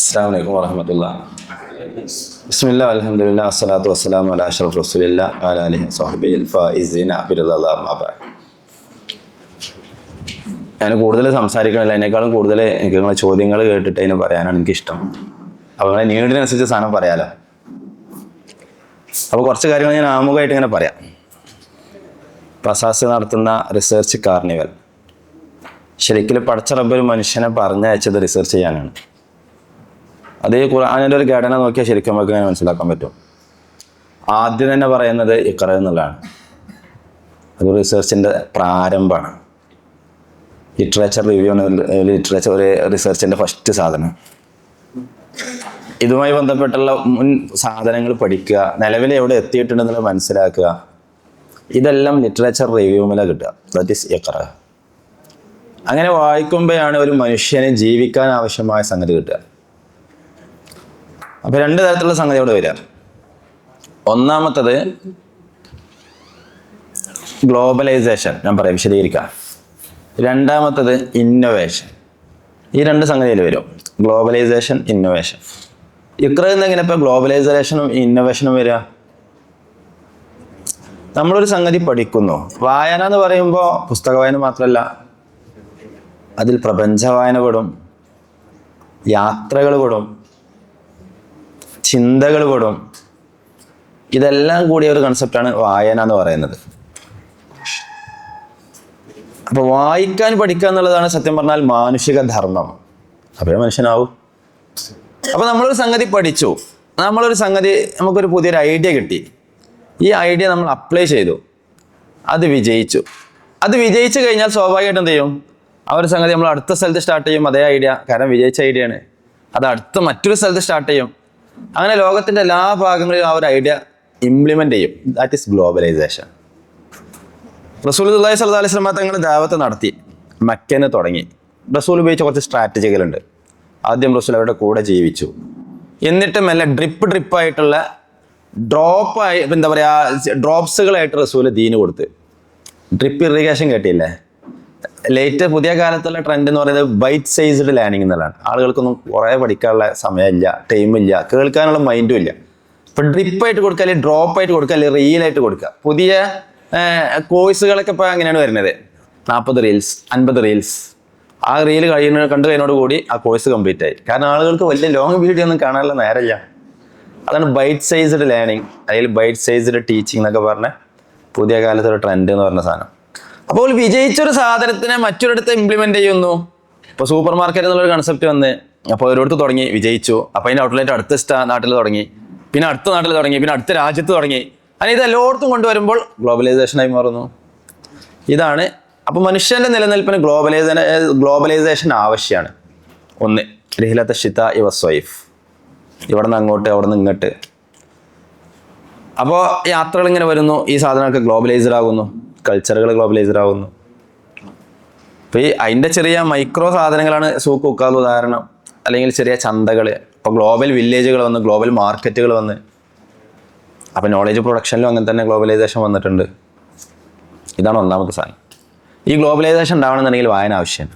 അസ്സലാമു അലൈക്കും വറഹ്മത്തുള്ളാഹി. ബിസ്മില്ലാഹി അൽഹംദുലില്ലാഹി വസ്സലാത്തു വസ്സലാമു അലാ അഷ്റഫി റസൂലില്ലാഹി വഅലാ ആലിഹി വസഹ്ബിഹിൽ ഫായിസീന ബിറളില്ലാഹി അമ്മാ ബഅദ്. ഞാൻ കൂടുതൽ സംസാരിക്കണില്ല, അതിനേക്കാളും കൂടുതൽ എനിക്ക് നിങ്ങളെ ചോദ്യങ്ങൾ കേട്ടിട്ട് അതിന് പറയാനാണ് എനിക്കിഷ്ടം. അപ്പോൾ നിങ്ങളെ നീഡിനനുസരിച്ച് സാധനം പറയാലോ. അപ്പോൾ കുറച്ച് കാര്യങ്ങൾ ഞാൻ ആമുഖമായിട്ട് ഇങ്ങനെ പറയാം. പസാസ് നടത്തുന്ന റിസർച്ച് കാർണിവൽ ശരിക്കും പടച്ച റബ്ബ് ഒരു മനുഷ്യനെ പറഞ്ഞയച്ചത് റിസർച്ച് ചെയ്യാനാണ്. അത് ഈ ഖുർആനിൻ്റെ ഒരു ഘടന നോക്കിയാൽ ശരിക്കും നമുക്ക് അങ്ങനെ മനസ്സിലാക്കാൻ പറ്റും. ആദ്യം തന്നെ പറയുന്നത് ഇഖ്റ എന്നുള്ളതാണ്. അത് റിസർച്ചിൻ്റെ പ്രാരംഭമാണ്. ലിറ്ററേച്ചർ റിവ്യൂ ലിറ്ററേച്ചർ ഒരു റിസർച്ചിൻ്റെ ഫസ്റ്റ് സാധനം. ഇതുമായി ബന്ധപ്പെട്ടുള്ള മുൻ സാധനങ്ങൾ പഠിക്കുക, നിലവിൽ എവിടെ എത്തിയിട്ടുണ്ടെന്നുള്ളത് മനസ്സിലാക്കുക, ഇതെല്ലാം ലിറ്ററേച്ചർ റിവ്യൂമിലാണ് കിട്ടുക. That is Iqra. അങ്ങനെ വായിക്കുമ്പോഴാണ് ഒരു മനുഷ്യന് ജീവിക്കാൻ ആവശ്യമായ സംഗതി കിട്ടുക. അപ്പോൾ രണ്ട് തരത്തിലുള്ള സംഗതി അവിടെ വരിക. ഒന്നാമത്തത് ഗ്ലോബലൈസേഷൻ, ഞാൻ പറയാം വിശദീകരിക്കാം. രണ്ടാമത്തത് ഇന്നോവേഷൻ. ഈ രണ്ട് സംഗതിയിൽ വരും, ഗ്ലോബലൈസേഷൻ, ഇന്നോവേഷൻ. ഇഖ്റ എന്നെങ്ങനെ ഇപ്പോൾ ഗ്ലോബലൈസേഷനും ഇന്നോവേഷനും വരിക? നമ്മളൊരു സംഗതി പഠിക്കുന്നു. വായന എന്ന് പറയുമ്പോൾ പുസ്തക വായന മാത്രമല്ല, അതിൽ പ്രപഞ്ച വായന പെടും, യാത്രകൾ പെടും, ചിന്തകൾ പെടും. ഇതെല്ലാം കൂടിയ ഒരു കൺസെപ്റ്റാണ് വായന എന്ന് പറയുന്നത്. അപ്പോൾ വായിക്കാൻ പഠിക്കുക എന്നുള്ളതാണ് സത്യം പറഞ്ഞാൽ മാനുഷിക ധർമ്മം. അപ്പോഴേ മനുഷ്യനാവും. അപ്പോൾ നമ്മളൊരു സംഗതി പഠിച്ചു, നമുക്കൊരു പുതിയൊരു ഐഡിയ കിട്ടി. ഈ ഐഡിയ നമ്മൾ അപ്ലൈ ചെയ്തു, അത് വിജയിച്ചു കഴിഞ്ഞാൽ സ്വാഭാവികമായിട്ടും എന്ത് ചെയ്യും? ആ ഒരു സംഗതി നമ്മൾ അടുത്ത സ്ഥലത്ത് സ്റ്റാർട്ട് ചെയ്യും. അതേ ഐഡിയ, കാരണം വിജയിച്ച ഐഡിയയാണ്, അത് അടുത്ത മറ്റൊരു സ്ഥലത്ത് സ്റ്റാർട്ട് ചെയ്യും. അങ്ങനെ ലോകത്തിൻ്റെ എല്ലാ ഭാഗങ്ങളിലും ആ ഒരു ഐഡിയ ഇംപ്ലിമെൻ്റ് ചെയ്യും. That is globalization. റസൂലുള്ളാഹി സ്വല്ലല്ലാഹു അലൈഹി വസല്ലം തങ്ങൾ ദഅവത്ത് നടത്തി, മക്കയിൽ തുടങ്ങി. റസൂൽ ഉപയോഗിച്ച കുറച്ച് സ്ട്രാറ്റജികളുണ്ട്. ആദ്യം റസൂൽ അവരുടെ കൂടെ ജീവിച്ചു, എന്നിട്ട് മെല്ലെ ഡ്രിപ്പായിട്ടുള്ള ഡ്രോപ്സുകളായിട്ട് റസൂൽ ദീന് കൊടുത്ത്. ഡ്രിപ്പ് ഇറിഗേഷൻ കേട്ടില്ലേ? പുതിയ കാലത്തുള്ള ട്രെൻഡ് എന്ന് പറയുന്നത് ബൈറ്റ് സൈസ്ഡ് ലേണിംഗ് എന്നുള്ളതാണ്. ആളുകൾക്കൊന്നും കുറേ പഠിക്കാനുള്ള സമയമില്ല, ടൈമില്ല, കേൾക്കാനുള്ള മൈൻഡും ഇല്ല. ഇപ്പം ഡ്രിപ്പായിട്ട് കൊടുക്കുക, അല്ലെങ്കിൽ ഡ്രോപ്പായിട്ട് കൊടുക്കുക, അല്ലെങ്കിൽ റീലായിട്ട് കൊടുക്കുക. പുതിയ കോഴ്സുകളൊക്കെ ഇപ്പോൾ അങ്ങനെയാണ് വരുന്നത്. 40 റീൽസ്, 50 റീൽസ്. ആ റീൽ കണ്ടു കഴിഞ്ഞോട് കൂടി ആ കോഴ്സ് കംപ്ലീറ്റ് ആയി. കാരണം ആളുകൾക്ക് വലിയ ലോങ് വീഡിയോ ഒന്നും കാണാനുള്ള നേരമില്ല. അതാണ് ബൈറ്റ് സൈസ്ഡ് ലേണിംഗ്, അല്ലെങ്കിൽ ബൈറ്റ് സൈസ്ഡ് ടീച്ചിങ് എന്നൊക്കെ പറഞ്ഞ പുതിയ കാലത്തൊരു ട്രെൻഡ് എന്ന് പറഞ്ഞ സാധനം. അപ്പോൾ വിജയിച്ചൊരു സാധനത്തിനെ മറ്റൊരിടത്ത് ഇംപ്ലിമെൻ്റ് ചെയ്യുന്നു. ഇപ്പോൾ സൂപ്പർ മാർക്കറ്റ് എന്നുള്ളൊരു കൺസെപ്റ്റ് വന്ന്, അപ്പോൾ ഒരിടത്ത് തുടങ്ങി, വിജയിച്ചു. അപ്പോൾ അതിൻ്റെ ഔട്ട്ലെറ്റ് അടുത്ത നാട്ടിൽ തുടങ്ങി, പിന്നെ അടുത്ത നാട്ടിൽ തുടങ്ങി, പിന്നെ അടുത്ത രാജ്യത്ത് തുടങ്ങി. അങ്ങനെ ഇത് എല്ലായിടത്തും കൊണ്ടുവരുമ്പോൾ ഗ്ലോബലൈസേഷനായി മാറുന്നു. ഇതാണ്. അപ്പോൾ മനുഷ്യൻ്റെ നിലനിൽപ്പിന് ഗ്ലോബലൈസേഷൻ ആവശ്യമാണ്. ഒന്ന്, റിഹ്ലത്ത ശിതാഇ വസ്സൈഫ്, ഇവിടെ നിന്ന് അങ്ങോട്ട്, അവിടെ നിന്ന് ഇങ്ങോട്ട്. അപ്പോൾ യാത്രകൾ ഇങ്ങനെ വരുന്നു, ഈ സാധനമൊക്കെ ഗ്ലോബലൈസ്ഡ് ആകുന്നു, കൾച്ചറുകൾ ഗ്ലോബലൈസ്ഡ് ആകുന്നു. അപ്പോൾ അതിൻ്റെ ചെറിയ മൈക്രോ സാധനങ്ങളാണ് സൂക്ക് ഉക്കാൽ ഉദാഹരണം, അല്ലെങ്കിൽ ചെറിയ ചന്തകൾ. ഇപ്പോൾ ഗ്ലോബൽ വില്ലേജുകൾ വന്ന്, ഗ്ലോബൽ മാർക്കറ്റുകൾ വന്ന്. അപ്പോൾ നോളേജ് പ്രൊഡക്ഷനിലും അങ്ങനെ തന്നെ ഗ്ലോബലൈസേഷൻ വന്നിട്ടുണ്ട്. ഇതാണ് ഒന്നാമത്തെ സാധനം. ഈ ഗ്ലോബലൈസേഷൻ ഉണ്ടാവണമെന്നുണ്ടെങ്കിൽ വായന ആവശ്യമാണ്.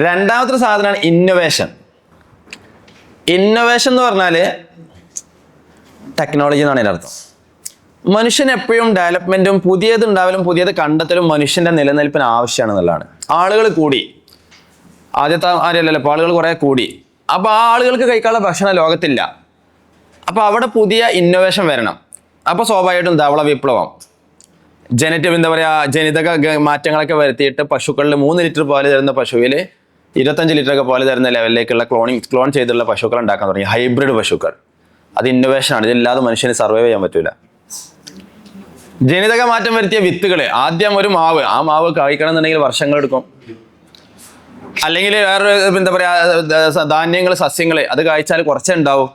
രണ്ടാമത്തെ സാധനമാണ് ഇന്നോവേഷൻ. ഇന്നോവേഷൻ എന്ന് പറഞ്ഞാൽ ടെക്നോളജി എന്നാണ് ഇതിൻ്റെ അർത്ഥം. മനുഷ്യൻ എപ്പോഴും ഡെവലപ്മെൻറ്റും പുതിയതുണ്ടാവലും പുതിയത് കണ്ടെത്തലും മനുഷ്യൻ്റെ നിലനിൽപ്പിന് ആവശ്യമാണെന്നുള്ളതാണ്. ആളുകൾ കൂടി, ആദ്യത്തെ ആരെയല്ലല്ലോ, ഇപ്പോൾ ആളുകൾ കുറേ കൂടി. അപ്പോൾ ആ ആളുകൾക്ക് കഴിക്കാനുള്ള ഭക്ഷണം ലോകത്തില്ല. അപ്പോൾ അവിടെ പുതിയ ഇന്നോവേഷൻ വരണം. അപ്പോൾ സ്വാഭാവികമായിട്ടും ധവള വിപ്ലവം, ജനിതക മാറ്റങ്ങളൊക്കെ വരുത്തിയിട്ട് പശുക്കളിൽ 3 ലിറ്റർ പാല് തരുന്ന പശുവിൽ 25 ലിറ്ററൊക്കെ പാല് തരുന്ന ലെവലിലേക്കുള്ള ക്ലോൺ ചെയ്തുള്ള പശുക്കൾ ഉണ്ടാക്കാൻ തുടങ്ങി. ഹൈബ്രിഡ് പശുക്കൾ. അത് ഇന്നോവേഷനാണ്. ഇതില്ലാതെ മനുഷ്യന് സർവൈവ് ചെയ്യാൻ പറ്റില്ല. ജനിതക മാറ്റം വരുത്തിയ വിത്തുകൾ, ആദ്യം ഒരു മാവ്, ആ മാവ് കഴിക്കണം എന്നുണ്ടെങ്കിൽ വർഷങ്ങളെടുക്കും. അല്ലെങ്കിൽ വേറൊരു ധാന്യങ്ങൾ, സസ്യങ്ങൾ, അത് കഴിച്ചാൽ കുറച്ചേ ഉണ്ടാവും.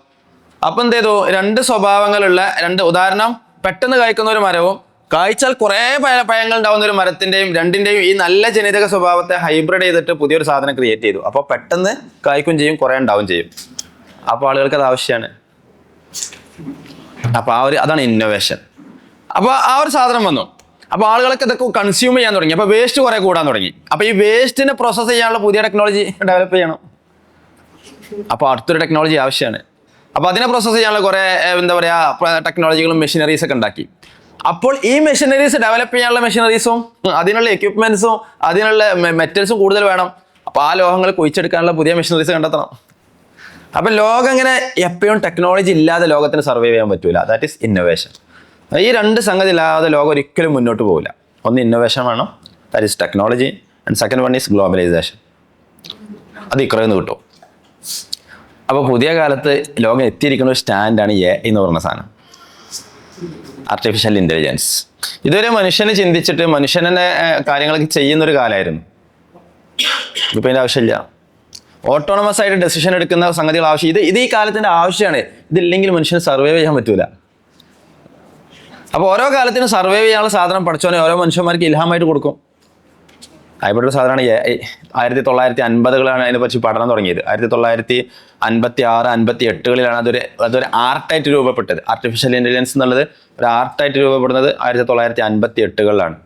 അപ്പം എന്ത് ചെയ്തു? 2 സ്വഭാവങ്ങളുള്ള ഉദാഹരണം, പെട്ടെന്ന് കായ്ക്കുന്ന ഒരു മരവും കായ്ച്ചാൽ കുറേ പഴങ്ങൾ ഉണ്ടാവുന്ന ഒരു മരത്തിൻ്റെയും രണ്ടിൻ്റെയും ഈ നല്ല ജനിതക സ്വഭാവത്തെ ഹൈബ്രിഡ് ചെയ്തിട്ട് പുതിയൊരു സാധനം ക്രിയേറ്റ് ചെയ്തു. അപ്പോൾ പെട്ടെന്ന് കായ്ക്കും ചെയ്യും, കുറേ ഉണ്ടാവും ചെയ്യും. അപ്പോൾ ആളുകൾക്ക് അത് ആവശ്യമാണ്. അപ്പോൾ അതാണ് ഇന്നോവേഷൻ. അപ്പോൾ ആ ഒരു സാധനം വന്നു. അപ്പോൾ ആളുകളൊക്കെ ഇതൊക്കെ കൺസ്യൂം ചെയ്യാൻ തുടങ്ങി. അപ്പോൾ വേസ്റ്റ് കുറേ കൂടാൻ തുടങ്ങി. അപ്പോൾ ഈ വേസ്റ്റിനെ പ്രോസസ്സ് ചെയ്യാനുള്ള പുതിയ ടെക്നോളജി ഡെവലപ്പ് ചെയ്യണം. അപ്പോൾ അടുത്തൊരു ടെക്നോളജി ആവശ്യമാണ്. അപ്പോൾ അതിനെ പ്രോസസ്സ് ചെയ്യാനുള്ള കുറേ എന്താ പറയുക ടെക്നോളജികളും മെഷീനറീസ് ഒക്കെ ഉണ്ടാക്കി. അപ്പോൾ ഈ മെഷീനറീസ് ഡെവലപ്പ് ചെയ്യാനുള്ള മെഷീനറീസും അതിനുള്ള എക്യുപ്മെന്റ്സും അതിനുള്ള മെറ്റൽസും കൂടുതൽ വേണം. അപ്പോൾ ആ ലോഹങ്ങൾ കുഴിച്ചെടുക്കാനുള്ള പുതിയ മെഷീനറീസ് കണ്ടെത്തണം. അപ്പം ലോകം ഇങ്ങനെ എപ്പോഴും ടെക്നോളജി ഇല്ലാതെ ലോകത്തിന് സർവൈവ് ചെയ്യാൻ പറ്റൂല. That is innovation. ഈ രണ്ട് സംഗതി ഇല്ലാതെ ലോകം ഒരിക്കലും മുന്നോട്ട് പോകില്ല. ഒന്ന് ഇന്നോവേഷൻ വേണം, that is technology, and second one is globalization. അത് ഇക്കറയെന്ന് കിട്ടും. അപ്പോൾ പുതിയ കാലത്ത് ലോകം എത്തിയിരിക്കുന്ന ഒരു സ്റ്റാൻഡാണ് AI എന്ന് പറയുന്ന സാധനം, ആർട്ടിഫിഷ്യൽ ഇൻ്റലിജൻസ്. ഇതുവരെ മനുഷ്യന് ചിന്തിച്ചിട്ട് മനുഷ്യനെ കാര്യങ്ങളൊക്കെ ചെയ്യുന്നൊരു കാലമായിരുന്നു. ഇപ്പം അതിൻ്റെ ആവശ്യമില്ല. ഓട്ടോണമസ് ആയിട്ട് ഡെസിഷൻ എടുക്കുന്ന സംഗതികൾ ആവശ്യം. ഇത് ഈ കാലത്തിൻ്റെ ആവശ്യമാണ്. ഇതില്ലെങ്കിൽ മനുഷ്യന് സർവൈവ് ചെയ്യാൻ പറ്റൂല. അപ്പോൾ ഓരോ കാലത്തിനും സർവൈവ് ചെയ്യാനുള്ള സാധനം പഠിച്ചോനെ ഓരോ മനുഷ്യന്മാർക്ക് ഇൽഹാമായിട്ട് കൊടുക്കും. അതിൽപ്പെട്ടൊരു സാധനമാണ് AI. 1950കളാണ് അതിനെപ്പറ്റി പഠനം തുടങ്ങിയത്. 1956, 58കളിലാണ് അതൊരു ആർട്ടായിട്ട് രൂപപ്പെട്ടത്. ആർട്ടിഫിഷ്യൽ ഇൻ്റലിജൻസ് എന്നുള്ളത് ഒരു ആർട്ടായിട്ട് രൂപപ്പെടുന്നത് 1958കളിലാണ്.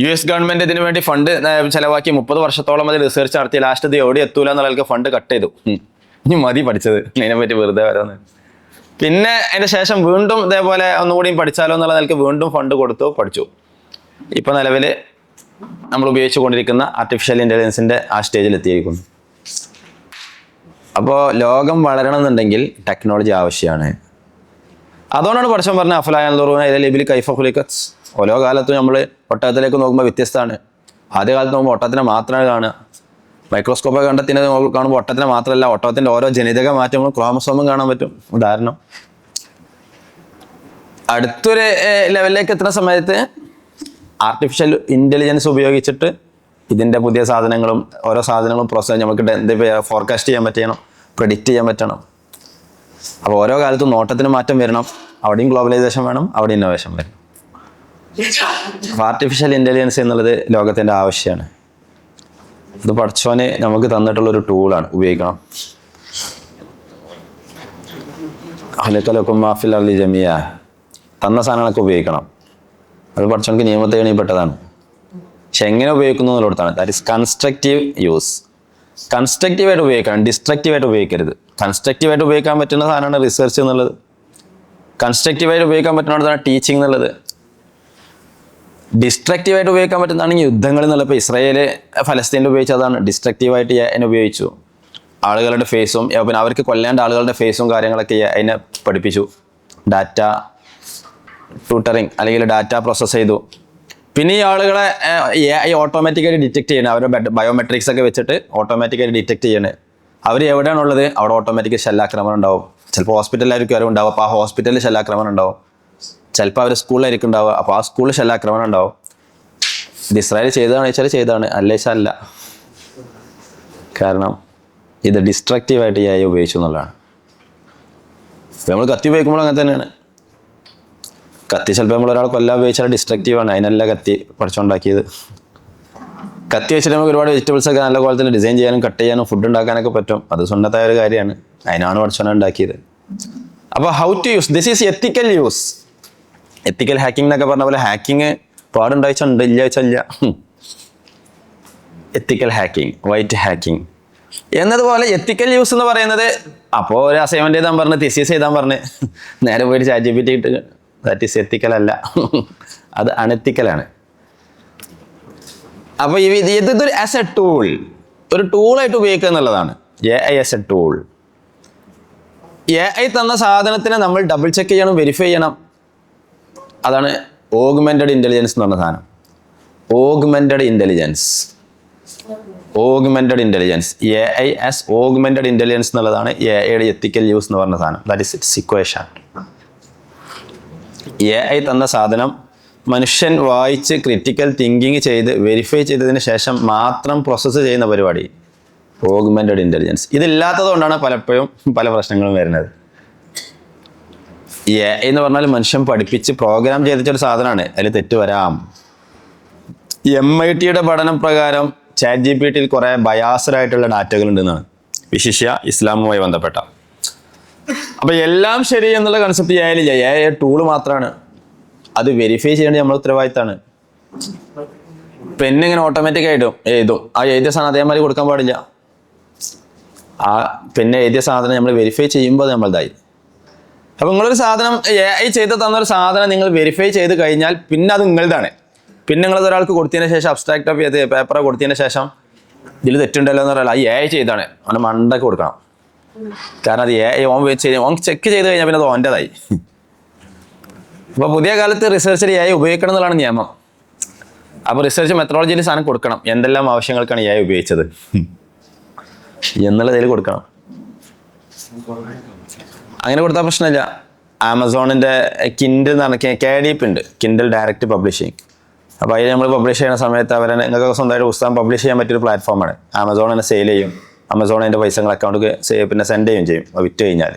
US ഗവൺമെൻറ് ഇതിനു വേണ്ടി ഫണ്ട് ചിലവാക്കി 30 വർഷത്തോളം അത് റിസർച്ച് നടത്തി. ലാസ്റ്റ് ഇത് എവിടെ എത്തൂല എന്നുള്ളവർക്ക് ഫണ്ട് കട്ട് ചെയ്തു. ഇനി മതി പഠിച്ചത്, അതിനെപ്പറ്റി വെറുതെ വരാന്ന്. പിന്നെ അതിൻ്റെ ശേഷം വീണ്ടും ഇതേപോലെ ഒന്നുകൂടിയും പഠിച്ചാലോ എന്നുള്ള നിലയ്ക്ക് വീണ്ടും ഫണ്ട് കൊടുത്തു, പഠിച്ചു. ഇപ്പം നിലവിൽ നമ്മൾ ഉപയോഗിച്ചു കൊണ്ടിരിക്കുന്ന ആർട്ടിഫിഷ്യൽ ഇൻ്റലിജൻസിൻ്റെ ആ സ്റ്റേജിൽ എത്തിയിരിക്കുന്നു. അപ്പോൾ ലോകം വളരണമെന്നുണ്ടെങ്കിൽ ടെക്നോളജി ആവശ്യമാണ്. അതുകൊണ്ടാണ് പഠിച്ചവൻ പറഞ്ഞ അഫലായറൂന ലിബിലി കൈഫ ഖുലിഖത്ത്. ഓരോ കാലത്തും നമ്മൾ ഒട്ടകത്തിലേക്ക് നോക്കുമ്പോൾ വ്യത്യസ്തമാണ്. ആദ്യ കാലത്ത് നോക്കുമ്പോൾ ഒട്ടകത്തിനെ മാത്രമാണ് കാണുക. മൈക്രോസ്കോപ്പ് കണ്ടെത്തിനെ കാണുമ്പോൾ ഒട്ടകത്തിനെ മാത്രമല്ല, ഒട്ടകത്തിൻ്റെ ഓരോ ജനിതക മാറ്റങ്ങളും ക്രോമസോമും കാണാൻ പറ്റും. ഉദാഹരണം, അടുത്തൊരു ലെവലിലേക്ക് എത്തുന്ന സമയത്ത് ആർട്ടിഫിഷ്യൽ ഇൻ്റലിജൻസ് ഉപയോഗിച്ചിട്ട് ഇതിൻ്റെ പുതിയ സാധനങ്ങളും ഓരോ സാധനങ്ങളും പ്രോസസ് നമുക്ക് ഫോർകാസ്റ്റ് ചെയ്യാൻ പറ്റണം, പ്രെഡിക്റ്റ് ചെയ്യാൻ പറ്റണം. അപ്പോൾ ഓരോ കാലത്തും നോട്ടത്തിന് മാറ്റം വരണം. അവിടെയും ഗ്ലോബലൈസേഷൻ വേണം, അവിടെ ഇന്നോവേഷൻ വരണം. അപ്പോൾ ആർട്ടിഫിഷ്യൽ ഇൻ്റലിജൻസ് എന്നുള്ളത് ലോകത്തിൻ്റെ ആവശ്യമാണ്. ഇത് പഠിച്ചോന് നമുക്ക് തന്നിട്ടുള്ളൊരു ടൂളാണ്, ഉപയോഗിക്കണം. അഹ്ലക്കലക്കും മാഫിൽ അർളി ജമിയ, തന്ന സാധനങ്ങളൊക്കെ ഉപയോഗിക്കണം. അത് പഠിച്ചവർക്ക് നിയമത്തെ എണീപ്പെട്ടതാണ്. പക്ഷെ എങ്ങനെ ഉപയോഗിക്കുന്നു എന്നുള്ളതാണ്. That is constructive use. കൺസ്ട്രക്റ്റീവായിട്ട് ഉപയോഗിക്കണം, ഡിസ്ട്രക്റ്റീവായിട്ട് ഉപയോഗിക്കരുത്. കൺസ്ട്രക്റ്റീവായിട്ട് ഉപയോഗിക്കാൻ പറ്റുന്ന സാധനമാണ് റിസർച്ച് എന്നുള്ളത്. കൺസ്ട്രക്റ്റീവായിട്ട് ഉപയോഗിക്കാൻ പറ്റുന്നതാണ് ടീച്ചിങ് എന്നുള്ളത്. ഡിസ്ട്രക്റ്റീവായിട്ട് ഉപയോഗിക്കാൻ പറ്റുന്നതാണെങ്കിൽ യുദ്ധങ്ങൾ എന്നുള്ളത്. ഇപ്പോൾ ഇസ്രായേൽ ഫലസ്തീനിൽ ഉപയോഗിച്ചതാണ്. ഡിസ്ട്രക്റ്റീവായിട്ട് അതിനെ ഉപയോഗിച്ചു. ആളുകളുടെ ഫേസും പിന്നെ അവർക്ക് കൊല്ലേണ്ട ആളുകളുടെ ഫേസും കാര്യങ്ങളൊക്കെ അതിനെ പഠിപ്പിച്ചു. ഡാറ്റ ട്യൂട്ടറിങ് അല്ലെങ്കിൽ ഡാറ്റ പ്രോസസ്സ് ചെയ്തു. പിന്നെ ഈ ആളുകളെ AI ഓട്ടോമാറ്റിക്കായിട്ട് ഡിറ്റക്ട് ചെയ്യണം. അവരുടെ ബയോമെട്രിക്സ് ഒക്കെ വെച്ചിട്ട് ഓട്ടോമാറ്റിക്കായിട്ട് ഡിറ്റക്ട് ചെയ്യണേ. അവർ എവിടെയാണുള്ളത് അവിടെ ഓട്ടോമാറ്റിക് ഷെല്ലാക്രമണം ഉണ്ടാവും. ചിലപ്പോൾ ഹോസ്പിറ്റലിലായിരിക്കും അവർ ഉണ്ടാവും, അപ്പോൾ ആ ഹോസ്പിറ്റലിൽ ഷെല്ലാക്രമണം ഉണ്ടാവും. ചിലപ്പോൾ അവർ സ്കൂളിലായിരിക്കും ഉണ്ടാവുക, അപ്പോൾ ആ സ്കൂളിൽ ഷെല്ലാക്രമണം ഉണ്ടാവും. ഇത് ഇസ്രായേൽ ചെയ്തതാണ് വെച്ചാൽ ചെയ്തതാണ്, അല്ല വെച്ചാൽ അല്ല. കാരണം ഇത് ഡിസ്ട്രക്റ്റീവായിട്ട് AI ഉപയോഗിച്ചു എന്നുള്ളതാണ്. നമ്മൾ കത്തി ഉപയോഗിക്കുമ്പോൾ അങ്ങനെ തന്നെയാണ്. കത്തി ചിലപ്പോൾ നമ്മൾ ഒരാൾ കൊല്ലാൻ ഉപയോഗിച്ചാൽ ഡിസ്ട്രക്റ്റീവാണ്. അതിനല്ല കത്തി പഠിച്ചുണ്ടാക്കിയത്. കത്തി വെച്ചിട്ട് നമുക്ക് ഒരുപാട് വെജിറ്റബിൾസ് ഒക്കെ നല്ല കോലത്തിൽ ഡിസൈൻ ചെയ്യാനും കട്ട് ചെയ്യാനും ഫുഡ് ഉണ്ടാക്കാനൊക്കെ പറ്റും. അത് സുന്നത്തായ ഒരു കാര്യമാണ്. അതിനാണ് പഠിച്ചോനെ ഉണ്ടാക്കിയത്. അപ്പോൾ how to use this is ethical use. Ethical hacking എന്നൊക്കെ പറഞ്ഞ പോലെ ഹാക്കിങ് പാടുണ്ടായിച്ചുണ്ട്, ഇല്ല വെച്ചാൽ ഇല്ല. എത്തിക്കൽ ഹാക്കിംഗ്, വൈറ്റ് ഹാക്കിംഗ് എന്നതുപോലെ എത്തിക്കൽ യൂസ് എന്ന് പറയുന്നത്, അപ്പോൾ ഒരു അസൈൻമെന്റ് എഴുതാൻ പറഞ്ഞ് തിസീസ് എഴുതാൻ പറഞ്ഞ് നേരെ പോയിട്ട് ChatGPT ഇട്ട്, ദാറ്റ് ഈസ് എത്തിക്കൽ അല്ല, അത് അണെത്തിക്കലാണ്. അപ്പോൾ ഇതൊരു ആസ് എ ടൂൾ, ഒരു ടൂളായിട്ട് ഉപയോഗിക്കുക എന്നുള്ളതാണ് AI as A tool. AI തന്ന സാധനത്തിനെ നമ്മൾ ഡബിൾ ചെക്ക് ചെയ്യണം, വെരിഫൈ ചെയ്യണം. അതാണ് ഓഗ്മെന്റഡ് ഇൻ്റലിജൻസ് എന്ന് പറഞ്ഞ സാധനം. Augmented intelligence, augmented intelligence, AI as augmented intelligence എന്നുള്ളതാണ് AIയുടെ എത്തിക്കൽ യൂസ് എന്ന് പറഞ്ഞ സാധനം. That is it's equation. AI തന്ന സാധനം മനുഷ്യൻ വായിച്ച് ക്രിറ്റിക്കൽ തിങ്കിങ് ചെയ്ത് വെരിഫൈ ചെയ്തതിന് ശേഷം മാത്രം പ്രോസസ്സ് ചെയ്യുന്ന പരിപാടി ഓഗ്മെന്റഡ് ഇൻ്റലിജൻസ്. ഇതില്ലാത്തത് കൊണ്ടാണ് പലപ്പോഴും പല പ്രശ്നങ്ങളും വരുന്നത്. AI എന്ന് പറഞ്ഞാൽ മനുഷ്യൻ പഠിപ്പിച്ച് പ്രോഗ്രാം ചെയ്തിട്ടൊരു സാധനമാണ്, അതിൽ തെറ്റ് വരാം. MITയുടെ പഠനം പ്രകാരം ChatGPTയിൽ കുറേ ബയാസ്ഡായിട്ടുള്ള ഡാറ്റകൾ ഉണ്ടെന്നാണ്, വിശിഷ്യ ഇസ്ലാമുമായി ബന്ധപ്പെട്ട. അപ്പോൾ എല്ലാം ശരി എന്നുള്ള കൺസെപ്റ്റ് AI AI ടൂള് മാത്രമാണ്. അത് വെരിഫൈ ചെയ്യേണ്ടത് നമ്മുടെ ഉത്തരവാദിത്തമാണ്. പെണ്ണിങ്ങനെ ഓട്ടോമാറ്റിക് ആയിട്ടും എഴുതും, ആ എഴുതിയ സാധനം അതേമാതിരി കൊടുക്കാൻ പാടില്ല. പിന്നെ എഴുതിയ സാധനം നമ്മൾ വെരിഫൈ ചെയ്യുമ്പോൾ അത് നമ്മളതായി. അപ്പോൾ നിങ്ങളൊരു സാധനം AI ചെയ്ത് തന്നൊരു സാധനം നിങ്ങൾ വെരിഫൈ ചെയ്ത് കഴിഞ്ഞാൽ പിന്നെ അത് നിങ്ങളുടെയാണ്. പിന്നെ നിങ്ങളത് ഒരാൾക്ക് കൊടുത്തതിന് ശേഷം അബ്സ്ട്രാക്ട് ഓഫ് ചെയ്ത് പേപ്പർ കൊടുത്തതിന് ശേഷം ഇതിൽ തെറ്റുണ്ടല്ലോ എന്ന് പറയാം, AI ചെയ്താണ് അവൻ്റെ മണ്ടൊക്കെ കൊടുക്കണം. കാരണം അത് AI ഓൻ ചെക്ക് ചെയ്ത് കഴിഞ്ഞാൽ പിന്നെ അത് ഓൻ്റെതായി. അപ്പോൾ പുതിയ കാലത്ത് റിസർച്ചിൽ AI ഉപയോഗിക്കണം എന്നുള്ളതാണ് നിയമം. അപ്പോൾ റിസർച്ച് മെത്തഡോളജിയിൽ സാധനം കൊടുക്കണം, എന്തെല്ലാം ആവശ്യങ്ങൾക്കാണ് AI ഉപയോഗിച്ചത് എന്നുള്ളതിൽ കൊടുക്കണം. അങ്ങനെ കൊടുത്താൽ പ്രശ്നമില്ല. ആമസോണിൻ്റെ കിൻഡിൽ എന്ന് പറഞ്ഞാൽ KDP ഉണ്ട്, കിൻഡിൽ ഡയറക്റ്റ് പബ്ലിഷിങ്. അപ്പോൾ അതിൽ നമ്മൾ പബ്ലിഷ് ചെയ്യുന്ന സമയത്ത് അവരെ നിങ്ങൾക്ക് സ്വന്തമായിട്ട് പുസ്തകം പബ്ലിഷ് ചെയ്യാൻ പറ്റിയൊരു പ്ലാറ്റ്ഫോമാണ്. ആമസോൺ തന്നെ സെയിൽ ചെയ്യും, ആമസോൺ അതിൻ്റെ പൈസകൾ അക്കൗണ്ടിൽ പിന്നെ സെൻഡ് ചെയ്യുകയും ചെയ്യും. വിറ്റ് കഴിഞ്ഞാൽ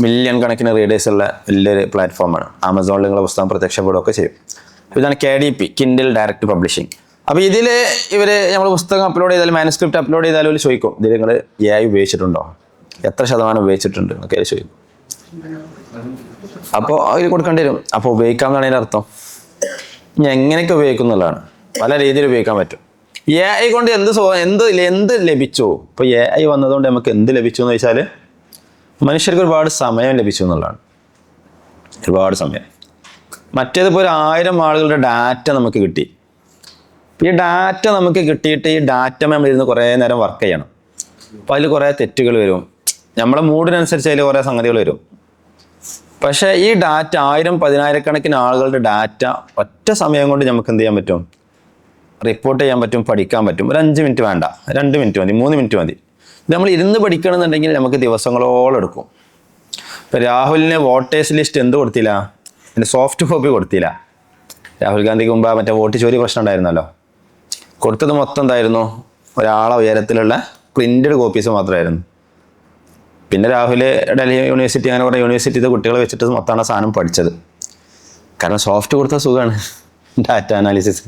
മില്യൺ കണക്കിന് റീഡേഴ്സ് ഉള്ള വലിയൊരു പ്ലാറ്റ്ഫോമാണ്. ആമസോണിൽ നിങ്ങളെ പുസ്തകം പ്രത്യക്ഷപ്പെടുകയൊക്കെ ചെയ്യും. ഇതാണ് KDP, കിൻഡിൽ ഡയറക്റ്റ് പബ്ലിഷിങ്. അപ്പോൾ ഇതിൽ ഇവർ നമ്മൾ പുസ്തകം അപ്ലോഡ് ചെയ്താലും മാനുസ്ക്രിപ്റ്റ് അപ്ലോഡ് ചെയ്താലും അവർ ചോദിക്കും, ഇതിൽ നിങ്ങൾ AI ഉപയോഗിച്ചിട്ടുണ്ടോ, എത്ര ശതമാനം ഉപയോഗിച്ചിട്ടുണ്ട് എന്നൊക്കെ ചോദിക്കും. അപ്പോൾ അതിൽ കൊടുക്കേണ്ടി വരും. അപ്പോൾ ഉപയോഗിക്കാമെന്നാണ് അതിൻ്റെ അർത്ഥം. ഇനി എങ്ങനെയൊക്കെ ഉപയോഗിക്കും എന്നുള്ളതാണ്. പല രീതിയിൽ ഉപയോഗിക്കാൻ പറ്റും. AI കൊണ്ട് എന്ത് ലഭിച്ചു? ഇപ്പോൾ AI വന്നതുകൊണ്ട് നമുക്ക് എന്ത് ലഭിച്ചു എന്ന് വെച്ചാൽ മനുഷ്യർക്ക് ഒരുപാട് സമയം ലഭിച്ചു എന്നുള്ളതാണ്. ഒരുപാട് സമയം. മറ്റേതിപ്പോൾ 1000 ആളുകളുടെ ഡാറ്റ നമുക്ക് കിട്ടി. ഈ ഡാറ്റ നമുക്ക് കിട്ടിയിട്ട് ഈ ഡാറ്റ നമ്മളിരുന്ന് കുറേ നേരം വർക്ക് ചെയ്യണം. അപ്പോൾ അതിൽ കുറേ തെറ്റുകൾ വരും, നമ്മളെ മൂഡിനനുസരിച്ച് അതിൽ കുറേ സംഗതികൾ വരും. പക്ഷേ ഈ ഡാറ്റ 1000-10,000 കണക്കിന് ആളുകളുടെ ഡാറ്റ ഒറ്റ സമയം കൊണ്ട് നമുക്ക് എന്ത് ചെയ്യാൻ പറ്റും? റിപ്പോർട്ട് ചെയ്യാൻ പറ്റും, പഠിക്കാൻ പറ്റും. ഒരു 5 മിനിറ്റ് വേണ്ട, 2 മിനിറ്റ് മതി, 3 മിനിറ്റ് മതി. ഇത് നമ്മൾ ഇരുന്ന് പഠിക്കണമെന്നുണ്ടെങ്കിൽ നമുക്ക് ദിവസങ്ങളോളം എടുക്കും. ഇപ്പോൾ രാഹുലിന് വോട്ടേഴ്സ് ലിസ്റ്റ് എന്ത് കൊടുത്തില്ല? അതിൻ്റെ സോഫ്റ്റ് കോപ്പി കൊടുത്തില്ല. രാഹുൽ ഗാന്ധിക്ക് മുമ്പ് മറ്റേ വോട്ട് ചോരി പ്രശ്നം ഉണ്ടായിരുന്നല്ലോ. കൊടുത്തത് മൊത്തം എന്തായിരുന്നു? ഒരാളെ ഉയരത്തിലുള്ള പ്രിൻറ്റഡ് കോപ്പീസ് മാത്രമായിരുന്നു. പിന്നെ രാഹുൽ ഡൽഹി യൂണിവേഴ്സിറ്റി അങ്ങനെ കുറേ യൂണിവേഴ്സിറ്റിയിലെ കുട്ടികളെ വെച്ചിട്ട് മൊത്തമാണ് സാധനം പഠിച്ചത്. കാരണം സോഫ്റ്റ് കൊടുത്ത സുഖമാണ് ഡാറ്റ അനാലിസിസ്.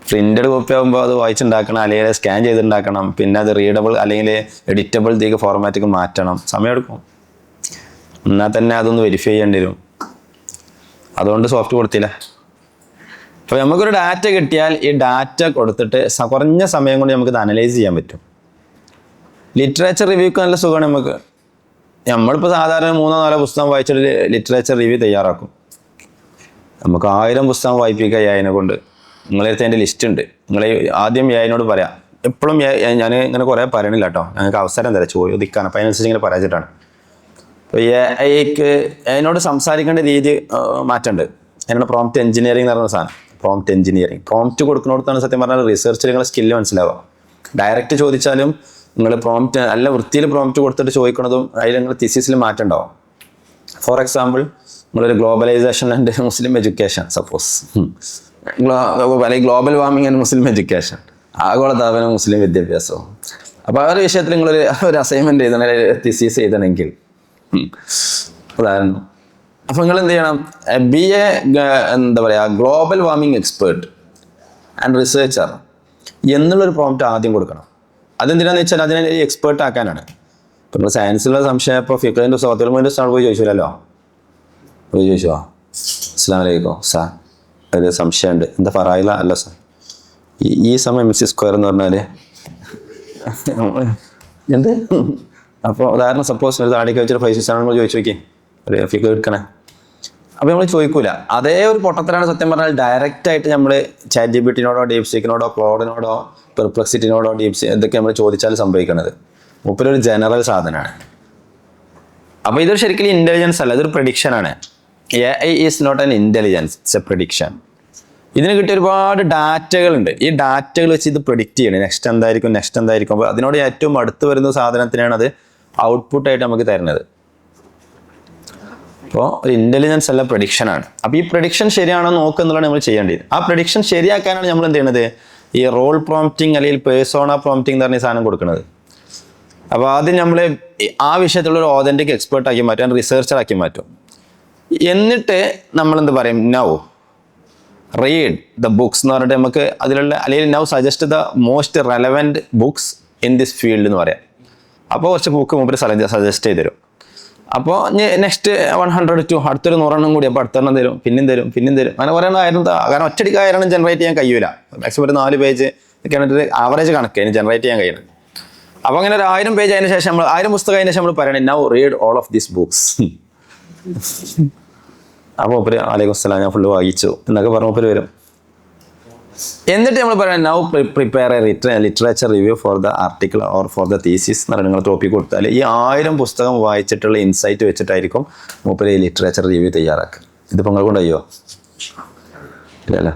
പ്രിൻറ്റഡ് കോപ്പി ആകുമ്പോൾ അത് വായിച്ചുണ്ടാക്കണം, അല്ലെങ്കിൽ സ്കാൻ ചെയ്തുണ്ടാക്കണം, പിന്നെ അത് റീഡബിൾ അല്ലെങ്കിൽ എഡിറ്റബിൾ ഇതിലേക്ക് ഫോർമാറ്റിക്ക് മാറ്റണം, സമയമെടുക്കും. എന്നാൽ തന്നെ അതൊന്ന് വെരിഫൈ ചെയ്യേണ്ടി വരും. അതുകൊണ്ട് സോഫ്റ്റ് കൊടുത്തില്ല. അപ്പോൾ നമുക്കൊരു ഡാറ്റ കിട്ടിയാൽ ഈ ഡാറ്റ കൊടുത്തിട്ട് കുറഞ്ഞ സമയം കൊണ്ട് നമുക്കിത് അനലൈസ് ചെയ്യാൻ പറ്റും. ലിറ്ററേച്ചർ റിവ്യൂക്ക് നല്ല സുഖമാണ് നമുക്ക്. നമ്മളിപ്പോൾ സാധാരണ 3-4 പുസ്തകം വായിച്ചിട്ട് ലിറ്ററേച്ചർ റിവ്യൂ തയ്യാറാക്കും. നമുക്ക് 1000 പുസ്തകം വായിപ്പിക്കുക AI കൊണ്ട്. നിങ്ങളടുത്ത് അതിൻ്റെ ലിസ്റ്റ് ഉണ്ട്. നിങ്ങൾ ആദ്യം AI പറയാം. എപ്പോഴും ഞാൻ ഇങ്ങനെ കുറേ പറയണില്ല കേട്ടോ, ഞങ്ങൾക്ക് അവസരം തരാം ചോദിക്കാൻ. അപ്പോൾ അതിനനുസരിച്ച് ഇങ്ങനെ പറയാച്ചിട്ടാണ്. അപ്പോൾ AI സംസാരിക്കേണ്ട രീതി മാറ്റമുണ്ട്. അതിനാണ് പ്രോംപ്റ്റ് എഞ്ചിനീയറിംഗ് എന്ന് പറയുന്ന സാധനം. പ്രോംപ്റ്റ് എഞ്ചിനീയറിംഗ് പ്രോംപ്റ്റ് കൊടുക്കുന്നിടത്താണ് സത്യം പറഞ്ഞാൽ റിസർച്ചിൽ നിങ്ങളെ സ്കില്ല് മനസ്സിലാവുക. ഡയറക്റ്റ് ചോദിച്ചാലും നിങ്ങൾ പ്രോംപ്റ്റ് നല്ല വൃത്തിയിൽ പ്രോംപ്റ്റ് കൊടുത്തിട്ട് ചോദിക്കുന്നതും അതിൽ നിങ്ങൾ തിസിസിൽ മാറ്റം ഉണ്ടാവും. ഫോർ എക്സാമ്പിൾ, നിങ്ങളൊരു globalisation and Muslim education suppose, അല്ലെങ്കിൽ global warming and Muslim education, ആഗോളതാപനം മുസ്ലിം വിദ്യാഭ്യാസവും. അപ്പോൾ ആ ഒരു വിഷയത്തിൽ നിങ്ങളൊരു അസൈൻമെൻറ്റ് എഴുതണം, തിസീസ് എഴുതണമെങ്കിൽ ഉദാഹരണം. അപ്പോൾ നിങ്ങൾ എന്ത് ചെയ്യണം? BA എന്താ പറയുക, global warming expert and researcher എന്നുള്ളൊരു പ്രോംപ്റ്റ് ആദ്യം കൊടുക്കണം. അതെന്തിനാന്ന് വെച്ചാൽ അതിനെ എക്സ്പേർട്ട് ആക്കാനാണ്. ഇപ്പം നിങ്ങൾ സയൻസിലുള്ള സംശയം ഇപ്പോൾ ഫിഖറിൻ്റെ സ്വാതന്ത്ര്യ സ്ഥാനം പോയി ചോദിച്ചില്ലല്ലോ. പോയി ചോദിച്ചോ, അസ്സലാമു അലൈക്കും സാർ, ഒരു സംശയമുണ്ട്. എന്താ പറയില്ല? അല്ല സാർ, ഈ സമയം MC² എന്ന് പറഞ്ഞാൽ എന്ത്? അപ്പോൾ ഉദാഹരണം സപ്പോസ് ഒരു താടിക്ക് വെച്ചിട്ട് 5 6 നമ്മൾ ചോദിച്ചു നോക്കി, ഒരു ഫിഗർ എടുക്കണേ. അപ്പോൾ നമ്മൾ ചോദിക്കൂല. അതേ ഒരു പൊട്ടത്തിലാണ് സത്യം പറഞ്ഞാൽ ഡയറക്റ്റായിട്ട് നമ്മൾ ChatGPT-നോടോ DeepSeek-നോടോ ക്ലോഡിനോടോ പെർപ്ലക്സിറ്റിനോടോ ഇതൊക്കെ നമ്മൾ ചോദിച്ചാൽ സംഭവിക്കുന്നത്. മൂപ്പരൊരു ജനറൽ സാധനമാണ്. അപ്പോൾ ഇതൊരു ശരിക്കും ഇൻ്റലിജൻസ് അല്ല, ഇതൊരു പ്രഡിക്ഷനാണ്. AI is not an intelligence, it's a prediction. ഇതിന് കിട്ടിയ ഒരുപാട് ഡാറ്റകളുണ്ട്. ഈ ഡാറ്റകൾ വെച്ച് ഇത് പ്രഡിക്റ്റ് ചെയ്യണം, നെക്സ്റ്റ് എന്തായിരിക്കും. അപ്പോൾ അതിനോട് ഏറ്റവും അടുത്ത് വരുന്ന സാധനത്തിനാണ് അത് ഔട്ട്പുട്ടായിട്ട് നമുക്ക് തരുന്നത്. അപ്പോൾ ഒരു ഇൻ്റലിജൻസ് അല്ല, പ്രഡിക്ഷനാണ്. അപ്പോൾ ഈ പ്രഡിക്ഷൻ ശരിയാണോ നോക്കുന്നതാണ് നമ്മൾ ചെയ്യേണ്ടത്. ആ പ്രഡിക്ഷൻ ശരിയാക്കാനാണ് നമ്മൾ എന്ത് ചെയ്യുന്നത്? ഈ റോൾ പ്രോംപ്റ്റിംഗ് അല്ലെങ്കിൽ പേഴ്സോണ പ്രോംപ്റ്റിംഗ് എന്ന് പറഞ്ഞ സാധനം കൊടുക്കുന്നത്. അപ്പോൾ ആദ്യം നമ്മൾ ആ വിഷയത്തിലുള്ള ഒരു ഓതൻറ്റിക് എക്സ്പേർട്ടാക്കി മാറ്റും, റിസർച്ചറാക്കി മാറ്റും. എന്നിട്ട് നമ്മൾ എന്ത് പറയും? നൗ റീഡ് ദ ബുക്സ് എന്ന് പറഞ്ഞിട്ട് നമുക്ക് അതിലുള്ള, അല്ലെങ്കിൽ now suggest the most relevant books in this field എന്ന് പറയാം. അപ്പോൾ കുറച്ച് ബുക്ക് മുമ്പിൽ സജസ്റ്റ് ചെയ്ത് തരും. അപ്പോൾ നെക്സ്റ്റ് 100 to അടുത്തൊരു 100 കൂടി, അപ്പോൾ അടുത്തെണ്ണം തരും, പിന്നെയും തരും. അങ്ങനെ കുറേ ആയിരം. കാരണം ഒറ്റടിക്ക് 1000 ജനറേറ്റ് ചെയ്യാൻ കഴിയൂല. മാക്സിമം ഒരു 4 പേജ് ഒക്കെയാണ് ആവറേജ് കണക്ക് അതിന് ജനറേറ്റ് ചെയ്യാൻ കഴിയുന്നത്. അപ്പൊ അങ്ങനെ ഒരു 1000 പേജ് അതിന് ശേഷം 1000 പുസ്തകം അതിന് ശേഷം നമ്മൾ പറയണേ now read all of these books. അപ്പോൾ മൂപ്പര് അലൈക്കും അസ്സലാം ഞാൻ ഫുള്ള് വായിച്ചു എന്നൊക്കെ പറഞ്ഞ മൂപ്പര് വരും. എന്നിട്ട് നമ്മൾ പറയണം now prepare A literature review for the article or for the thesis എന്ന് പറയുന്നത് നിങ്ങൾ ടോപ്പിക് കൊടുത്താൽ ഈ 1000 പുസ്തകം വായിച്ചിട്ടുള്ള ഇൻസൈറ്റ് വെച്ചിട്ടായിരിക്കും മൂപ്പര് ഈ ലിറ്ററേച്ചർ റിവ്യൂ തയ്യാറാക്കുക. ഇതിപ്പോൾ നിങ്ങൾ കൊണ്ടോ ഇല്ലല്ലോ.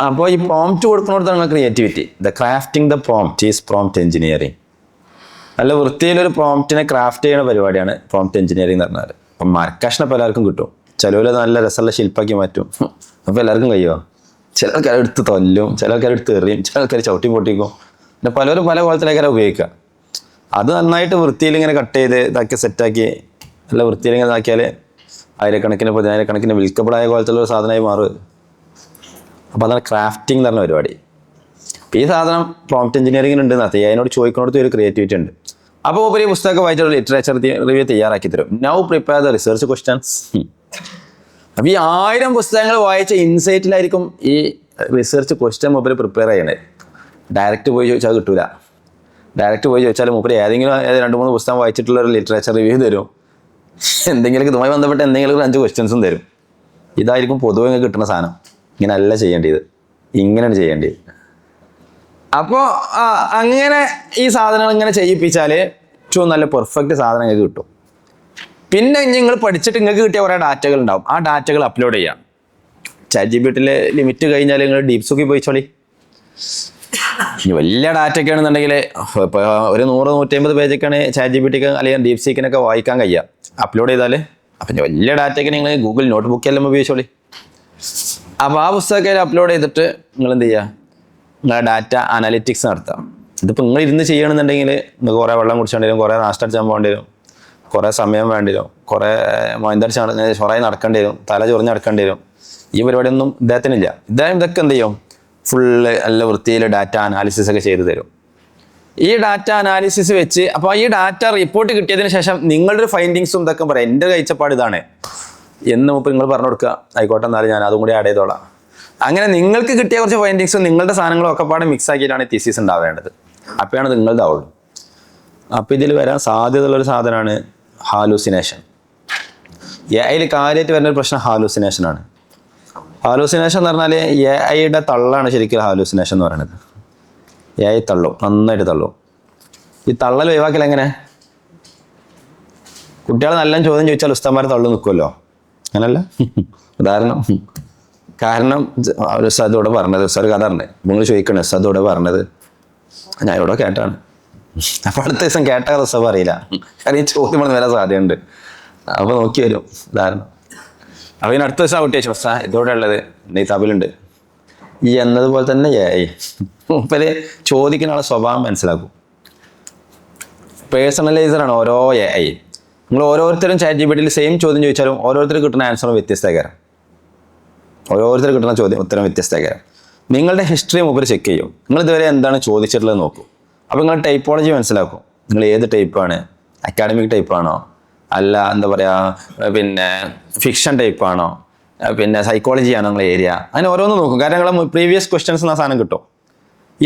അപ്പോൾ ഈ പ്രോംപ്റ്റ് കൊടുക്കുന്നിടത്താണ് നിങ്ങൾ creativity. The crafting the prompt is prompt engineering. നല്ല വൃത്തിയിലൊരു പ്രോംപ്റ്റിനെ ക്രാഫ്റ്റ് ചെയ്യുന്ന പരിപാടിയാണ് പ്രോംപ്റ്റ് എഞ്ചിനീയറിംഗ് എന്ന് പറഞ്ഞാൽ. അപ്പം മരക്കഷ്ണം ഇപ്പോൾ എല്ലാവർക്കും കിട്ടും, ചിലവർ നല്ല രസമുള്ള ശില്പാക്കി മാറ്റും. അപ്പോൾ എല്ലാവർക്കും കഴിയുമോ? ചില ആൾക്കാർ എടുത്ത് തൊല്ലും, ചില ആൾക്കാർ എടുത്ത് എറിയും, ചില ആൾക്കാർ ചവിട്ടി പൊട്ടിക്കും. പിന്നെ പലരും പല കോലത്തിലേക്കാരെ ഉപയോഗിക്കുക. അത് നന്നായിട്ട് വൃത്തിയിൽ ഇങ്ങനെ കട്ട് ചെയ്ത് ഇതാക്കി സെറ്റാക്കി നല്ല വൃത്തിയിൽ ഇങ്ങനെ ഇതാക്കിയാൽ 1000കണക്കിന് 10000കണക്കിന് വിൽക്കബിളായ കോലത്തിലുള്ള ഒരു സാധനമായി മാറും. അപ്പോൾ അതാണ് ക്രാഫ്റ്റിംഗ് എന്ന് പറഞ്ഞ പരിപാടി. ഈ സാധനം പ്രോംപ്റ്റ് എഞ്ചിനീയറിംഗിന് ഉണ്ട് എന്നർത്ഥം. അതിനോട് ചോദിക്കുന്നിടത്ത് ഒരു ക്രിയേറ്റിവിറ്റി ഉണ്ട്. അപ്പോൾ ഒരു പുസ്തകം വായിച്ചിട്ട് ലിറ്ററേച്ചർ റിവ്യൂ തയ്യാറാക്കി തരും. Now prepare the research questions. അപ്പോൾ ഈ 1000 പുസ്തകങ്ങൾ വായിച്ച ഇൻസൈറ്റിലായിരിക്കും ഈ റിസർച്ച് ക്വസ്റ്റ്യൻ മൂപ്പര് പ്രിപ്പയർ ചെയ്യണേ. ഡയറക്റ്റ് പോയി ചോദിച്ചാൽ കിട്ടൂല. ഡയറക്റ്റ് പോയി ചോദിച്ചാൽ മൂപ്പര് ഏതെങ്കിലും 2-3 പുസ്തകം വായിച്ചിട്ടുള്ള ഒരു ലിറ്ററേച്ചർ റിവ്യൂ തരും. എന്തെങ്കിലും ഇതുമായി ബന്ധപ്പെട്ട എന്തെങ്കിലും 5 ക്വസ്റ്റ്യൻസും തരും. ഇതായിരിക്കും പൊതുവെ കിട്ടുന്ന സാധനം. ഇങ്ങനെയല്ല ചെയ്യേണ്ടത്, ഇങ്ങനെയാണ് ചെയ്യേണ്ടത്. അപ്പോൾ അങ്ങനെ ഈ സാധനങ്ങൾ ഇങ്ങനെ ചെയ്യിപ്പിച്ചാൽ ഏറ്റവും നല്ല പെർഫെക്റ്റ് സാധനം നിങ്ങൾക്ക് കിട്ടും. പിന്നെ നിങ്ങൾ പഠിച്ചിട്ട് നിങ്ങൾക്ക് കിട്ടിയ കുറേ ഡാറ്റകൾ ഉണ്ടാവും. ആ ഡാറ്റകൾ അപ്ലോഡ് ചെയ്യാം. ChatGPTയിലെ ലിമിറ്റ് കഴിഞ്ഞാൽ നിങ്ങൾ ഡീപ്സോക്കിൽ പോയിച്ചോളി. ഇനി വലിയ ഡാറ്റയൊക്കെ ആണെന്നുണ്ടെങ്കിൽ ഇപ്പോൾ ഒരു 100-150 പേജൊക്കെയാണ് ChatGPTക്ക് അല്ലെങ്കിൽ ഡീപ്സീക്കിനൊക്കെ വായിക്കാൻ കഴിയുക അപ്ലോഡ് ചെയ്താൽ. അപ്പം വലിയ ഡാറ്റയൊക്കെ നിങ്ങൾ ഗൂഗിൾ നോട്ട്ബുക്കെല്ലാം ഉപയോഗിച്ചോളി. അപ്പോൾ ആ പുസ്തകമൊക്കെ അപ്ലോഡ് ചെയ്തിട്ട് നിങ്ങൾ എന്ത് ചെയ്യുക, നിങ്ങളെ ഡാറ്റ അനാലിറ്റിക്സ് നടത്താം. ഇതിപ്പോൾ നിങ്ങൾ ഇരുന്ന് ചെയ്യണമെന്നുണ്ടെങ്കിൽ നിങ്ങൾക്ക് കുറേ വെള്ളം കുടിച്ചേണ്ടി വരും, കുറേ നാഷ്ട അടിച്ചാൻ പോകേണ്ടി വരും, കുറേ സമയം വേണ്ടി വരും, കുറേ കുറേ നടക്കേണ്ടി വരും, തല ചൊറിഞ്ഞ് നടക്കേണ്ടി വരും. ഈ പരിപാടിയൊന്നും ഇദ്ദേഹത്തിനില്ല. ഇദ്ദേഹം ഇതൊക്കെ എന്ത് ചെയ്യും, ഫുള്ള് നല്ല വൃത്തിയിൽ ഡാറ്റ അനാലിസിസ് ഒക്കെ ചെയ്തു തരും. ഈ ഡാറ്റ അനാലിസിസ് വെച്ച് അപ്പോൾ ഈ ഡാറ്റ റിപ്പോർട്ട് കിട്ടിയതിന് ശേഷം നിങ്ങളുടെ ഒരു ഫൈൻഡിങ്സും ഇതൊക്കെ പറയാം. എൻ്റെ കാഴ്ചപ്പാട് ഇതാണ് എന്ന് മുമ്പ് നിങ്ങൾ പറഞ്ഞു കൊടുക്കുക. ആയിക്കോട്ടെ, എന്നാലും ഞാൻ അതും കൂടി ആഡ് ചെയ്തോളാം. അങ്ങനെ നിങ്ങൾക്ക് കിട്ടിയ കുറച്ച് ഫൈൻഡിങ്സും നിങ്ങളുടെ സാധനങ്ങളും ഒക്കെ പാടെ മിക്സ് ആക്കിയിട്ടാണ് തീസിസ് ഉണ്ടാവേണ്ടത്. അപ്പോഴാണ് നിങ്ങളുടെ ആവുള്ളൂ. അപ്പോൾ ഇതിൽ വരാൻ സാധ്യതയുള്ളൊരു സാധനമാണ് ഹാലൂസിനേഷൻ. അതിൽ കാര്യമായിട്ട് വരുന്നൊരു പ്രശ്നം ഹാലൂസിനേഷനാണ്. ഹാലൂസിനേഷൻ എന്ന് പറഞ്ഞാൽ AI തള്ളാണ് ശരിക്കും ഹാലൂസിനേഷൻ എന്ന് പറയുന്നത്. AI തള്ളും, നന്നായിട്ട് തള്ളും. ഈ തള്ളൽ ഒഴിവാക്കൽ എങ്ങനെ? കുട്ടികൾ നല്ല ചോദ്യം ചോദിച്ചാൽ ഉസ്താന്മാർ തള്ളു നിൽക്കുമല്ലോ, അങ്ങനല്ല. കാരണം ഒരു ഉസ്താദോടെ പറഞ്ഞത്, ഉസ്താദ് കഥ പറഞ്ഞത് നിങ്ങൾ ചോദിക്കണേ ഉസ്താദോടെ പറഞ്ഞത് ഞാൻ ഇവിടെ കേട്ടാണ്. അപ്പോൾ അടുത്ത ദിവസം കേട്ട കഥ ഉസ്താദ് അറിയില്ല. കാരണം ഈ ചോദ്യം വരാൻ സാധ്യതയുണ്ട്. അപ്പോൾ നോക്കി വരും ധാരണ. അപ്പോൾ ഇതിന് അടുത്ത ദിവസം ഔട്ട് ചോദിച്ചു, ഉസ്താദ് ഇതോടെ ഉള്ളത് ഈ തബിലുണ്ട് ഈ എന്നതുപോലെ തന്നെ AI മൂപ്പര് ചോദിക്കുന്ന ആളെ സ്വഭാവം മനസ്സിലാക്കും. പേഴ്സണലൈസറാണ് ഓരോ AI. നിങ്ങൾ ഓരോരുത്തരും ChatGPTയിൽ സെയിം ചോദ്യം ചോദിച്ചാലും ഓരോരുത്തരും കിട്ടുന്ന ആൻസറും വ്യത്യസ്തകരം. ഓരോരുത്തർ കിട്ടുന്ന ഉത്തരം വ്യത്യസ്തകരം. നിങ്ങളുടെ ഹിസ്റ്ററി മൂപ്പര് ചെക്ക് ചെയ്യും. നിങ്ങൾ ഇതുവരെ എന്താണ് ചോദിച്ചിട്ടുള്ളത് നോക്കും. അപ്പോൾ നിങ്ങൾ ടൈപ്പോളജി മനസ്സിലാക്കും. നിങ്ങൾ ഏത് ടൈപ്പാണ്, അക്കാഡമിക് ടൈപ്പാണോ, അല്ല എന്താ പറയുക പിന്നെ ഫിക്ഷൻ ടൈപ്പാണോ, പിന്നെ സൈക്കോളജി ആണോ നിങ്ങളെ ഏരിയ, അങ്ങനെ ഓരോന്ന് നോക്കും. കാരണം നിങ്ങളെ പ്രീവിയസ് ക്വസ്റ്റ്യൻസ് എന്ന സാധനം കിട്ടും.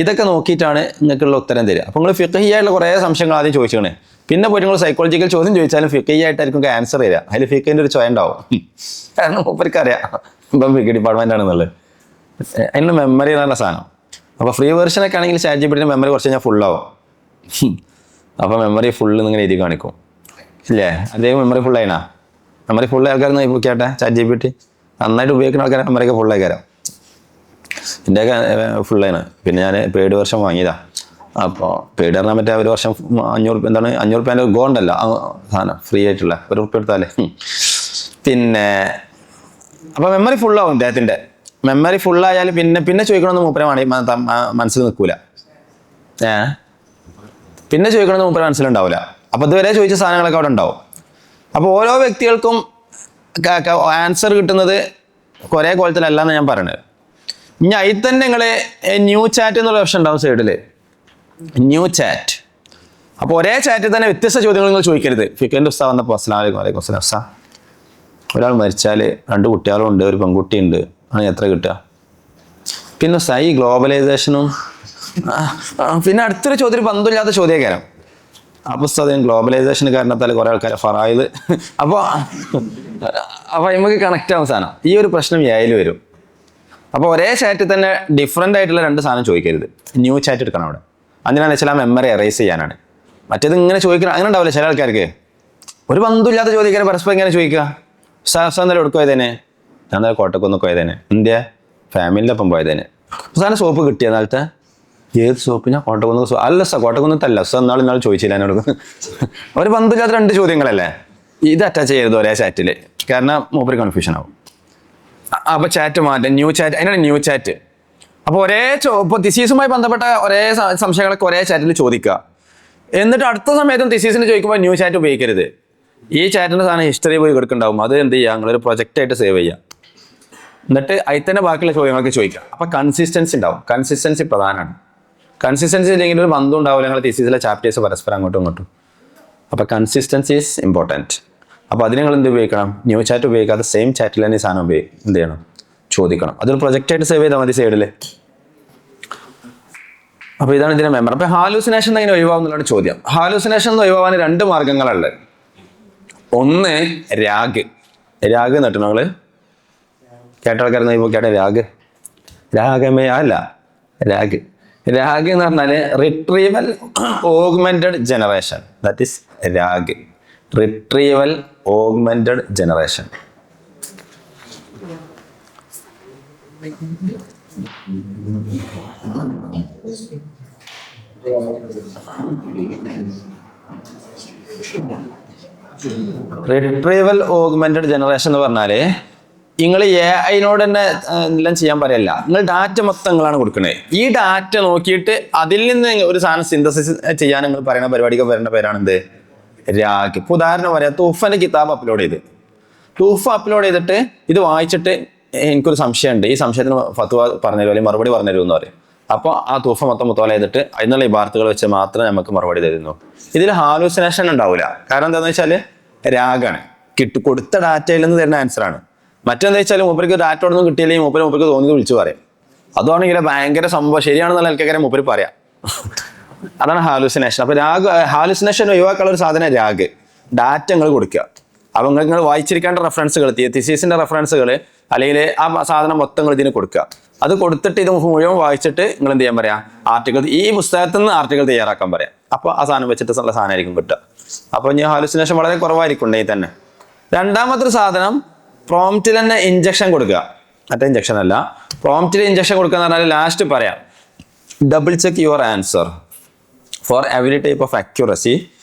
ഇതൊക്കെ നോക്കിയിട്ടാണ് നിങ്ങൾക്കുള്ള ഉത്തരം തരിക. അപ്പോൾ നിങ്ങൾ ഫിഖഹിയായിട്ടുള്ള കുറേ സംശയങ്ങൾ ആദ്യം ചോദിച്ചേ, പിന്നെ പോയിട്ട് നിങ്ങൾ സൈക്കോളജിക്കൽ ചോദ്യം ചോദിച്ചാലും ഫിഖഹിയായിട്ടായിരിക്കും ആൻസർ തരിക. അതിൽ ഫിഖിൻ്റെ ഒരു ചോയ ഉണ്ടാവും. കാരണം മൂപ്പർക്ക് അറിയാം ഇപ്പം ഫിഖ് ഡിപ്പാർട്ട്മെൻ്റ് ആണെന്നുള്ളത്. അതിന് മെമ്മറി എന്നുള്ള സാധനം. അപ്പോൾ ഫ്രീ വെർഷനൊക്കെ ആണെങ്കിൽ ChatGPTയുടെ മെമ്മറി കുറച്ച് കഴിഞ്ഞാൽ ഫുള്ളാവും. അപ്പോൾ മെമ്മറി ഫുള്ള് ഇങ്ങനെ എഴുതി കാണിക്കും ഇല്ലേ? അതേ മെമ്മറി ഫുള്ളായിനാ. മെമ്മറി ഫുള്ള് ആൾക്കാർ നോക്കിയാട്ടെ ChatGPT നന്നായിട്ട് ഉപയോഗിക്കുന്ന ആൾക്കാരെ മെമ്മറിയൊക്കെ ഫുള്ളായിക്കാരം. എൻ്റെയൊക്കെ ഫുള്ളാണ്. പിന്നെ ഞാൻ പെയ്ഡ് വെർഷൻ വാങ്ങിയതാണ്. അപ്പോൾ പെയ്ഡ് പറഞ്ഞാൽ മറ്റേ ഒരു വർഷം 500 എന്താണ് 500 രൂപേൻ്റെ ഗോണ്ടല്ല സാധനം, ഫ്രീ ആയിട്ടുള്ള ₹1 എടുത്താലേ. പിന്നെ അപ്പോൾ മെമ്മറി ഫുള്ളാവും അദ്ദേഹത്തിൻ്റെ. മെമ്മറി ഫുള്ളായാൽ പിന്നെ ചോദിക്കണമെന്ന് മൂപ്പരെ മനസ്സിൽ നിൽക്കൂല. പിന്നെ ചോദിക്കണമെന്ന് മൂപ്പരെ മനസ്സിലുണ്ടാവില്ല. അപ്പോൾ ഇതുവരെ ചോദിച്ച സാധനങ്ങളൊക്കെ അവിടെ ഉണ്ടാവും. അപ്പോൾ ഓരോ വ്യക്തികൾക്കും ആൻസർ കിട്ടുന്നത് കുറേ കോലത്തിലല്ല എന്ന് ഞാൻ പറയുന്നത്. ഇനി അതിൽ തന്നെ നിങ്ങൾ ന്യൂ ചാറ്റ് എന്നുള്ള ഓപ്ഷൻ ഉണ്ടാവും സൈഡിൽ, ന്യൂ ചാറ്റ്. അപ്പോൾ ഒരേ ചാറ്റിൽ തന്നെ വ്യത്യസ്ത ചോദ്യങ്ങൾ നിങ്ങൾ ചോദിക്കരുത്. ഫിഖിൻ്റെ ഉസ്താദ് വന്നപ്പോൾ അസ്സലാമു അലൈക്കും വസ്സലാം ഉസ്താദ്, ഒരാൾ മരിച്ചാൽ 2 കുട്ടികളുണ്ട്, ഒരു പെൺകുട്ടിയുണ്ട്, ആണ് എത്ര കിട്ടുക? പിന്നെ ഈ ഗ്ലോബലൈസേഷനും പിന്നെ അടുത്തൊരു ചോദ്യം ബന്ധമില്ലാത്ത ചോദ്യക്കാരം ആ പുസ്തകം ഗ്ലോബലൈസേഷൻ കാരണത്താൽ കുറെ ആൾക്കാരെ ഫറായത് അപ്പോൾ നമുക്ക് കണക്റ്റ് ആവുന്ന സാധനം ഈ ഒരു പ്രശ്നം ഏയിൽ വരും. അപ്പോൾ ഒരേ ചാറ്റിൽ തന്നെ ഡിഫറെൻ്റ് ആയിട്ടുള്ള രണ്ട് സാധനം ചോദിക്കരുത്. ന്യൂ ചാറ്റ് എടുക്കണം അവിടെ. അതിനാണെന്ന് വെച്ചാൽ ആ മെമ്മറി എറേസ് ചെയ്യാനാണ്. മറ്റേത് ഇങ്ങനെ ചോദിക്കണം അങ്ങനെ ഉണ്ടാവില്ല. ചില ആൾക്കാർക്ക് ഒരു ബന്ധമില്ലാത്ത ചോദിക്കാൻ പരസ്പരം ഇങ്ങനെ ചോദിക്കുക. സാധനം എടുക്കുക പോയതേനെ, ഞാൻ നേരെ കോട്ടക്കൊന്ന് പോയതേനെ, ഇന്ത്യ ഫാമിലിൻ്റെ ഒപ്പം പോയതേനെ. സാധനം സോപ്പ് കിട്ടിയ നാളത്തെ ഏത് സോപ്പ്? ഞാൻ കോട്ടക്കുന്ന് അല്ല സാർ, കോട്ടക്കുന്നത്തല്ല സാർ, ഇന്നാൾ ചോദിച്ചില്ല എന്നോട്. ഒരു ബന്ധമില്ലാത്ത രണ്ട് ചോദ്യങ്ങളല്ലേ. ഇത് അറ്റാച്ച് ചെയ്യരുത് ഒരേ ചാറ്റിൽ, കാരണം മൂപ്പര് കൺഫ്യൂഷൻ ആവും. അപ്പോൾ ചാറ്റ് മാറ്റാം, ന്യൂ ചാറ്റ്, അതിനാണ് ന്യൂ ചാറ്റ്. അപ്പോൾ ഇപ്പോൾ തിസീസുമായി ബന്ധപ്പെട്ട ഒരേ സംശയങ്ങളൊക്കെ ഒരേ ചാറ്റിൽ ചോദിക്കുക. എന്നിട്ട് അടുത്ത സമയത്തും തിസീസിന് ചോദിക്കുമ്പോൾ ന്യൂ ചാറ്റ് ഉപയോഗിക്കരുത്. ഈ ചാറ്റിൻ്റെ സാധനം ഹിസ്റ്ററി പോയി കൊടുക്കുന്നുണ്ടാവും, അത് എന്ത് ചെയ്യുക, നിങ്ങളൊരു പ്രൊജക്റ്റായിട്ട് സേവ് ചെയ്യുക. എന്നിട്ട് അതിൽ തന്നെ ബാക്കിയുള്ള ചോദ്യങ്ങളൊക്കെ ചോദിക്കുക. അപ്പോൾ കൺസിസ്റ്റൻസി ഉണ്ടാവും. കൺസിസ്റ്റൻസി പ്രധാനമാണ്. കൺസിസ്റ്റൻസി ഇല്ലെങ്കിൽ ഒരു ബന്ധം ഉണ്ടാവില്ല ഞങ്ങൾ തിസീസിലെ ചാപ്റ്റേഴ്സ് പരസ്പരം അങ്ങോട്ടും ഇങ്ങോട്ടും. അപ്പോൾ കൺസിസ്റ്റൻസി ഈസ് ഇമ്പോർട്ടൻറ്റ്. അപ്പോൾ അതിന് നിങ്ങൾ എന്ത് ഉപയോഗിക്കണം? ന്യൂ ചാറ്റ് ഉപയോഗിക്കാതെ സെയിം ചാറ്റിൽ തന്നെ ഈ സാധനം എന്ത് ചെയ്യണം? ചോദിക്കണം. അതൊരു പ്രൊജക്റ്റായിട്ട് സേവ് ചെയ്താൽ മതി സൈഡിൽ. അപ്പോൾ ഇതാണ് ഇതിൻ്റെ മെമ്മറി. അപ്പോൾ ഹാലൂസിനേഷൻ എങ്ങനെ ഒഴിവാകുന്നതാണ് ചോദ്യം. ഹാലൂസിനേഷൻ ഒഴിവാകാൻ രണ്ട് മാർഗ്ഗങ്ങളുണ്ട്. ഒന്ന് രാഗ്. രാഗ് എന്നിട്ട് നമ്മൾ കേട്ട ആൾക്കാരെന്ന് ഇപ്പോൾ കേട്ട രാഗമേ അല്ല, രാഗ്. രാഗ് എന്ന് പറഞ്ഞാൽ retrieval augmented generation. That is Raag. Retrieval augmented generation. Retrieval augmented generation എന്ന് പറഞ്ഞാല് നിങ്ങൾ AI തന്നെ എല്ലാം ചെയ്യാൻ പറയല്ല. നിങ്ങൾ ഡാറ്റ മൊത്തം നിങ്ങളാണ് കൊടുക്കുന്നത്. ഈ ഡാറ്റ നോക്കിയിട്ട് അതിൽ നിന്ന് ഒരു സാധനം സിന്തസിസ് ചെയ്യാൻ നിങ്ങൾ പറയുന്ന പരിപാടിക്ക് പറയുന്ന പേരാണ് എന്ത്? രാഗ്. ഇപ്പോൾ ഉദാഹരണം പറയാം, തൂഫന്റെ കിതാബ് അപ്ലോഡ് ചെയ്ത്, തൂഫ് അപ്ലോഡ് ചെയ്തിട്ട് ഇത് വായിച്ചിട്ട് എനിക്കൊരു സംശയമുണ്ട്, ഈ സംശയത്തിന് ഫത്വ പറഞ്ഞു അല്ലെങ്കിൽ മറുപടി പറഞ്ഞു തരുമോ എന്ന് പറയും. അപ്പോൾ ആ തൂഫ മൊത്തം ചെയ്തിട്ട് അതിനുള്ള ഇബാർത്തുകൾ വെച്ച് മാത്രമേ നമുക്ക് മറുപടി തരുന്നു. ഇതിൽ ഹാലൂസിനേഷൻ ഉണ്ടാവില്ല. കാരണം എന്താണെന്ന് വെച്ചാൽ രാഗാണ്. കൊടുത്ത ഡാറ്റയിൽ നിന്ന് തരുന്ന ആൻസറാണ്. മറ്റെന്താ വെച്ചാൽ മൂപ്പർക്ക് ഡാറ്റ ഒന്നും കിട്ടിയില്ലെങ്കിൽ മൂപ്പർക്ക് തോന്നിയത് വിളിച്ചു പറയാം. അതാണെങ്കിൽ ഭയങ്കര സംഭവം ശരിയാണെന്നുള്ള ആൾക്കാരെ മൂപ്പര് പറയാം. അതാണ് ഹാലൂസിനേഷൻ. അപ്പോൾ ഹാലൂസിനേഷൻ ഒഴിവാക്കാനുള്ള ഒരു സാധനം രാഗ്. ഡാറ്റ നിങ്ങൾ കൊടുക്കുക. അപ്പോൾ നിങ്ങൾ വായിച്ചിരിക്കേണ്ട റെഫറൻസുകൾ, തിസീസിന്റെ റെഫറൻസുകൾ അല്ലെങ്കിൽ ആ സാധനം മൊത്തം ഇതിന് കൊടുക്കുക. അത് കൊടുത്തിട്ട് ഇത് മുഴുവൻ വായിച്ചിട്ട് നിങ്ങൾ എന്ത് ചെയ്യാൻ പറയാം? ആർട്ടിക്കിൾ, ഈ പുസ്തകത്തിൽ നിന്ന് ആർട്ടിക്കിൾ തയ്യാറാക്കാൻ പറയാം. അപ്പോൾ ആ സാധനം വെച്ചിട്ട് ഉള്ള സാധനമായിരിക്കും കിട്ടുക. അപ്പോൾ ഇനി ഹാലൂസിനേഷൻ വളരെ കുറവായിരിക്കും ഉണ്ടെങ്കിൽ തന്നെ. രണ്ടാമത്തെ സാധനം പ്രോംപ്റ്റിൽ തന്നെ ഇഞ്ചക്ഷൻ കൊടുക്കുക. മറ്റേ ഇഞ്ചക്ഷൻ അല്ല, പ്രോംപ്റ്റിൽ ഇഞ്ചക്ഷൻ കൊടുക്കുക എന്ന് പറഞ്ഞാൽ ലാസ്റ്റ് പറയാം, double check your answer for every type of accuracy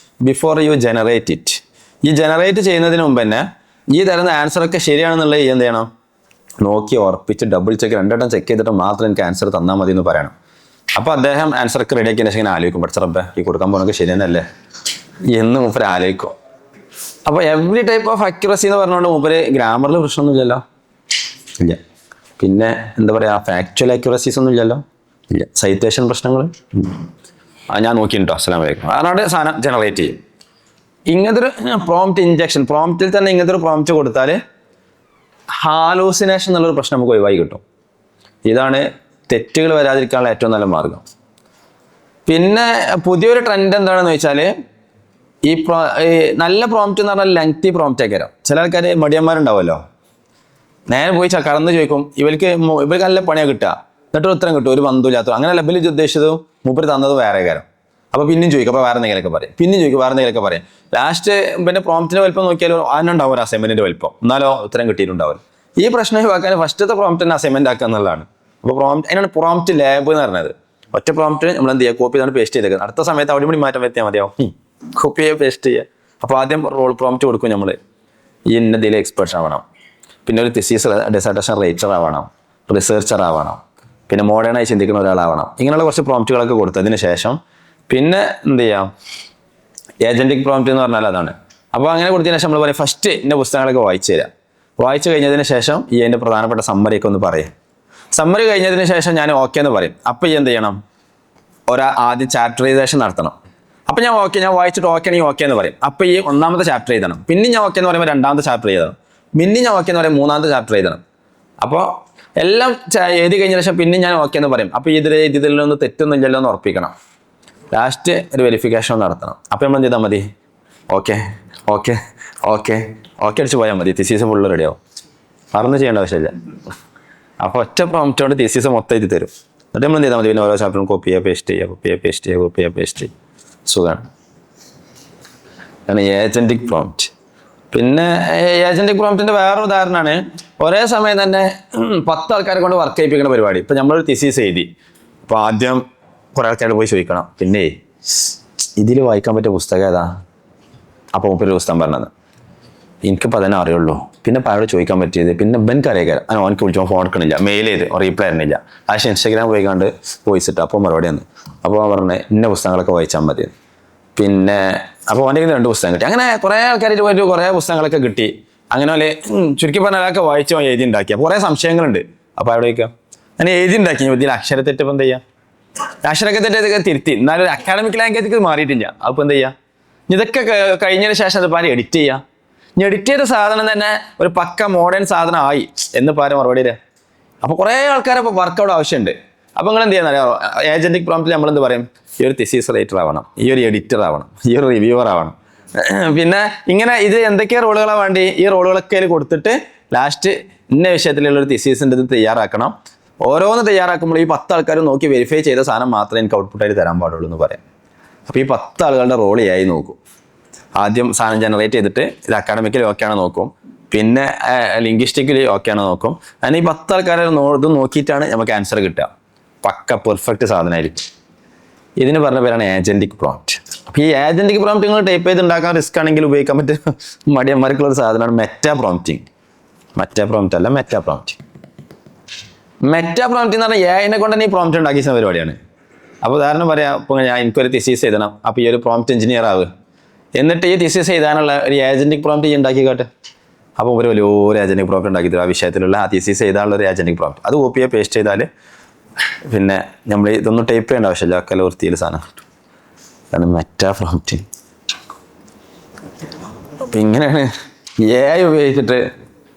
before you generate it. ഈ ജനറേറ്റ് ചെയ്യുന്നതിന് മുമ്പ് തന്നെ ഈ തരുന്ന ആൻസറൊക്കെ ശരിയാണെന്നുള്ളത് എന്ത് ചെയ്യണം? നോക്കി ഉറപ്പിച്ച് ഡബിൾ ചെക്ക് രണ്ടെണ്ണം ചെക്ക് ചെയ്തിട്ട് മാത്രം എനിക്ക് ആൻസർ തന്നാൽ മതി എന്ന് പറയണം. അപ്പോൾ അദ്ദേഹം ആൻസറൊക്കെ റെഡിയാക്കിയ ശേഷം ഇങ്ങനെ ആലോചിക്കും, പഠിച്ചറപ്പേ ഈ കൊടുക്കാൻ പോകുന്നതൊക്കെ ശരി തന്നെയല്ലേ എന്ന് മൂപ്പര് ആലോചിക്കും. അപ്പോൾ എവറി ടൈപ്പ് ഓഫ് അക്യുറസി എന്ന് പറഞ്ഞുകൊണ്ട് മൂപ്പര് ഗ്രാമറിൽ പ്രശ്നമൊന്നുമില്ലല്ലോ, ഇല്ല. പിന്നെ എന്താ പറയുക, ഫാക്ച്വൽ അക്യുറസീസ് ഒന്നും ഇല്ലല്ലോ, ഇല്ല. സൈറ്റേഷൻ പ്രശ്നങ്ങൾ ഞാൻ നോക്കിയിട്ടോ. അസ്സലാമു അലൈക്കും. അതുകൊണ്ട് സാധനം ജനറേറ്റ് ചെയ്യും. ഇങ്ങനത്തെ ഒരു പ്രോംപ്റ്റ് ഇഞ്ചക്ഷൻ, പ്രോംപ്റ്റിൽ തന്നെ ഇങ്ങനത്തെ ഒരു പ്രോംപ്റ്റ് കൊടുത്താൽ ഹാലൂസിനേഷൻ എന്നുള്ളൊരു പ്രശ്നം നമുക്ക് ഒഴിവായി കിട്ടും. ഇതാണ് തെറ്റുകൾ വരാതിരിക്കാനുള്ള ഏറ്റവും നല്ല മാർഗം. പിന്നെ പുതിയൊരു ട്രെൻഡ് എന്താണെന്ന് വെച്ചാൽ ഈ നല്ല പ്രോംപ്റ്റ് എന്ന് പറഞ്ഞാൽ ലെങ്തി പ്രോംപ്റ്റ് ഒക്കെ വരാം. ചില ആൾക്കാർ മടിയന്മാരുണ്ടാവുമല്ലോ, നേരെ പോയി കടന്ന് ചോദിക്കും, ഇവർക്ക് നല്ല പണിയാണ് കിട്ടുക, എന്നിട്ട് ഉത്തരം കിട്ടും ഒരു ബന്ധമില്ലാത്ത. അങ്ങനെ ലബിൽ ഉദ്ദേശിച്ചതും മൂപ്പര് തന്നത് വേറെ കാര്യം. അപ്പോൾ പിന്നെയും ചോദിക്കും, അപ്പോൾ വേറെ എന്തെങ്കിലുമൊക്കെ പറയും, പിന്നെയും ചോദിക്കും, വേറെ എന്തെങ്കിലുമൊക്കെ പറയും. ലാസ്റ്റ് പിന്നെ പ്രോംപ്റ്റിൻ്റെ വലിപ്പം നോക്കിയാലോ അതിനുണ്ടാവും ഒരു അസൈൻമെൻറ്റിൻ്റെ വലിപ്പം, എന്നാലോ ഉത്തരം കിട്ടിയിട്ടുണ്ടാവും. ഈ പ്രശ്നം ഒഴിവാക്കാൻ ഫസ്റ്റത്തെ പ്രോംപ്റ്റിനെ അസൈൻമെൻറ്റ് ആക്കുക എന്നുള്ളതാണ്. അപ്പോൾ അതിനാണ് പ്രോംപ്റ്റ് ലാബ് എന്ന് പറയുന്നത്. ഒറ്റ പ്രോംപ്റ്റ് നമ്മൾ എന്ത് ചെയ്യുക, കോപ്പി ചെയ്താണ് പേസ്റ്റ് ചെയ്തേക്കുന്നത്. അടുത്ത സമയത്ത് അവിടെ കൂടി മാറ്റം വരുത്തിയാൽ മതിയാവും, കോപ്പി ചെയ്യുക പേസ്റ്റ് ചെയ്യുക. അപ്പോൾ ആദ്യം റോൾ പ്രോംപ്റ്റ് കൊടുക്കും നമ്മൾ, ഈ ഇന്നതിൽ എക്സ്പെർട്ട് ആവണം, പിന്നെ ഒരു തിസീസ് ഡിസർട്ടേഷൻ റൈറ്റർ ആവണം, റിസർച്ചർ ആവണം, പിന്നെ മോഡേണായി ചിന്തിക്കുന്ന ഒരാളാവണം. ഇങ്ങനെയുള്ള കുറച്ച് പ്രോംപ്റ്റുകളൊക്കെ കൊടുത്തതിന് ശേഷം പിന്നെ എന്ത് ചെയ്യാം, ഏജന്റിക് പ്രോംപ്റ്റ് എന്ന് പറഞ്ഞാൽ അതാണ്. അപ്പോൾ അങ്ങനെ കൊടുത്തതിന് ശേഷം നമ്മൾ പറയും ഫസ്റ്റ് ഇന്ന പുസ്തകങ്ങളൊക്കെ വായിച്ചു തരാം. വായിച്ചു കഴിഞ്ഞതിന് ശേഷം ഈ അതിൻ്റെ പ്രധാനപ്പെട്ട സമ്മറിയൊക്കെ ഒന്ന് പറയും. സമ്മറി കഴിഞ്ഞതിന് ശേഷം ഞാൻ ഓക്കെ എന്ന് പറയും. അപ്പോൾ ഈ എന്ത് ചെയ്യണം, ആദ്യം ചാപ്റ്ററൈസേഷൻ നടത്തണം. അപ്പോൾ ഞാൻ വായിച്ചിട്ട് ഓക്കെ ആണെങ്കിൽ ഓക്കെ എന്ന് പറയും. അപ്പോൾ ഈ ഒന്നാമത്തെ ചാപ്റ്റർ എഴുതണം. പിന്നെ ഞാൻ ഓക്കെ എന്ന് പറയുമ്പോൾ രണ്ടാമത്തെ ചാപ്റ്റർ എഴുതണം. പിന്നെ ഞാൻ ഓക്കെ എന്ന് പറയുമ്പോൾ മൂന്നാമത്തെ ചാപ്റ്റർ എഴുതണം. അപ്പോൾ എല്ലാം എഴുതി കഴിഞ്ഞ ശേഷം പിന്നെ ഞാൻ ഓക്കെ എന്ന് പറയും. അപ്പോൾ ഇതിലൊന്നും തെറ്റൊന്നുമില്ലല്ലോ എന്ന് ഉറപ്പിക്കണം. ലാസ്റ്റ് ഒരു വെരിഫിക്കേഷൻ നടത്തണം. അപ്പോൾ നമ്മൾ എന്ത് ചെയ്താൽ മതി? ഓക്കെ ഓക്കെ ഓക്കെ ഓക്കെ അടിച്ച് പോയാൽ മതി. തിസീസ് ഫുള്ള് റെഡിയാവും. മറന്ന് ചെയ്യേണ്ട ആവശ്യമില്ല. അപ്പോൾ ഒറ്റ പ്രോംപ്റ്റോട് തിസീസ് മൊത്തം എഴുതി തരും. എന്നിട്ട് നമ്മൾ എന്ത് ചെയ്താൽ മതി? പിന്നെ ഓരോ ചാപ്റ്ററും കോപ്പി ചെയ്യുക, പേസ്റ്റ് ചെയ്യുക. സുഖമാണ്. കാരണം ഏജന്റിക് പ്രോംപ്റ്റ്. പിന്നെ ഏജന്റിക് പ്രോംപ്റ്റിന്റെ വേറൊരു ഉദാഹരണമാണ് ഒരേ സമയം തന്നെ 10 ആൾക്കാരെ കൊണ്ട് വർക്ക് ചെയ്യിപ്പിക്കുന്ന പരിപാടി. ഇപ്പം നമ്മളൊരു തിസീസ് എഴുതി. അപ്പോൾ ആദ്യം കുറേ ആൾക്കാരോട് പോയി ചോദിക്കണം, പിന്നെ ഇതിൽ വായിക്കാൻ പറ്റിയ പുസ്തകം ഏതാ? അപ്പോൾ മുപ്പൊരു പുസ്തകം പറഞ്ഞത് എനിക്കിപ്പോൾ അതന്നെ അറിയുള്ളൂ. പിന്നെ പലരോട് ചോദിക്കാൻ പറ്റിയത്, പിന്നെ ബെൻക്ക് അറിയിക്കാം. അവനക്ക് വിളിച്ചോ ഫോൺ എടുക്കണില്ല, മെയിൽ ചെയ്ത് റീപ്ലൈ തരുന്നില്ല. പക്ഷേ ഇൻസ്റ്റാഗ്രാം പോയി കണ്ട് വോയിസ് ഇട്ട് അപ്പോൾ മറുപടി വന്നു. അപ്പോൾ അവൻ പറഞ്ഞത് ഇന്ന പുസ്തകങ്ങളൊക്കെ വായിച്ചാൽ മതി. പിന്നെ അപ്പോൾ അവൻ്റെ 2 പുസ്തകം കിട്ടി. അങ്ങനെ കുറേ ആൾക്കാരായിട്ട് പോയിട്ട് കുറേ പുസ്തകങ്ങളൊക്കെ കിട്ടി. അങ്ങനെ പോലെ ചുരുക്കി പറഞ്ഞാൽ അതൊക്കെ വായിച്ച് എഴുതി ഉണ്ടാക്കി. അപ്പോൾ കുറേ സംശയങ്ങളുണ്ട്. അപ്പോൾ അവിടെ വയ്ക്കാം അങ്ങനെ എഴുതി ഉണ്ടാക്കി. ഇതിൽ അക്ഷരത്തെറ്റിപ്പോൾ എന്ത് ചെയ്യാം? അക്ഷരമൊക്കെ തെറ്റൊക്കെ തിരുത്തി. എന്നാലും ഒരു അക്കാഡമിക് ലാംഗ്വേജ് മാറിയിട്ടില്ല. അപ്പോൾ എന്ത് ചെയ്യുക? ഇതൊക്കെ കഴിഞ്ഞതിന് ശേഷം അത് പാര് എഡിറ്റ് ചെയ്യുക. ഇനി എഡിറ്റ് ചെയ്ത സാധനം തന്നെ ഒരു പക്ക മോഡേൺ സാധനം ആയി എന്ന് പാര് മറുപടി തരാം. അപ്പോൾ കുറേ ആൾക്കാരെ ഇപ്പോൾ വർക്കൗട്ട് ആവശ്യമുണ്ട്. അപ്പോൾ നിങ്ങൾ എന്ത് ചെയ്യുന്ന ഏജന്റിക് പ്രോംപ്റ്റിൽ നമ്മളെന്ത് പറയും? ഈ ഒരു തിസീസ് റൈറ്റർ ആവണം, ഈ ഒരു എഡിറ്റർ ആവണം, ഈ ഒരു റിവ്യൂവർ ആവണം. പിന്നെ ഇങ്ങനെ ഇത് എന്തൊക്കെ റോളുകളാണ് വേണ്ടി ഈ റോളുകളൊക്കെ അതിൽ കൊടുത്തിട്ട് ലാസ്റ്റ് ഇന്ന വിഷയത്തിലുള്ളൊരു തിസീസിൻ്റെ ഇത് തയ്യാറാക്കണം. ഓരോന്ന് തയ്യാറാക്കുമ്പോൾ ഈ 10 ആൾക്കാർ നോക്കി വെരിഫൈ ചെയ്ത സാധനം മാത്രമേ എനിക്ക് ഔട്ട്പുട്ടായിട്ട് തരാൻ പാടുള്ളൂ എന്ന് പറയാം. അപ്പോൾ ഈ 10 ആളുകളുടെ റോൾ ആയി നോക്കും. ആദ്യം സാധനം ജനറേറ്റ് ചെയ്തിട്ട് ഇത് അക്കാഡമിക്കലി ഓക്കെ ആണോ നോക്കും, പിന്നെ ലിംഗ്വിസ്റ്റിക്കലി ഓക്കെ ആണോ നോക്കും. അങ്ങനെ ഈ 10 ആൾക്കാരെ ഇത് നോക്കിയിട്ടാണ് നമുക്ക് ആൻസർ കിട്ടുക. പക്ക പെർഫെക്റ്റ് സാധനമായിരിക്കും. ഇതിന് പറഞ്ഞ പേരാണ് ഏജന്റിക് പ്രോംപ്റ്റ്. അപ്പോൾ ഈ ഏജന്റിക് പ്രോംപ്റ്റ് നിങ്ങൾ ടൈപ്പ് ചെയ്ത് ഉണ്ടാക്കാൻ റിസ്ക് ആണെങ്കിൽ ഉപയോഗിക്കാൻ പറ്റുന്ന മടിയന്മാർക്കുള്ളൊരു സാധനമാണ് മെറ്റാ പ്രോംപ്റ്റിങ്. മെറ്റാ പ്രോംപ്റ്റ് അല്ല, മെറ്റാ പ്രോംപ്റ്റ്. മെറ്റാ പ്രോംപ്റ്റ് എന്ന് പറഞ്ഞാൽ എഐനെ കൊണ്ട് തന്നെ ഈ പ്രോംപ്റ്റ് ഉണ്ടാക്കിയ പരിപാടിയാണ്. അപ്പോൾ ഉദാഹരണം പറയാം, ഇപ്പോൾ എനിക്കൊരു തിസീസ് എഴുതണം. അപ്പോൾ ഈ ഒരു പ്രോംപ്റ്റ് എഞ്ചിനീയർ ആവുക, എന്നിട്ട് ഈ തിസീസ് എഴുതാനുള്ള ഒരു ഏജന്റിക് പ്രോംപ്റ്റ് ഈ ഉണ്ടാക്കിക്കോട്ടെ. അപ്പോൾ ഒരു വലിയൊരു ഏജന്റിക് പ്രോംപ്റ്റ് ഉണ്ടാക്കി തരും. ആ വിഷയത്തിലുള്ള ആ തിസീസ് എഴുതാനുള്ള ഒരു ഏജന്റിക് പ്രോംപ്റ്റ്. അത് കോപ്പി ചെയ്യുക, പേസ്റ്റ് ചെയ്താൽ പിന്നെ നമ്മൾ ഇതൊന്നും ടൈപ്പ് ചെയ്യേണ്ട ആവശ്യമില്ല. ഒക്കെ വൃത്തിയിൽ സാധനം കിട്ടും. അതാണ് മെറ്റാ പ്രോംപ്റ്റ്. അപ്പം ഇങ്ങനെയാണ് എഐ ഉപയോഗിച്ചിട്ട്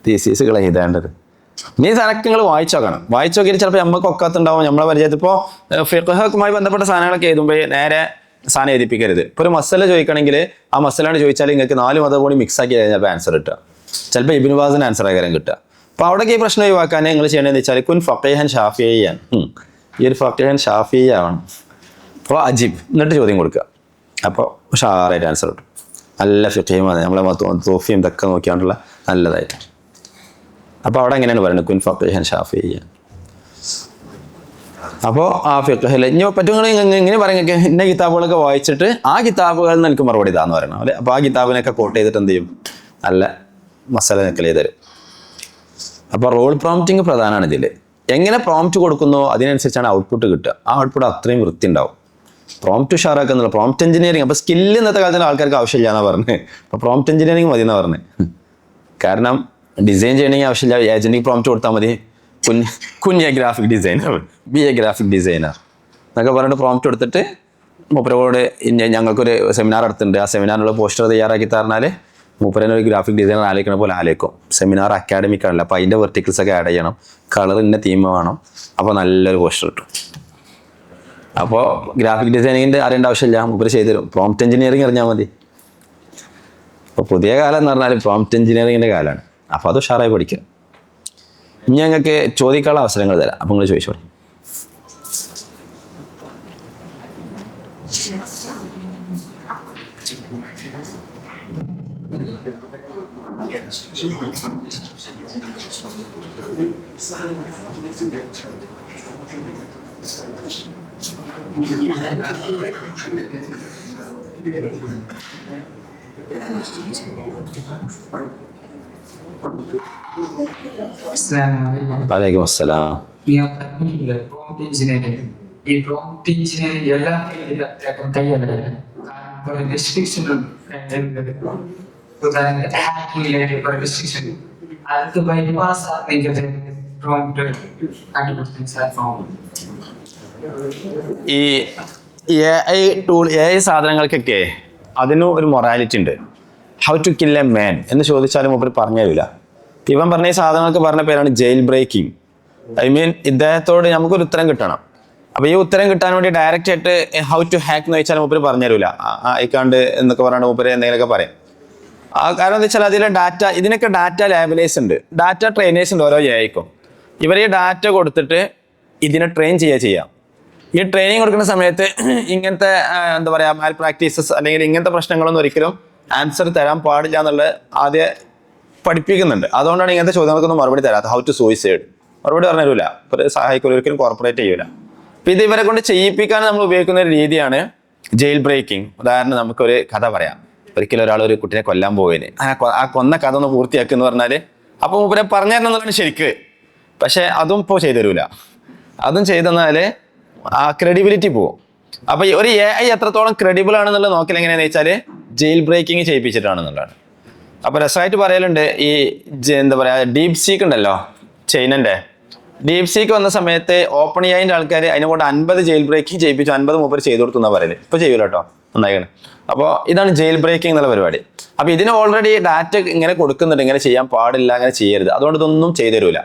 തിസീസുകൾ എഴുതേണ്ടത്. ഇനി സാധനമൊക്കെ നിങ്ങൾ വായിച്ചു നോക്കണം. വായിച്ചു നോക്കിയിട്ട് ചിലപ്പോൾ നമുക്ക് ഒക്കാത്തുണ്ടാവും. നമ്മളെ പരിചയത്തിൽ ഇപ്പോൾ ഫിഖ്ഹുമായി ബന്ധപ്പെട്ട സാധനങ്ങളൊക്കെ എഴുതുമ്പോൾ നേരെ സാധനം എഴുതിപ്പിക്കരുത്. ഇപ്പോൾ ഒരു മസല ചോദിക്കണമെങ്കിൽ ആ മസലാണ് ചോദിച്ചാൽ നിങ്ങൾക്ക് 4 മതം കൂടി മിക്സ് ആക്കി കഴിഞ്ഞാൽ ആൻസർ കിട്ടുക. ചിലപ്പോൾ ഇബ്നു ബാസിന് ആൻസർ ആകാരം കിട്ടുക. അപ്പോൾ അവിടേക്ക് ഈ പ്രശ്നം ഒഴിവാക്കാൻ നിങ്ങൾ ചെയ്യേണ്ടതെന്ന് വെച്ചാൽ കുൻ ഫഖീഹൻ ഷാഫിഈൻ, ഈ ഒരു ഫഖീഹൻ ഷാഫിഈ ആവണം. അപ്പോൾ അജീബ് എന്നിട്ട് ചോദ്യം കൊടുക്കുക. അപ്പോൾ ഉഷാറായിട്ട് ആൻസർ കിട്ടും. നല്ല ഫിഖീമാണ്, നമ്മളെ തോഫിയും ഇതൊക്കെ നോക്കിയാണ്ടുള്ള നല്ലതായിട്ട്. അപ്പോൾ അവിടെ എങ്ങനെയാണ് പറയുന്നത്? കുൻ ഫഖീഹൻ ഷാഫിഈൻ. അപ്പോൾ ആ ഫിഖ്ഹിൽ ഇനി പറ്റുമെങ്കിൽ ഇങ്ങനെ പറയുക, ഇന്ന കിതാബുകളൊക്കെ വായിച്ചിട്ട് ആ കിതാബുകളിൽ നിന്ന് എനിക്ക് മറുപടി ഇതാന്ന് പറയണം. അല്ലെ, അപ്പോൾ ആ കിതാബിനൊക്കെ കോട്ട് ചെയ്തിട്ട് എന്ത് ചെയ്യും? നല്ല മസാല നിക്കൽ ചെയ്ത് തരും. അപ്പോൾ റോൾ പ്രോംപ്റ്റിങ് പ്രധാനമാണ് ഇതിൽ. എങ്ങനെ പ്രോംപ്റ്റ് കൊടുക്കുന്നോ അതിനനുസരിച്ചാണ് ഔട്ട്പുട്ട് കിട്ടുക. ആ ഔട്ട്പുട്ട് അത്രയും വൃത്തി ഉണ്ടാവും. പ്രോംപ്റ്റ് ഉഷാറാക്കുന്നില്ല. പ്രോംപ്റ്റ് എഞ്ചിനീയറിംഗ് അപ്പോൾ സ്കില്ല് ഇന്നത്തെ കാലത്ത് ആൾക്കാർക്ക് ആവശ്യമില്ല എന്നാണ് പറഞ്ഞത്. അപ്പോൾ പ്രോംപ്റ്റ് എഞ്ചിനീയറിംഗ് മതി എന്നാണ് പറഞ്ഞത്. കാരണം ഡിസൈൻ ചെയ്യണമെങ്കിൽ ആവശ്യമില്ല, ഏജന്റിക് പ്രോംപ്റ്റ് കൊടുത്താൽ മതി. കുഞ്ഞ graphic designer, BA graphic designer എന്നൊക്കെ പറഞ്ഞിട്ട് പ്രോംപ്റ്റ് കൊടുത്തിട്ട് മൂപ്പരോട് ഞങ്ങൾക്കൊരു സെമിനാർ നടത്തുന്നുണ്ട്, ആ സെമിനാറിനുള്ള പോസ്റ്റർ തയ്യാറാക്കി തന്നാൽ മൂപ്പരനൊരു ഗ്രാഫിക് ഡിസൈനർ ആലോചിക്കണ പോലെ ആലോചിക്കും. സെമിനാർ അക്കാഡമിക് ആണല്ലോ, അപ്പോൾ അതിൻ്റെ വെർട്ടിക്കിൾസ് ഒക്കെ ആഡ് ചെയ്യണം, കളറിൻ്റെ തീം വേണം. അപ്പോൾ നല്ലൊരു പോസ്റ്റർ കിട്ടും. അപ്പോൾ ഗ്രാഫിക് ഡിസൈനിങ്ങിൻ്റെ അറിയേണ്ട ആവശ്യമില്ല, മൂപ്പര് ചെയ്തുതരും. പ്രോംപ്റ്റ് എഞ്ചിനീയറിംഗ് അറിഞ്ഞാൽ മതി. അപ്പോൾ പുതിയ കാലം എന്ന് പറഞ്ഞാൽ പ്രോംപ്റ്റ് എഞ്ചിനീയറിങ്ങിൻ്റെ കാലമാണ്. അപ്പോൾ അത് ഉഷാറായി പഠിക്കുക. ഇനി ഞങ്ങൾക്ക് ചോദിക്കാനുള്ള അവസരങ്ങൾ തരാം. അപ്പോൾ നിങ്ങൾ ചോദിച്ചോളൂ. വലൈക്കും അസ്സലാം. ഈ പ്രോംപ്റ്റ് എഞ്ചിനീയറിംഗ് എല്ലാ കൈയല്ല. അത് ബൈപാസ് ഈ AI ടൂൾ, AI സാധനങ്ങൾക്കൊക്കെ അതിനും ഒരു മൊറാലിറ്റി ഉണ്ട്. How to kill a man എന്ന് ചോദിച്ചാലും മൂപ്പർ പറഞ്ഞു തരില്ല. ഇവൻ പറഞ്ഞ ഈ സാധനങ്ങൾക്ക് പറഞ്ഞ പേരാണ് ജയിൽ ബ്രേക്കിംഗ്. ഐ മീൻ ഇദ്ദേഹത്തോട് നമുക്കൊരു ഉത്തരം കിട്ടണം. അപ്പൊ ഈ ഉത്തരം കിട്ടാൻ വേണ്ടി ഡയറക്റ്റ് ആയിട്ട് ഹൗ ടു ഹാക്ക് എന്ന് വെച്ചാൽ മൂപ്പര് പറഞ്ഞു തരൂല. അയക്കാണ്ട് എന്നൊക്കെ പറഞ്ഞാൽ മൂപ്പര് എന്തെങ്കിലുമൊക്കെ പറയും. കാരണം എന്താ വെച്ചാൽ അതിലെ ഡാറ്റ, ഇതിനൊക്കെ ഡാറ്റ ലാബിലേഴ്സ് ഉണ്ട്, ഡാറ്റ ട്രെയിനേഴ്സ് ഉണ്ട് ഓരോ ആയിക്കും. ഇവർ ഈ ഡാറ്റ കൊടുത്തിട്ട് ഇതിനെ ട്രെയിൻ ചെയ്യാം. ഈ ട്രെയിനിങ് കൊടുക്കുന്ന സമയത്ത് ഇങ്ങനത്തെ എന്താ പറയുക മാൽ പ്രാക്ടീസസ് അല്ലെങ്കിൽ ഇങ്ങനത്തെ പ്രശ്നങ്ങളൊന്നും ഒരിക്കലും ആൻസർ തരാൻ പാടില്ല എന്നുള്ളത് ആദ്യം പഠിപ്പിക്കുന്നുണ്ട്. അതുകൊണ്ടാണ് ഇങ്ങനത്തെ ചോദ്യങ്ങൾക്കൊന്നും മറുപടി തരാത്ത. ഹൗ ടു സൂയിസൈഡ് മറുപടി പറഞ്ഞു തരൂല, സഹായിക്കൂല, ഒരിക്കലും കോർപ്പറേറ്റ് ചെയ്യൂല. അപ്പം ഇത് ഇവരെ കൊണ്ട് ചെയ്യിപ്പിക്കാൻ നമ്മൾ ഉപയോഗിക്കുന്ന ഒരു രീതിയാണ് ജയിൽ ബ്രേക്കിംഗ്. ഉദാഹരണം നമുക്കൊരു കഥ പറയാം. ഒരിക്കലും ഒരാൾ ഒരു കുട്ടിനെ കൊല്ലാൻ പോവേന്, ആ കൊന്ന കഥ ഒന്ന് പൂർത്തിയാക്കുക എന്ന് പറഞ്ഞാൽ അപ്പോൾ മൂപ്പരെ പറഞ്ഞു തരണം എന്നുള്ളതാണ് ശരിക്ക്. പക്ഷെ അതും ഇപ്പോൾ ചെയ്തു തരൂല. അതും ചെയ്തെന്നാൽ ആ ക്രെഡിബിലിറ്റി പോവും. അപ്പൊ ഒരു AI എത്രത്തോളം ക്രെഡിബിൾ ആണെന്നുള്ളത് നോക്കൽ എങ്ങനെയാണെന്ന് വെച്ചാൽ ജയിൽ ബ്രേക്കിംഗ് ചെയ്യിപ്പിച്ചിട്ടാണെന്നുള്ളതാണ്. അപ്പൊ രസമായിട്ട് പറയലുണ്ട്, ഈ എന്താ പറയാ ഡീപ് സീക്ക് ഉണ്ടല്ലോ, ചൈനന്റെ ഡീപ് സീക്ക് വന്ന സമയത്ത് ഓപ്പൺ AI ആൾക്കാർ അതിനെ കൊണ്ട് 50 ജയിൽ ബ്രേക്കിംഗ് ചെയ്യിപ്പിച്ചു. 50 മൂപ്പർ ചെയ്തു കൊടുത്തു എന്നാ പറയല്. ഇപ്പൊ ചെയ്യൂല കേട്ടോ, നന്നായിക്കണം. അപ്പോൾ ഇതാണ് ജയിൽ ബ്രേക്കിംഗ് എന്നുള്ള പരിപാടി. അപ്പൊ ഇതിന് ഓൾറെഡി ഡാറ്റ ഇങ്ങനെ കൊടുക്കുന്നുണ്ട്, ഇങ്ങനെ ചെയ്യാൻ പാടില്ല, അങ്ങനെ ചെയ്യരുത്, അതുകൊണ്ട് ഇതൊന്നും ചെയ്തു തരൂല.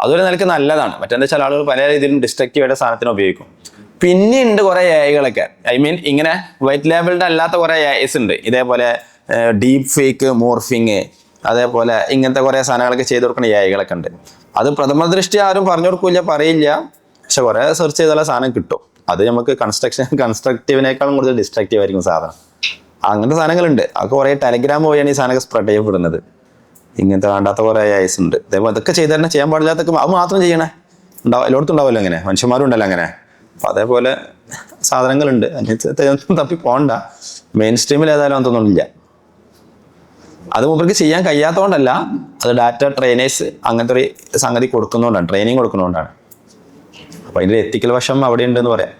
അതൊരു നിലക്ക് നല്ലതാണ്. മറ്റെന്താ ചില ആളുകൾ പല രീതിയിലും ഡിസ്ട്രക്റ്റീവ് ആയിട്ട് സാധനത്തിന് ഉപയോഗിക്കും. പിന്നെ ഉണ്ട് കുറെ AIകളൊക്കെ, ഐ മീൻ ഇങ്ങനെ വൈറ്റ് ലേബിൾഡ് അല്ലാത്ത കുറെ AIs ഉണ്ട്. ഇതേപോലെ ഡീപ് ഫേക്ക്, മോർഫിങ്, അതേപോലെ ഇങ്ങനത്തെ കുറെ സാധനങ്ങളൊക്കെ ചെയ്ത് കൊടുക്കുന്ന AIകളൊക്കെ ഉണ്ട്. അത് പ്രഥമ ദൃഷ്ടി ആരും പറഞ്ഞു കൊടുക്കില്ല, പറയില്ല. പക്ഷെ കുറെ സെർച്ച് ചെയ്താൽ സാധനം കിട്ടും. അത് നമുക്ക് കൺസ്ട്രക്റ്റീവിനേക്കാളും കൂടുതൽ ഡിസ്ട്രക്റ്റീവ് ആയിരിക്കും സാധനം. അങ്ങനത്തെ സാധനങ്ങളുണ്ട്. അത് കുറെ ടെലഗ്രാം വഴിയാണ് ഈ സാധനമൊക്കെ സ്പ്രെഡ് ചെയ്യപ്പെടുന്നത്. ഇങ്ങനത്തെ വേണ്ടാത്ത കുറെ AIs ഉണ്ട്. അതേപോലെ ഇതൊക്കെ ചെയ്ത് തന്നെ, ചെയ്യാൻ പാടില്ലാത്തൊക്കെ അത് മാത്രം ചെയ്യണേ എല്ലായിടത്തും ഉണ്ടാവുമല്ലോ, അങ്ങനെ മനുഷ്യന്മാരും ഉണ്ടല്ലോ അങ്ങനെ. അപ്പൊ അതേപോലെ സാധനങ്ങളുണ്ട്. അതിനകത്ത് തപ്പി പോണ്ട. മെയിൻ സ്ട്രീമിൽ ഏതായാലും അതൊന്നുമില്ല. അത് മൂപ്പർക്ക് ചെയ്യാൻ കഴിയാത്തതുകൊണ്ടല്ല, അത് ഡാറ്റ ട്രെയിനേഴ്സ് അങ്ങനത്തെ ഒരു സംഗതി കൊടുക്കുന്നതുകൊണ്ടാണ്, ട്രെയിനിങ് കൊടുക്കുന്നതുകൊണ്ടാണ്. അപ്പൊ അതിന്റെ എത്തിക്കൽ വശം അവിടെ ഉണ്ടെന്ന് പറയാം.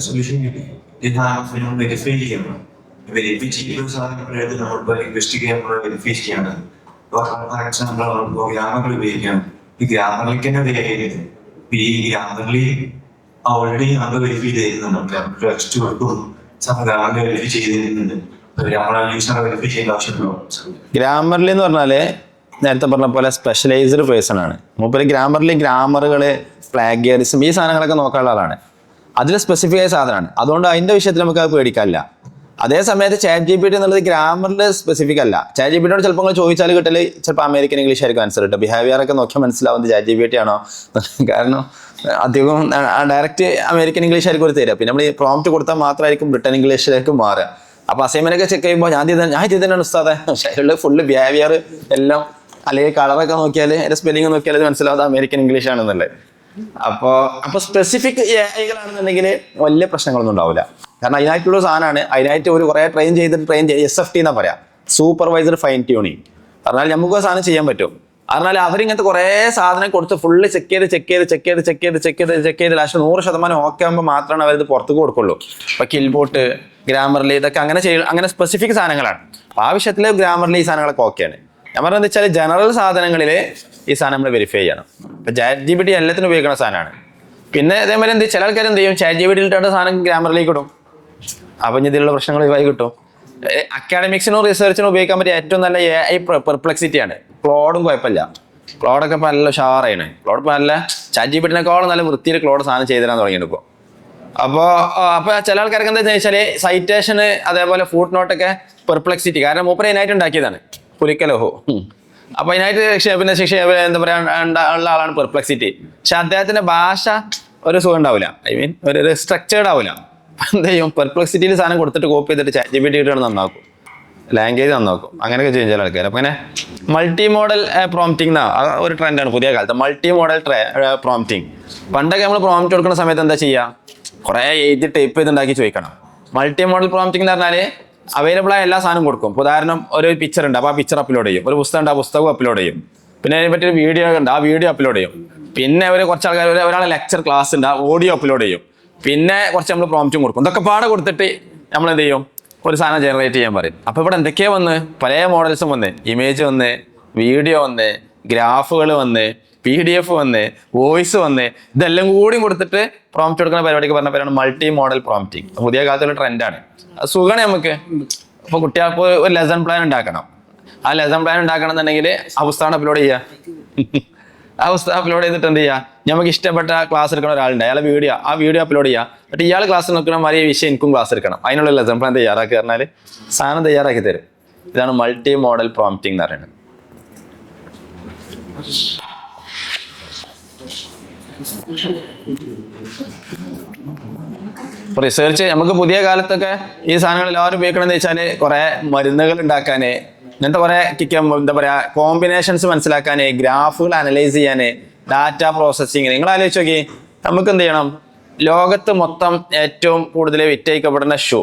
സൊല്യൂഷൻ കിട്ടി. വെരിഫൈ ചെയ്യണം. വെരിഫൈ ചെയ്യുന്ന സാധനങ്ങളായിട്ട് നമ്മളിപ്പോൾ ഇൻവെസ്റ്റിഗേറ്റ് ചെയ്യുമ്പോൾ വെരിഫൈ ചെയ്യണം. ഫോർ എക്സാമ്പിൾ നമ്മളിപ്പോൾ ഗ്രാമർ ഉപയോഗിക്കണം. ഈ ഗ്രാമറിലേക്ക് തന്നെ ഈ ഗ്രാമറിൽ ഓൾറെഡി നമ്മൾ വെരിഫൈ ചെയ്യുന്നുണ്ട്. ടെക്സ്റ്റ് കൊടുക്കും, ഗ്രാമറിൽ വെരിഫൈ ചെയ്തിരുന്നുണ്ട്. വെരിഫൈ ചെയ്യേണ്ട ആവശ്യമുള്ളൂ. ഗ്രാമറിൽ എന്ന് പറഞ്ഞാല് നേരത്തെ പറഞ്ഞ പോലെ സ്പെഷ്യലൈസ്ഡ് പേഴ്സൺ ആണ് മൂപ്പര്. ഗ്രാമറുകള്, പ്ലാഗിയറിസം, ഈ സാധനങ്ങളൊക്കെ നോക്കാനുള്ള ആളാണ്. അതിൽ സ്പെസിഫിക് ആയ സാധനമാണ്. അതുകൊണ്ട് അതിന്റെ വിഷയത്തിൽ നമുക്ക് അത് പേടിക്കാനില്ല. അതേ സമയത്ത് ChatGPT എന്നുള്ളത് ഗ്രാമറിൽ സ്പെസിഫിക് അല്ല. ChatGPT ചിലപ്പോൾ നിങ്ങൾ ചോദിച്ചാൽ കിട്ടല് ചിലപ്പോൾ അമേരിക്കൻ ഇംഗ്ലീഷ് ആയിരിക്കും ആൻസർ കിട്ടും. ബിഹേവിയർ ഒക്കെ നോക്കിയാൽ മനസ്സിലാവുന്നത് ChatGPT ആണോ. കാരണം അധികം ഡയറക്റ്റ് അമേരിക്കൻ ഇംഗ്ലീഷ് ആയിരിക്കും ഒരു തരിക. പിന്നെ നമ്മൾ ഈ പ്രോംപ്റ്റ് കൊടുത്താൽ മാത്രമായിരിക്കും ബ്രിട്ടൻ ഇംഗ്ലീഷിലേക്ക് മാറുക. അപ്പൊ അസൈൻമെന്റ് ഒക്കെ ചെക്ക് ചെയ്യുമ്പോൾ ഞാൻ ഇത് തന്നെയാണ് ഉസ്താദെ, പക്ഷേ ഫുള്ള് ബിഹേവിയർ എല്ലാം, അല്ലെങ്കിൽ കളറൊക്കെ നോക്കിയാൽ അതിന്റെ സ്പെല്ലിംഗ് നോക്കിയാൽ അത് മനസ്സിലാവുന്നത് അമേരിക്കൻ ഇംഗ്ലീഷ് ആണെന്നുള്ളത്. അപ്പൊ സ്പെസിഫിക് AIകളാണെന്നുണ്ടെങ്കിൽ വലിയ പ്രശ്നങ്ങളൊന്നും ഉണ്ടാവില്ല. കാരണം അതിനായിട്ടുള്ള സാധനമാണ്. അതിനായിട്ട് ഒരു കുറെ ട്രെയിൻ ചെയ്ത് SFT എന്നാ പറയാം, സൂപ്പർവൈസർ ഫൈൻ ട്യൂണിങ്. പറഞ്ഞാൽ നമുക്ക് ആ സാധനം ചെയ്യാൻ പറ്റും. പറഞ്ഞാൽ അവരിങ്ങനത്തെ കുറെ സാധനം കൊടുത്ത് ഫുള്ള് ചെക്ക് ചെയ്ത് ലാസ്റ്റ് 100% ഓക്കെ ആകുമ്പോൾ മാത്രമാണ് അവരിത് പുറത്തേക്ക് കൊടുക്കുള്ളൂ. ഇപ്പൊ കിൽബോട്ട്, ഗ്രാമറിൽ ഇതൊക്കെ അങ്ങനെ സ്പെസിഫിക് സാധനങ്ങളാണ്. അപ്പൊ ആവശ്യത്തിൽ ഗ്രാമറിൽ ഈ സാധനങ്ങളൊക്കെ ഓക്കെയാണ്. ഞാൻ പറഞ്ഞത് വെച്ചാൽ ജനറൽ സാധനങ്ങളിൽ ഈ സാധനം നമ്മൾ വെരിഫൈ ചെയ്യണം. ഇപ്പൊ ChatGPT എല്ലാത്തിനും ഉപയോഗിക്കുന്ന സാധനമാണ്. പിന്നെ അതേമാതിരി ചില ആൾക്കാർ എന്ത് ചെയ്യും, ChatGPT ഇട്ടിട്ട് സാധനം ഗ്രാമറിലേക്ക് ഇടും. അപ്പൊ ഇതിലുള്ള പ്രശ്നങ്ങൾ ഒഴിവായി കിട്ടും. അക്കാഡമിക്സിനും റിസർച്ചിനും ഉപയോഗിക്കാൻ പറ്റിയ ഏറ്റവും നല്ല AI പെർപ്ലക്സിറ്റിയാണ്. ക്ലോഡും കുഴപ്പമില്ല. ക്ലോഡൊക്കെ ഇപ്പൊ നല്ല ഷാറാണ്. ക്ലോഡ് ഇപ്പൊ നല്ല ChatGPT-നെക്കാളും നല്ല വൃത്തിയിൽ ക്ലോഡ് സാധനം ചെയ്തു തരാൻ തുടങ്ങിയിട്ട് ഇപ്പോൾ. അപ്പൊ ചില ആൾക്കാർക്ക് എന്താ വെച്ചാല് സൈറ്റേഷന്, അതേപോലെ ഫുട് നോട്ടൊക്കെ പെർപ്ലക്സിറ്റി, കാരണം മൂപ്പര് അതിനായിട്ട് ഉണ്ടാക്കിയതാണ്, പുലിക്കലോഹോ. അപ്പൊ അതിനായിട്ട് പിന്നെ എന്താ പറയാ ഉള്ള ആളാണ് പെർപ്ലക്സിറ്റി. പക്ഷെ അദ്ദേഹത്തിന്റെ ഭാഷ ഒരു സുഖം ഉണ്ടാവില്ല, ഐ മീൻ ഒരു സ്ട്രക്ചേർഡ് ആവില്ല. എന്ത് ചെയ്യും, പെർപ്ലക്സിറ്റിയിൽ സാധനം കൊടുത്തിട്ട് കോപ്പി ചെയ്തിട്ട് ChatGPT ഇട്ടാണ് നന്നാക്കും, ലാംഗ്വേജ് നന്നാക്കും. അങ്ങനെയൊക്കെ ചെയ്യും ചില ആൾക്കാർ. അപ്പൊ അങ്ങനെ മൾട്ടി മോഡൽ പ്രോംപ്റ്റിംഗ് ഒരു ട്രെൻഡാണ് പുതിയ കാലത്ത്, മൾട്ടി മോഡൽ പ്രോംപ്റ്റിംഗ്. പണ്ടൊക്കെ നമ്മൾ പ്രോംപ്റ്റ് കൊടുക്കുന്ന സമയത്ത് എന്താ ചെയ്യുക, കുറെ എഴുതി ടൈപ്പ് ചെയ്തുണ്ടാക്കി ചോദിക്കണം. മൾട്ടി മോഡൽ പ്രോംപ്റ്റിംഗ് എന്ന് പറഞ്ഞാൽ അവൈലബിൾ ആയ എല്ലാ സാധനം കൊടുക്കും. ഓദാഹരണം ഒരു പിക്ചർ ഉണ്ട്, അപ്പോൾ ആ പിക്ചർ അപ്ലോഡ് ചെയ്യും. ഒരു പുസ്തകം ഉണ്ട്, ആ പുസ്തകം അപ്ലോഡ് ചെയ്യും. പിന്നെ അതിനെ പറ്റി ഒരു വീഡിയോ ഉണ്ട്, ആ വീഡിയോ അപ്ലോഡ് ചെയ്യും. പിന്നെ കുറച്ച് ആൾക്കാർ ഒരാളെ ലെക്ചർ ക്ലാസ് ഉണ്ട്, ആ ഓഡിയോ അപ്ലോഡ് ചെയ്യും. പിന്നെ കുറച്ച് നമ്മൾ പ്രോംപ്റ്റും കൊടുക്കും. ഇതൊക്കെ പാടെ കൊടുത്തിട്ട് നമ്മൾ എന്ത് ചെയ്യും, ഒരു സാധനം ജനറേറ്റ് ചെയ്യാൻ പറയും. അപ്പോൾ ഇവിടെ എന്തൊക്കെയാ വന്ന്, പല മോഡൽസും വന്ന്, ഇമേജ് വന്ന്, വീഡിയോ വന്ന്, ഗ്രാഫുകൾ വന്ന്, PDF വന്ന്, വോയിസ് വന്ന്, ഇതെല്ലാം കൂടി കൊടുത്തിട്ട് പ്രോംപ്റ്റ് കൊടുക്കുന്ന പരിപാടിക്ക് പറഞ്ഞ പേരാണ് മൾട്ടി മോഡൽ പ്രോംപ്റ്റിംഗ്. പുതിയ കാലത്തുള്ള ട്രെൻഡാണ്. അത് സുഖമാണ് നമുക്ക്. ഇപ്പോൾ കുട്ടികൾക്ക് ഒരു ലെസൺ പ്ലാൻ ഉണ്ടാക്കണം. ആ ലെസൺ പ്ലാൻ ഉണ്ടാക്കണം എന്നുണ്ടെങ്കിൽ ആ പുസ്തകം അപ്ലോഡ് ചെയ്യുക. ആ പുസ്തകം അപ്ലോഡ് ചെയ്തിട്ട് എന്ത് ചെയ്യുക, നമുക്ക് ഇഷ്ടപ്പെട്ട ക്ലാസ് എടുക്കുന്ന ഒരാളുണ്ട്, അയാളെ ആ വീഡിയോ അപ്ലോഡ് ചെയ്യുക. എന്നിട്ട് ഇയാൾ ക്ലാസ് നോക്കുന്ന മാതിരി വിഷയം എനിക്കും ക്ലാസ് എടുക്കണം. അതിനുള്ള ലെസൺ പ്ലാൻ തയ്യാറാക്കി പറഞ്ഞാൽ സാധനം തയ്യാറാക്കി തരും. ഇതാണ് മൾട്ടി മോഡൽ പ്രോംപ്റ്റിംഗ് എന്ന് പറയുന്നത്. റിസർച്ച് നമുക്ക് പുതിയ കാലത്തൊക്കെ ഈ സാധനങ്ങൾ എല്ലാവരും ഉപയോഗിക്കണമെന്ന് വെച്ചാൽ കുറെ മരുന്നുകൾ ഉണ്ടാക്കാന്, ഇങ്ങനത്തെ കുറെ എന്താ പറയാ കോമ്പിനേഷൻസ് മനസ്സിലാക്കാന്, ഗ്രാഫുകൾ അനലൈസ് ചെയ്യാന്, ഡാറ്റ പ്രോസസ്സിങ്. നിങ്ങൾ ആലോചിച്ച് നോക്കി, നമുക്ക് എന്ത് ചെയ്യണം, ലോകത്ത് മൊത്തം ഏറ്റവും കൂടുതൽ വിറ്റഴിക്കപ്പെടുന്ന ഷൂ,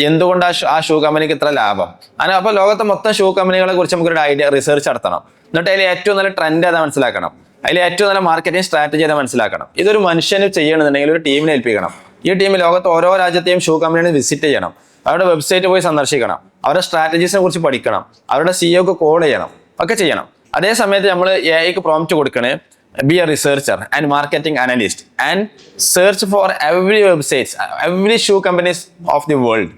എന്തുകൊണ്ട് ആ ഷൂ കമ്പനിക്ക് ഇത്ര ലാഭം? അങ്ങനെ അപ്പോൾ ലോകത്തെ മൊത്തം ഷൂ കമ്പനികളെ കുറിച്ച് നമുക്കൊരു ഐഡിയ റിസർച്ച് നടത്തണം. എന്നിട്ട് അതിൽ ഏറ്റവും നല്ല ട്രെൻഡ് ഏതാ മനസ്സിലാക്കണം, അതിൽ ഏറ്റവും നല്ല മാർക്കറ്റിംഗ് സ്ട്രാറ്റജി ഏതാ മനസ്സിലാക്കണം. ഇതൊരു മനുഷ്യന് ചെയ്യണമെന്നുണ്ടെങ്കിൽ ഒരു ടീമിനെ ഏൽപ്പിക്കണം. ഈ ടീം ലോകത്ത് ഓരോ രാജ്യത്തെയും ഷൂ കമ്പനിയെ വിസിറ്റ് ചെയ്യണം, അവരുടെ വെബ്സൈറ്റ് പോയി സന്ദർശിക്കണം, അവരുടെ സ്ട്രാറ്റജീസിനെ കുറിച്ച് പഠിക്കണം, അവരുടെ സിഇഒക്ക് കോൾ ചെയ്യണം, ഒക്കെ ചെയ്യണം. അതേ സമയത്ത് നമ്മൾ AI പ്രോംപ്റ്റ് കൊടുക്കണേ, be a researcher and marketing analyst and search for every websites, every shoe companies of the world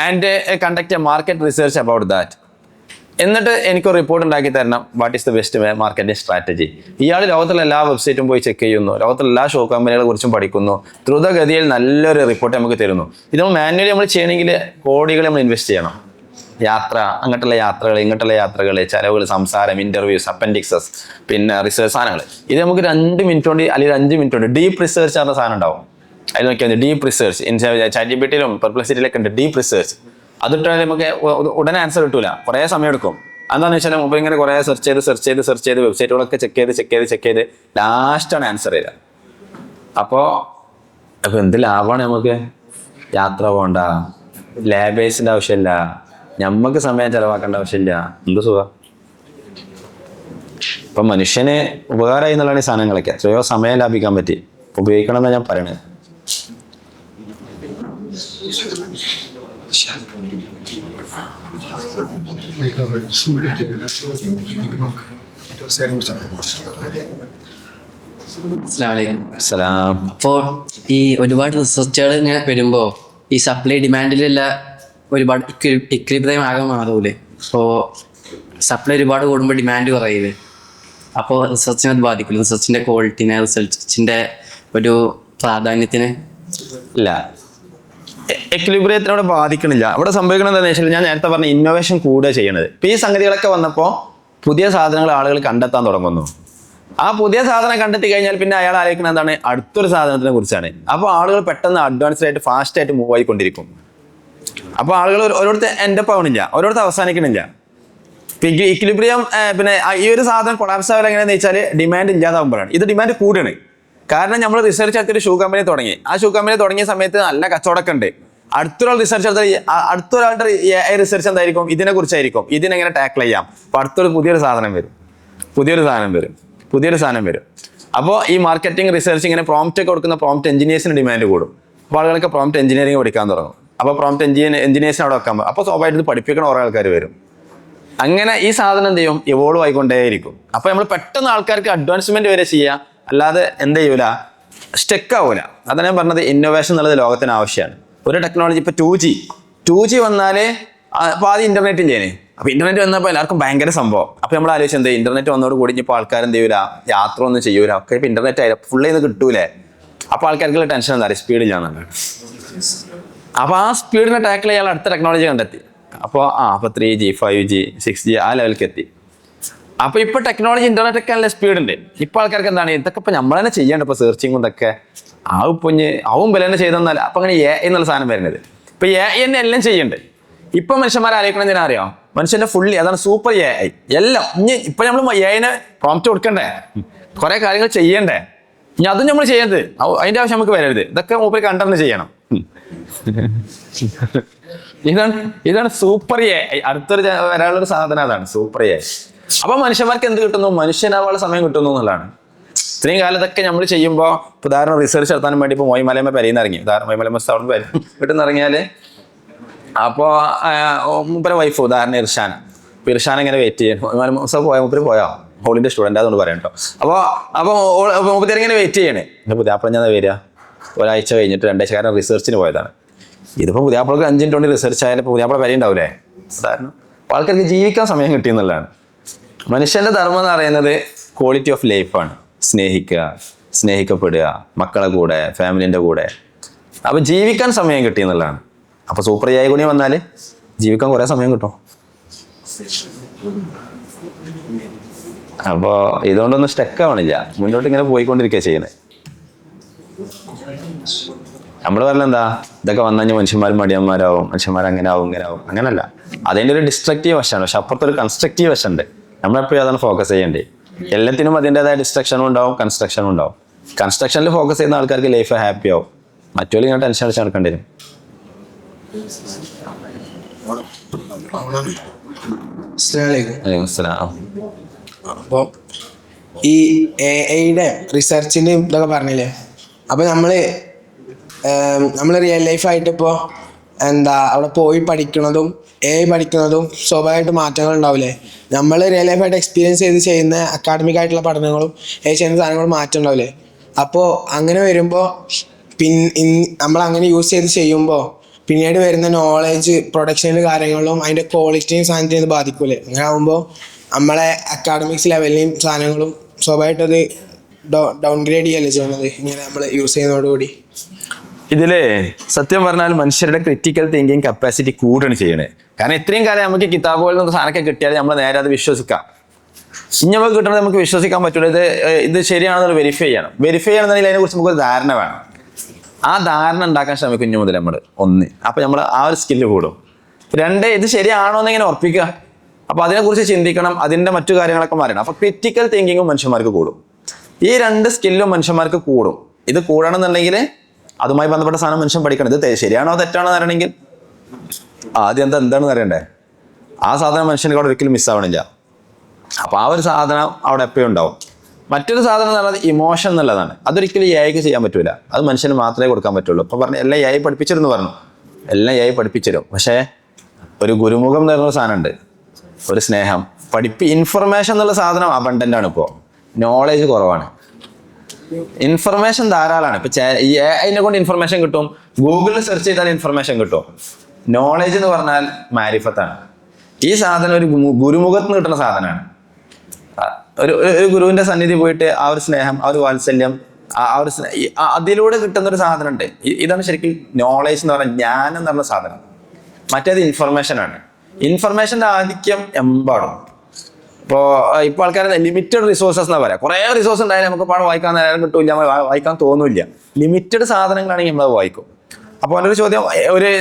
and conduct a market research about that. എന്നിട്ട് എനിക്കൊരു റിപ്പോർട്ട് ഉണ്ടാക്കി തരണം, what is the best marketing strategy. ഇയാൾ ലോകത്തുള്ള എല്ലാ വെബ്സൈറ്റും പോയി check ചെയ്യുന്നു, ലോകത്തുള്ള എല്ലാ ഷോ കമ്പനികളെ കുറിച്ചും പഠിക്കുന്നു, ദ്രുതഗതിയിൽ നല്ലൊരു റിപ്പോർട്ട് നമുക്ക് തരുന്നു. ഇത് നമ്മൾ മാനുവലി നമ്മൾ ചെയ്യണമെങ്കിൽ കോടികൾ നമ്മൾ ഇൻവെസ്റ്റ് ചെയ്യണം. യാത്ര, അങ്ങോട്ടുള്ള യാത്രകൾ, ഇങ്ങോട്ടുള്ള യാത്രകൾ, ചെലവുകൾ, സംസാരം, ഇന്റർവ്യൂസ്, അപ്പൻഡിക്സസ്, പിന്നെ റിസർച്ച് സാധനങ്ങൾ. ഇത് നമുക്ക് 2 മിനിറ്റ് കൊണ്ട് അല്ലെങ്കിൽ 5 മിനിറ്റ് കൊണ്ട് ഡീപ്പ് റിസർച്ച് പറഞ്ഞ സാധനം ഉണ്ടാവും. അതിൽ നോക്കിയാൽ ഡീപ്പ് റിസർച്ച് ChatGPTയിലും പെർപ്ലക്സിറ്റിയിലൊക്കെ ഉണ്ട് ഡീപ്പ് റിസർച്ച്. അതിട്ടാൽ നമുക്ക് ഉടനെ ആൻസർ കിട്ടൂല, കുറേ സമയം എടുക്കും. എന്താണെന്ന് വെച്ചാൽ മുമ്പ് ഇങ്ങനെ കുറേ സെർച്ച് ചെയ്ത് വെബ്സൈറ്റുകളൊക്കെ ചെക്ക് ചെയ്ത് ലാസ്റ്റാണ് ആൻസർ തരിക. അപ്പോൾ എന്ത് ലാഭമാണ് നമുക്ക്? യാത്ര പോകണ്ട, ലാബേഴ്സിൻ്റെ ആവശ്യമില്ല, ഞമ്മക്ക് സമയം ചെലവാക്കേണ്ട ആവശ്യമില്ല, എന്ത് സുഖം. ഇപ്പം മനുഷ്യന് ഉപകാരമായി എന്നുള്ളതാണ് ഈ സാധനങ്ങളൊക്കെ. എത്രയോ സമയം ലാഭിക്കാൻ പറ്റി, ഉപയോഗിക്കണം എന്നാണ് ഞാൻ പറയണത്. അപ്പോൾ ഈ ഒരുപാട് റിസർച്ചുകൾ ഇങ്ങനെ വരുമ്പോൾ ഈ സപ്ലൈ ഡിമാൻഡിലുള്ള ഒരുപാട് ഇക്വിലിബ്രിയം ആകെ മാറൂലേ? അപ്പോൾ സപ്ലൈ ഒരുപാട് കൂടുമ്പോൾ ഡിമാൻഡ് കുറയില്ലേ? അപ്പോൾ റിസർച്ചിനെ അത് ബാധിക്കില്ല? റിസർച്ചിൻ്റെ ക്വാളിറ്റിനെ, റിസർച്ചിൻ്റെ ഒരു പ്രാധാന്യത്തിന് ഇല്ല, എക്വിലിബ്രിയത്തിനോട് ബാധിക്കണില്ല. അവിടെ സംഭവിക്കുന്നത് എന്താണെന്ന് വെച്ചാൽ ഞാൻ നേരത്തെ പറഞ്ഞ ഇന്നോവേഷൻ കൂടുക ചെയ്യണത്. ഇപ്പം ഈ സംഗതികളൊക്കെ വന്നപ്പോൾ പുതിയ സാധനങ്ങൾ ആളുകൾ കണ്ടെത്താൻ തുടങ്ങുന്നു. ആ പുതിയ സാധനം കണ്ടെത്തി കഴിഞ്ഞാൽ പിന്നെ അയാൾ ആലോചിക്കുന്നത് എന്താണ്, അടുത്തൊരു സാധനത്തിനെ കുറിച്ചാണ്. അപ്പോൾ ആളുകൾ പെട്ടെന്ന് അഡ്വാൻസ്ഡ് ആയിട്ട് ഫാസ്റ്റ് ആയിട്ട് മൂവ് ആയിക്കൊണ്ടിരിക്കും. അപ്പോൾ ആളുകൾ ഓരോരുത്തർ എൻഡപ്പ് ആവണില്ല, ഓരോരുത്തർ അവസാനിക്കണില്ല. ഇക്വിലിബ്രിയം പിന്നെ ഈ ഒരു സാധനം കൊളാപ്സ് ആവില്ല എങ്ങനെയാണെന്ന് വെച്ചാൽ ഡിമാൻഡ് ഇല്ലാതാവുമ്പോഴാണ്. ഇത് ഡിമാൻഡ് കൂടുകയാണ്. കാരണം നമ്മൾ റിസർച്ച് നടത്തിയൊരു ഷൂ കമ്പനി തുടങ്ങി, ആ ഷൂ കമ്പനി തുടങ്ങിയ സമയത്ത് നല്ല കച്ചവടമൊക്കെ ഉണ്ട്. അടുത്തൊരാൾ റിസർച്ച് നടത്തി, അടുത്തൊരാളുടെ റിസർച്ച് എന്തായിരിക്കും, ഇതിനെ കുറിച്ചായിരിക്കും, ഇതിനെങ്ങനെ ടാക്കിൾ ചെയ്യാം. അപ്പോൾ അടുത്തൊരു പുതിയൊരു സാധനം വരും. അപ്പോൾ ഈ മാർക്കറ്റിംഗ് റിസർച്ച് ഇങ്ങനെ പ്രോംപ്റ്റ് ഒക്കെ കൊടുക്കുന്ന പ്രോംപ്റ്റ് എഞ്ചിനീയേഴ്സിന് ഡിമാൻഡ് കൂടും. അപ്പോൾ ആളുകളൊക്കെ പ്രോംപ്റ്റ് എഞ്ചിനീയറിംഗ് പഠിക്കാൻ തുടങ്ങും. അപ്പോൾ പ്രോംപ്റ്റ് എഞ്ചിനീയേഴ്സിന് അവിടെ വെക്കാൻ പറ്റും. അപ്പോൾ സ്വാഭാവികമായിട്ട് പഠിപ്പിക്കണ കുറേ ആൾക്കാർ വരും. അങ്ങനെ ഈ സാധനം എന്ത് ചെയ്യും, ഇവോൾവ് ആയിക്കൊണ്ടേയിരിക്കും. അപ്പോൾ നമ്മൾ പെട്ടെന്ന് ആൾക്കാർക്ക് അഡ്വാൻസ്മെന്റ് വരെ ചെയ്യുക, അല്ലാതെ എന്ത് ചെയ്യൂല, സ്റ്റെക്ക് ആവൂല. അതാണ് ഞാൻ പറഞ്ഞത്, ഇന്നോവേഷൻ എന്നുള്ളത് ലോകത്തിന് ആവശ്യമാണ്. ഒരു ടെക്നോളജി ഇപ്പോൾ 2G വന്നാൽ അപ്പോൾ ആദ്യം ഇന്റർനെറ്റ് ഇല്ലേനെ. അപ്പോൾ ഇന്റർനെറ്റ് വന്നപ്പോൾ എല്ലാവർക്കും ഭയങ്കര സംഭവം. അപ്പോൾ നമ്മൾ ആലോചിച്ച് എന്ത്, ഇന്റർനെറ്റ് വന്നതോട് കൂടി ഇപ്പോൾ ആൾക്കാർ എന്ത് ചെയ്യൂല, യാത്ര ഒന്നും ചെയ്യൂല, ഒക്കെ ഇപ്പോൾ ഇന്റർനെറ്റ് ആയി ഫുൾ ചെയ്ത് കിട്ടൂലേ. അപ്പോൾ ആൾക്കാർക്കുള്ള ടെൻഷൻ എന്താ, സ്പീഡില്ലാന്നാണ്. അപ്പോൾ ആ സ്പീഡിനെ ടാക്കിൾ ചെയ്യാൻ അടുത്ത ടെക്നോളജി കണ്ടെത്തി. അപ്പോൾ 3G 5G 6G ആ ലെവലിലേക്ക് എത്തി. അപ്പോൾ ഇപ്പോൾ ടെക്നോളജി ഇന്റർനെറ്റ് ഒക്കെ നല്ല സ്പീഡ് ഉണ്ട്. ഇപ്പോൾ ആൾക്കാർക്ക് എന്താണ്, ഇതൊക്കെ ഇപ്പോൾ നമ്മൾ തന്നെ ചെയ്യേണ്ട. ഇപ്പോൾ സെർച്ചിങ്ങും ഇതൊക്കെ ആവും വില തന്നെ ചെയ്തെന്നാൽ അപ്പോൾ അങ്ങനെ AI എന്നുള്ള സാധനം വരുന്നത്. ഇപ്പോൾ AI തന്നെ എല്ലാം ചെയ്യുന്നുണ്ട്. ഇപ്പം മനുഷ്യന്മാരെ ആലോചിക്കണം എന്തിനാ അറിയാം, മനുഷ്യന്റെ ഫുള്ളി അതാണ് സൂപ്പർ AI എല്ലാം. ഇനി ഇപ്പം നമ്മൾ AIനെ പ്രോംപ്റ്റ് കൊടുക്കണ്ടേ, കുറെ കാര്യങ്ങൾ ചെയ്യണ്ടേ, ഇനി അതും നമ്മൾ ചെയ്യരുത്, അതിന്റെ ആവശ്യം നമുക്ക് വരരുത്. ഇതൊക്കെ മൂപ്പര് കണ്ടന്റ് ചെയ്യണം. ഇതാണ് സൂപ്പർ AI. അടുത്തൊരു വരാനുള്ളൊരു സാധനം അതാണ് സൂപ്പർ AI. അപ്പൊ മനുഷ്യന്മാർക്ക് എന്ത് കിട്ടുന്നു, മനുഷ്യനാവാനുള്ള സമയം കിട്ടുന്നു എന്നുള്ളതാണ്. ഇത്രയും കാലത്തൊക്കെ നമ്മൾ ചെയ്യുമ്പോൾ ഉദാഹരണം റിസർച്ച് നടത്താനും വേണ്ടി ഇപ്പോൾ മൊയ്മലയമ്മ പെരയുന്ന ഇറങ്ങി, ഉദാഹരണം മൊയ്മലയമ്മ അവിടെ വീട്ടിൽ നിന്ന് ഇറങ്ങിയാൽ അപ്പോൾ മൂപ്പര വൈഫ് ഉദാഹരണം ഇർഷാന ഇർഷാൻ ഇങ്ങനെ വെയിറ്റ് ചെയ്യണം. പോയോ ഹോളിന്റെ സ്റ്റുഡൻ്റ് അതുകൊണ്ട് പറയാം കേട്ടോ. അപ്പോൾ മുപ്പത്തിയാറ് ഇങ്ങനെ വെയിറ്റ് ചെയ്യണേ. എൻ്റെ പുതിയാപ്പിള ഞാൻ വരിക ഒരാഴ്ച കഴിഞ്ഞിട്ട് 2 ആഴ്ച കാരണം റിസർച്ചിന് പോയതാണ്. ഇതിപ്പോൾ പുതിയാപ്പിളക്ക് 5 മിനിറ്റ് കൊണ്ട് റിസർച്ച് ആയാലും പുതിയാപ്പിള വരെ ഉണ്ടാവില്ലേ. കാരണം ആൾക്കാർക്ക് ജീവിക്കാൻ സമയം കിട്ടിയെന്നുള്ളതാണ്. മനുഷ്യന്റെ ധർമ്മം എന്ന് പറയുന്നത് ക്വാളിറ്റി ഓഫ് ലൈഫാണ്. സ്നേഹിക്കുക, സ്നേഹിക്കപ്പെടുക, മക്കളെ കൂടെ, ഫാമിലിൻ്റെ കൂടെ. അപ്പോൾ ജീവിക്കാൻ സമയം കിട്ടിയെന്നുള്ളതാണ്. അപ്പോൾ സൂപ്പർ AI ഗുണി വന്നാൽ ജീവിക്കാൻ കുറേ സമയം കിട്ടും. അപ്പോൾ ഇതുകൊണ്ടൊന്നും സ്റ്റക്ക് ആവണില്ല, മുന്നോട്ട് ഇങ്ങനെ പോയിക്കൊണ്ടിരിക്കുക ചെയ്യുന്നത്. നമ്മൾ പറഞ്ഞെന്താ ഇതൊക്കെ വന്നു കഴിഞ്ഞാൽ മനുഷ്യന്മാർ മടിയന്മാരാവും, മനുഷ്യന്മാർ അങ്ങനെ ആവും ഇങ്ങനെ ആവും. അങ്ങനല്ല, അതിൻ്റെ ഒരു ഡിസ്ട്രക്റ്റീവ് വശമാണ്. പക്ഷെ അപ്പുറത്തൊരു കൺസ്ട്രക്റ്റീവ് വശമുണ്ട്. നമ്മളെപ്പോഴും അതാണ് ഫോക്കസ് ചെയ്യേണ്ടത്. എല്ലാത്തിനും അതിൻ്റെതായ ഡിസ്ട്രക്ഷനും ഉണ്ടാവും, കൺസ്ട്രക്ഷനും ഉണ്ടാവും. കൺസ്ട്രക്ഷനിൽ ഫോക്കസ് ചെയ്യുന്ന ആൾക്കാർക്ക് ലൈഫ് ഹാപ്പി ആവും. മറ്റൊരു ഇങ്ങനെ ടെൻഷൻ അടിച്ച് നടക്കേണ്ടി വരും. അപ്പോൾ ഈ AI-യുടെ റിസർച്ചിൻ്റെ ഇതൊക്കെ പറഞ്ഞില്ലേ, അപ്പോൾ നമ്മൾ റിയൽ ലൈഫായിട്ട് ഇപ്പോൾ അവിടെ പോയി പഠിക്കുന്നതും AI പഠിക്കുന്നതും സ്വാഭാവികമായിട്ട് മാറ്റങ്ങൾ ഉണ്ടാവില്ലേ. നമ്മൾ റിയൽ ലൈഫായിട്ട് എക്സ്പീരിയൻസ് ചെയ്ത് ചെയ്യുന്ന അക്കാഡമിക് ആയിട്ടുള്ള പഠനങ്ങളും AI ചെയ്യുന്ന സാധനങ്ങളും മാറ്റം ഉണ്ടാവില്ലേ. അപ്പോൾ അങ്ങനെ വരുമ്പോൾ നമ്മൾ അങ്ങനെ യൂസ് ചെയ്ത് ചെയ്യുമ്പോൾ പിന്നീട് വരുന്ന നോളേജ് പ്രൊഡക്ഷനിലും കാര്യങ്ങളിലും അതിൻ്റെ ക്വാളിറ്റിയും സാധനത്തിനും ഇത് ബാധിക്കൂലേ. അങ്ങനെ ആകുമ്പോൾ നമ്മളെ അക്കാഡമിക്സ് ലെവലിലെയും സാധനങ്ങളും സ്വാഭാവികമായിട്ടത് ഡൗൺഗ്രേഡ് ചെയ്യല്ലേ ചെയ്യുന്നത് ഇങ്ങനെ നമ്മൾ യൂസ് ചെയ്യുന്നതോടുകൂടി. ഇതില് സത്യം പറഞ്ഞാൽ മനുഷ്യരുടെ ക്രിറ്റിക്കൽ തിങ്കിങ് കപ്പാസിറ്റി കൂടാണ് ചെയ്യണേ. കാരണം ഇത്രയും കാലം നമുക്ക് കിതാബുകളിൽ നിന്ന് സാധനമൊക്കെ കിട്ടിയാൽ നമ്മൾ നേരെ അത് വിശ്വസിക്കാം. ഇനി നമുക്ക് കിട്ടുന്നത് നമുക്ക് വിശ്വസിക്കാൻ പറ്റില്ല. ഇത് ശരിയാണെന്ന് വെരിഫൈ ചെയ്യണം. വെരിഫൈ ചെയ്യണമെന്നുണ്ടെങ്കിൽ അതിനെക്കുറിച്ച് നമുക്കൊരു ധാരണ വേണം. ആ ധാരണ ഉണ്ടാക്കാൻ ശ്രമിക്കും ഇനി മുതൽ നമ്മൾ. 1, അപ്പം നമ്മൾ ആ ഒരു സ്കില്ല് കൂടും. 2, ഇത് ശരിയാണോ എന്നിങ്ങനെ ഉറപ്പിക്കുക. അപ്പോൾ അതിനെക്കുറിച്ച് ചിന്തിക്കണം, അതിൻ്റെ മറ്റു കാര്യങ്ങളൊക്കെ മാറണം. അപ്പോൾ ക്രിറ്റിക്കൽ തിങ്കിങ്ങും മനുഷ്യന്മാർക്ക് കൂടും. ഈ 2 സ്കില്ലും മനുഷ്യന്മാർക്ക് കൂടും. ഇത് കൂടണമെന്നുണ്ടെങ്കിൽ അതുമായി ബന്ധപ്പെട്ട സാധനം മനുഷ്യൻ പഠിക്കണം. ഇത് ശരിയാണോ തെറ്റാണോ എന്ന് അറിയണമെങ്കിൽ ആദ്യം എന്താണെന്ന് അറിയണ്ടേ. ആ സാധനം മനുഷ്യന് അവിടെ ഒരിക്കലും മിസ്സാവണില്ല. അപ്പോൾ ആ ഒരു സാധനം അവിടെ എപ്പോഴും ഉണ്ടാവും. മറ്റൊരു സാധനം എന്ന് പറയുന്നത് ഇമോഷൻ എന്നുള്ളതാണ്. അതൊരിക്കലും AIക്ക് ചെയ്യാൻ പറ്റൂല. അത് മനുഷ്യന് മാത്രമേ കൊടുക്കാൻ പറ്റുള്ളൂ. ഇപ്പോൾ പറഞ്ഞു എല്ലാം AI പഠിപ്പിച്ചിരുന്നു പറഞ്ഞു, എല്ലാം AI പഠിപ്പിച്ചിരും. പക്ഷേ ഒരു ഗുരുമുഖം എന്ന് പറയുന്ന സാധനമുണ്ട്, ഒരു സ്നേഹം. ഇൻഫർമേഷൻ എന്നുള്ള സാധനം അബണ്ടൻ്റ് ആണ്. ഇപ്പോൾ നോളേജ് കുറവാണ്. ഇൻഫർമേഷൻ ധാരാളമാണ്. ഇപ്പൊ AI കൊണ്ട് ഇൻഫർമേഷൻ കിട്ടും, ഗൂഗിളിൽ സെർച്ച് ചെയ്താൽ ഇൻഫർമേഷൻ കിട്ടും. നോളേജ് എന്ന് പറഞ്ഞാൽ മാരിഫത്താണ്. ഈ സാധനം ഒരു ഗുരുമുഖത്ത് നിന്ന് കിട്ടുന്ന സാധനമാണ്. ഒരു ഗുരുവിന്റെ സന്നിധി പോയിട്ട് ആ ഒരു സ്നേഹം, ആ ഒരു വാത്സല്യം, അതിലൂടെ കിട്ടുന്ന ഒരു സാധനം ഉണ്ട്. ഇതാണ് ശരിക്കും നോളേജ് എന്ന് പറഞ്ഞാൽ ജ്ഞാനം എന്ന് പറഞ്ഞ സാധനം. മറ്റേത് ഇൻഫർമേഷനാണ്. ഇൻഫർമേഷൻ്റെ ആധിക്യം എമ്പാടും. ഇപ്പോൾ ആൾക്കാർ ലിമിറ്റഡ് റിസോഴ്സസ് എന്നാ പറയാം. കുറേ റിസോഴ്സ് ഉണ്ടായാലും നമുക്ക് പാടെ വായിക്കാൻ നേരം കിട്ടൂല, വായിക്കാൻ തോന്നില്ല. ലിമിറ്റഡ് സാധനങ്ങളാണെങ്കിൽ നമ്മളത് വായിക്കും. അപ്പോൾ അവൻ്റെ ഒരു ചോദ്യം,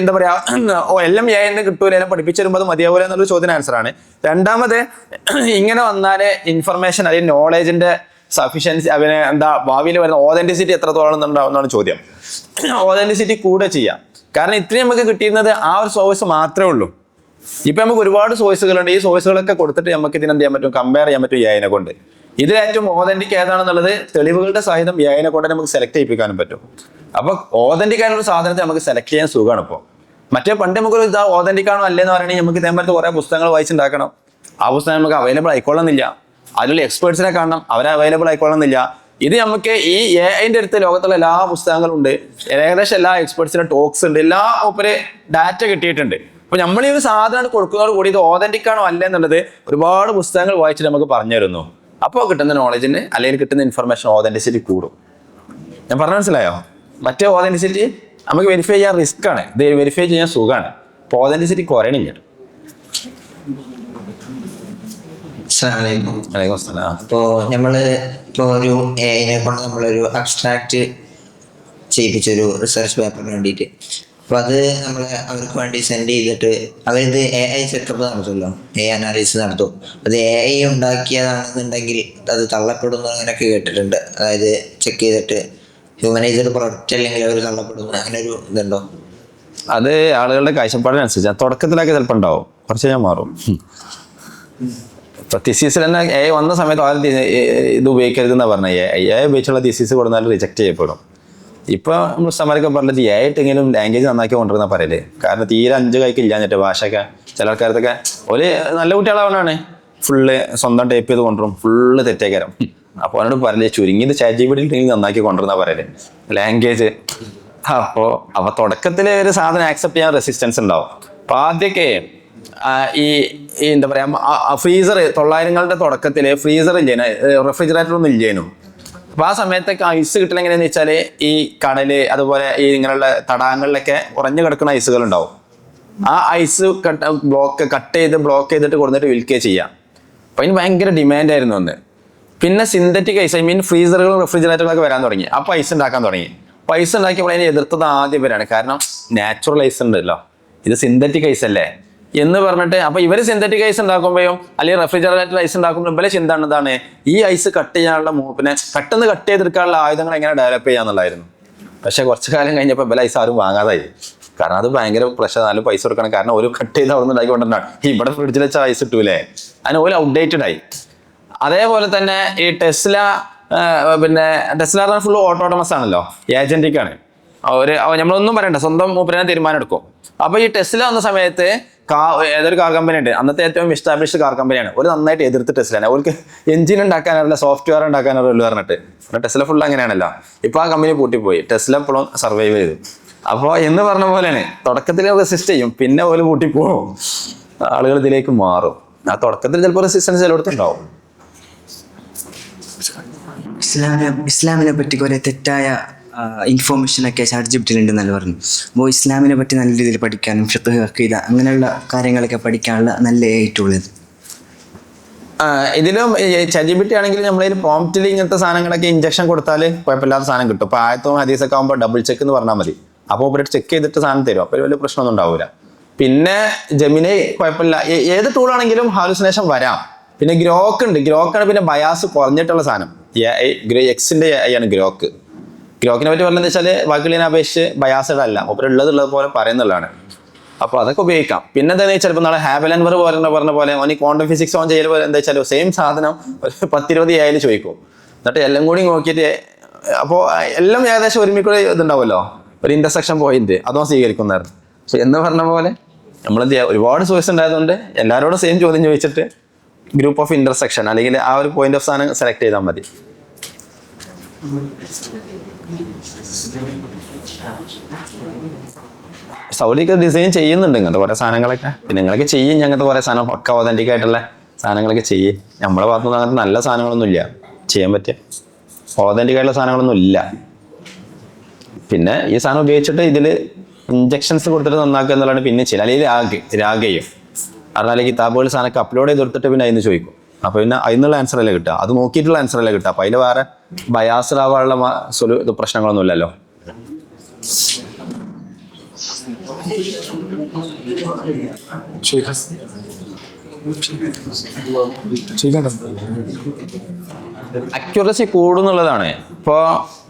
എന്താ പറയുക, എല്ലാം AI കിട്ടൂല, എല്ലാം പഠിപ്പിച്ചു തരുമ്പോൾ അത് മതിയാവൂല എന്നുള്ളൊരു ചോദ്യം ആൻസറാണ്. രണ്ടാമത്, ഇങ്ങനെ വന്നാൽ ഇൻഫർമേഷൻ അല്ലെങ്കിൽ നോളേജിന്റെ സഫിഷ്യൻസി ഭാവിയിൽ വരുന്ന ഓതന്റിസിറ്റി എത്രത്തോളം ഉണ്ടാവുന്നതാണ് ചോദ്യം. ഓതന്റിസിറ്റി കൂടെ ചെയ്യാം. കാരണം ഇത്രയും നമുക്ക് കിട്ടിയിരുന്നത് ആ ഒരു സോഴ്സ് മാത്രമേ ഉള്ളൂ. ഇപ്പൊ നമുക്ക് ഒരുപാട് സോഴ്സുകളുണ്ട്. ഈ സോഴ്സുകളൊക്കെ കൊടുത്തിട്ട് നമുക്ക് ഇതിനെന്ത് ചെയ്യാൻ പറ്റും, കമ്പയർ ചെയ്യാൻ പറ്റും AI കൊണ്ട്. ഇതിലേറ്റവും ഓതന്റിക് ഏതാണെന്നുള്ളത് തെളിവുകളുടെ സഹിതം AI കൊണ്ട് നമുക്ക് സെലക്ട് ചെയ്യിപ്പിക്കാനും പറ്റും. അപ്പൊ ഓതന്റിക് ആയിട്ടുള്ള സാധനത്തെ നമുക്ക് സെലക്ട് ചെയ്യാൻ സുഖമാണ്. ഇപ്പോൾ മറ്റേ പണ്ട് നമുക്കൊരു ഇതാ ഓതന്റിക് ആണോ അല്ലേന്ന് പറയണമെങ്കിൽ നമുക്ക് ഇതേപോലത്തെ കുറെ പുസ്തകങ്ങൾ വായിച്ചുണ്ടാക്കണം. ആ പുസ്തകം നമുക്ക് അവൈലബിൾ ആയിക്കൊള്ളുന്നില്ല. അതിലുള്ള എക്സ്പേർട്സിനെ കാണണം, അവരെ അവൈലബിൾ ആയിക്കൊള്ളുന്നില്ല. ഇത് നമുക്ക് ഈ AI അടുത്ത് ലോകത്തുള്ള എല്ലാ പുസ്തകങ്ങളും ഉണ്ട്, ഏകദേശം എല്ലാ എക്സ്പേർട്സിന്റെ ടോക്സ് ഉണ്ട്, എല്ലാ ഒപ്പരെ ഡാറ്റ കിട്ടിയിട്ടുണ്ട്. അപ്പൊ നമ്മൾ ഈ ഒരു സാധനം കൊടുക്കുന്നതോട് കൂടി ഇത് ഓതന്റിക് ആണോ അല്ലേ എന്നുള്ളത് ഒരുപാട് പുസ്തകങ്ങൾ വായിച്ചിട്ട് നമുക്ക് പറഞ്ഞു തരുന്നു. അപ്പോൾ കിട്ടുന്ന നോളജിന് അല്ലെങ്കിൽ കിട്ടുന്ന ഇൻഫർമേഷൻ ഓതന്റിസിറ്റി കൂടും. ഞാൻ പറഞ്ഞ മനസ്സിലായോ? മറ്റേ ഓതന്റിസിറ്റി നമുക്ക് വെരിഫൈ ചെയ്യാൻ റിസ്ക് ആണ്, ഇത് വെരിഫൈ ചെയ്യാൻ സുഖമാണ്. അപ്പോൾ ഓതന്റിസിറ്റി കുറയണില്ല. അപ്പോൾ നമ്മള് ഒരു AI കൊണ്ട് നമ്മളൊരു അബ്സ്ട്രാക്ട് ചെയ്യിപ്പിച്ചൊരു റിസർച്ച് പേപ്പറിന് വേണ്ടിയിട്ട്. അപ്പോൾ അത് നമ്മൾ അവർക്ക് വേണ്ടി സെൻഡ് ചെയ്തിട്ട് അവരിത് AI സെറ്റപ്പ് നടത്തുമല്ലോ, AI അനാലിസിസ് നടത്തും. അത് AI ഉണ്ടാക്കിയതാണെന്നുണ്ടെങ്കിൽ അത് തള്ളപ്പെടുന്നു അങ്ങനെയൊക്കെ കേട്ടിട്ടുണ്ട്. അതായത് ചെക്ക് ചെയ്തിട്ട് ഹ്യൂമനൈസ്ഡ് പ്രൊഡക്റ്റ് അല്ലെങ്കിൽ അവർ തള്ളപ്പെടുന്നു, അങ്ങനെ ഒരു ഇതുണ്ടോ? അത് ആളുകളുടെ കാഴ്ചപ്പാടിനനുസരിച്ച് തുടക്കത്തിലൊക്കെ ചിലപ്പോൾ ഉണ്ടാവും, കുറച്ച് ഞാൻ മാറും. ഇപ്പൊ തിസീസിൽ തന്നെ AI വന്ന സമയത്ത് ആരും ഇത് ഉപയോഗിക്കരുതെന്നാണ് പറഞ്ഞത്. AI ഉപയോഗിച്ചുള്ള തിസീസ് കൊടുത്താലും റിജക്ട് ചെയ്യപ്പെടും. ഇപ്പൊ മുസ്തമാരൊക്കെ പറഞ്ഞത് AI എങ്കിലും ലാംഗ്വേജ് നന്നാക്കി കൊണ്ടുവരുന്ന പറയല്. കാരണം തീരെ 5 കൈക്ക് ഇല്ലാഞ്ഞിട്ട് ഭാഷയൊക്കെ ചില ആൾക്കാരത്തൊക്കെ ഒരു നല്ല കുട്ടികളാവണാണ് ഫുള്ള് സ്വന്തം ടൈപ്പ് ചെയ്ത് കൊണ്ടുവരും, ഫുള്ള് തെറ്റേക്കരം. അപ്പോൾ അവനോട് പറയല്ലേ ചുരുങ്ങിയത് ChatGPT നന്നാക്കി കൊണ്ടുവരുന്ന പറയല് ലാംഗ്വേജ്. അപ്പോൾ തുടക്കത്തിൽ ഒരു സാധനം ആക്സെപ്റ്റ് ചെയ്യാൻ റെസിസ്റ്റൻസ് ഉണ്ടാവും. അപ്പൊ ആദ്യമൊക്കെ ഈ എന്താ പറയാ ഫ്രീസർ 900കളുടെ തുടക്കത്തിൽ ഫ്രീസർ ഇല്ലേനു, റെഫ്രിജറേറ്റർ ഒന്നും ഇല്ലേനു. അപ്പൊ ആ സമയത്തൊക്കെ ഐസ് കിട്ടൽ എങ്ങനെയാന്ന് വെച്ചാൽ ഈ കടല് അതുപോലെ ഈ ഇങ്ങനെയുള്ള തടാകങ്ങളിലൊക്കെ ഉറഞ്ഞു കിടക്കുന്ന ഐസുകൾ ഉണ്ടാവും. ആ ഐസ് കട്ട് ചെയ്ത് ബ്ലോക്ക് ചെയ്തിട്ട് കൊടുത്തിട്ട് വിൽക്കുകയും ചെയ്യാം. അപ്പൊ അതിന് ഭയങ്കര ഡിമാൻഡ് ആയിരുന്നു അന്ന്. പിന്നെ സിന്തറ്റിക് ഐസ്, ഐ മീൻ ഫ്രീസറുകളും റെഫ്രിജറേറ്ററുകളൊക്കെ വരാൻ തുടങ്ങി. അപ്പോൾ ഐസ് ഉണ്ടാക്കാൻ തുടങ്ങി. അപ്പോൾ ഐസ് ഉണ്ടാക്കിയപ്പോൾ അതിനെ എതിർത്തത് ആദ്യം ഇവരാണ്. കാരണം നാച്ചുറൽ ഐസ് ഉണ്ടല്ലോ, ഇത് സിന്തറ്റിക് ഐസ് അല്ലേ എന്ന് പറഞ്ഞിട്ട്. അപ്പൊ ഇവര് സിന്തറ്റിക് ഐസ് ഉണ്ടാക്കുമ്പോഴും അല്ലെങ്കിൽ റെഫ്രിജറേറ്റർ ഐസ് ഉണ്ടാക്കുമ്പോൾ ഇവരെ ചിന്ത എന്താണ്, ഈ ഐസ് കട്ട് ചെയ്യാനുള്ള പിന്നെ പെട്ടെന്ന് കട്ട് ചെയ്തെടുക്കാനുള്ള ആയുധങ്ങൾ എങ്ങനെ ഡെവലപ്പ് ചെയ്യാന്നുള്ളതായിരുന്നു. പക്ഷെ കുറച്ചു കാലം കഴിഞ്ഞപ്പോൾ ഇവരെ ഐസ് ആരും വാങ്ങാതായി. കാരണം അത് ഭയങ്കര പ്രശ്നം, നല്ല പൈസ കൊടുക്കണം. കാരണം ഒരു കട്ട് ചെയ്ത് അവിടെ നിന്ന് ഉണ്ടാക്കിക്കൊണ്ടാണ് ഇവിടെ ഫ്രിഡ്ജിൽ വെച്ച ഐസ് ഇട്ടൂലേ, അതിന് ഓല് ഔട്ട്ഡേറ്റഡ് ആയി. അതേപോലെ തന്നെ ഈ ടെസ്ല ഫുൾ ഓട്ടോണമസ് ആണല്ലോ, ഏജന്റിക് ആണ്. നമ്മളൊന്നും പറയണ്ട, സ്വന്തം മൂപ്പരനെ തീരുമാനം എടുക്കും. അപ്പൊ ഈ ടെസ്ല വന്ന സമയത്ത് ഏതൊരു കാർ കമ്പനി ഉണ്ട്, അന്നത്തെ ഏറ്റവും എസ്റ്റാബ്ലിഷ്ഡ് കാർ കമ്പനിയാണ്. ഒരു നന്നായിട്ട് എതിർത്ത് ടെസ്ലാണ്. അവർക്ക് എഞ്ചിൻ ഉണ്ടാക്കാനറിയില്ല, സോഫ്റ്റ്വെയർ ഉണ്ടാക്കാനറിയില്ല പറഞ്ഞിട്ട്. ടെസ്ല ഫുൾ അങ്ങനെയാണല്ലോ. ഇപ്പൊ ആ കമ്പനി പൂട്ടിപ്പോയി, ടെസ്ല ഇപ്പോഴും സർവൈവ് ചെയ്തു. അപ്പോൾ എന്ന് പറഞ്ഞ പോലെയാണ്, തുടക്കത്തിൽ റെസിസ്റ്റ് ചെയ്യും, പിന്നെ ഓല് പൂട്ടിപ്പോവും, ആളുകൾ ഇതിലേക്ക് മാറും. ആ തുടക്കത്തിൽ ചിലപ്പോൾ റെസിസ്റ്റൻസ് ചിലയിടത്തുണ്ടാവും. ഇസ്ലാമിനെ പറ്റി കുറെ തെറ്റായ ഇൻഫോർമേഷനൊക്കെ ChatGPT ഉണ്ടെന്നല്ല പറഞ്ഞു. അപ്പോൾ ഇസ്ലാമിനെ പറ്റി നല്ല രീതിയിൽ പഠിക്കാനും ഫിഖ്, അഖീദ അങ്ങനെയുള്ള കാര്യങ്ങളൊക്കെ പഠിക്കാനുള്ള നല്ല ആയിട്ടുള്ളത് ഇതിലും ChatGPT ആണെങ്കിൽ നമ്മളതിൽ പ്രോംപ്റ്റിൽ ഇങ്ങനത്തെ സാധനങ്ങളൊക്കെ ഇഞ്ചക്ഷൻ കൊടുത്താൽ കുഴപ്പമില്ലാത്ത സാധനം കിട്ടും. ഇപ്പോൾ ആയത്തും ഹദീസൊക്കെ ആകുമ്പോൾ ഡബിൾ ചെക്ക് എന്ന് പറഞ്ഞാൽ മതി. അപ്പോൾ ഓപ്പറേറ്റ് ചെക്ക് ചെയ്തിട്ട് സാധനം തരും. അപ്പോൾ വലിയ പ്രശ്നമൊന്നും ഉണ്ടാവില്ല. പിന്നെ ജെമിനി കുഴപ്പമില്ല, ഏത് ടൂളാണെങ്കിലും ഹാലുസിനേഷൻ വരാം. പിന്നെ ഗ്രോക്ക് ആണ് പിന്നെ ബയാസ് കുറഞ്ഞിട്ടുള്ള സാധനം. എക്സിന്റെ ആണ് ഗ്രോക്കിനെ പറ്റി പറഞ്ഞതെന്ന് വെച്ചാൽ ബാക്കിയുള്ളതിനെ അപേക്ഷിച്ച് ബയാസ്ഡ് അല്ല, ഒപ്പം ഉള്ളത് പോലെ പറയുന്നുള്ളതാണ്. അപ്പോൾ അതൊക്കെ ഉപയോഗിക്കാം. പിന്നെ എന്താ വെച്ചാൽ ചിലപ്പോൾ നാളെ ഹാബലൻവർ പറഞ്ഞ പോലെ ഓൻ ക്വാണ്ടം ഫിസിക്സ് ഓൺ ചെയ്യൽ പോലെ എന്താ വെച്ചാൽ സെയിം സാധനം ഒരു 10-20 AI ചോദിക്കും. എന്നിട്ട് എല്ലാം കൂടി നോക്കിയിട്ട് അപ്പോൾ എല്ലാം ഏകദേശം ഒരുമിക്കൂടെ ഇതുണ്ടാവുമല്ലോ, ഒരു ഇന്റർസെക്ഷൻ പോയിന്റ് അതോ സ്വീകരിക്കുന്നതായിരുന്നു. പക്ഷെ എന്ന് പറഞ്ഞ പോലെ നമ്മളെന്ത് ചെയ്യുക, ഒരുപാട് സോഴ്സ് ഉണ്ടായതുകൊണ്ട് എല്ലാവരോടും സെയിം ചോദ്യം ചോദിച്ചിട്ട് ഗ്രൂപ്പ് ഓഫ് ഇന്റർസെക്ഷൻ അല്ലെങ്കിൽ ആ ഒരു പോയിന്റ് ഓഫ് സാധനം സെലക്ട് ചെയ്താൽ മതി. സൗദിക്ക് ഡിസൈൻ ചെയ്യുന്നുണ്ട് ഇങ്ങനത്തെ കുറെ സാധനങ്ങളൊക്കെ. പിന്നെ നിങ്ങളൊക്കെ ചെയ്യും, ഞങ്ങനത്തെ കുറെ സാധനം പക്ക ഓതന്റിക് ആയിട്ടുള്ള സാധനങ്ങളൊക്കെ ചെയ്യും. നമ്മളെ ഭാഗത്തുനിന്ന് അങ്ങനത്തെ നല്ല സാധനങ്ങളൊന്നും ഇല്ല ചെയ്യാൻ പറ്റിയ, ഓതന്റിക് ആയിട്ടുള്ള സാധനങ്ങളൊന്നും ഇല്ല. പിന്നെ ഈ സാധനം ഉപയോഗിച്ചിട്ട് ഇതിൽ ഇഞ്ചക്ഷൻസ് കൊടുത്തിട്ട് നന്നാക്കുക എന്നുള്ളതാണ് പിന്നെ ചെയ്യൽ. അല്ലെങ്കിൽ രാഗയും പറഞ്ഞാൽ കിതാബുകൾ സാധനമൊക്കെ അപ്ലോഡ് ചെയ്ത് കൊടുത്തിട്ട് പിന്നെ അതിന് ചോദിക്കും. അപ്പോൾ പിന്നെ അതിനുള്ള ആൻസർ അല്ലേ കിട്ടുക, അത് നോക്കിയിട്ടുള്ള ആൻസർ അല്ലേ കിട്ടുക. അപ്പോൾ അതിൽ വേറെ ബയാസ്ഡ് ആവാനുള്ള പ്രശ്നങ്ങളൊന്നും ഇല്ലല്ലോ. അക്യുറസി കൂടുന്നുള്ളതാണ്. ഇപ്പോൾ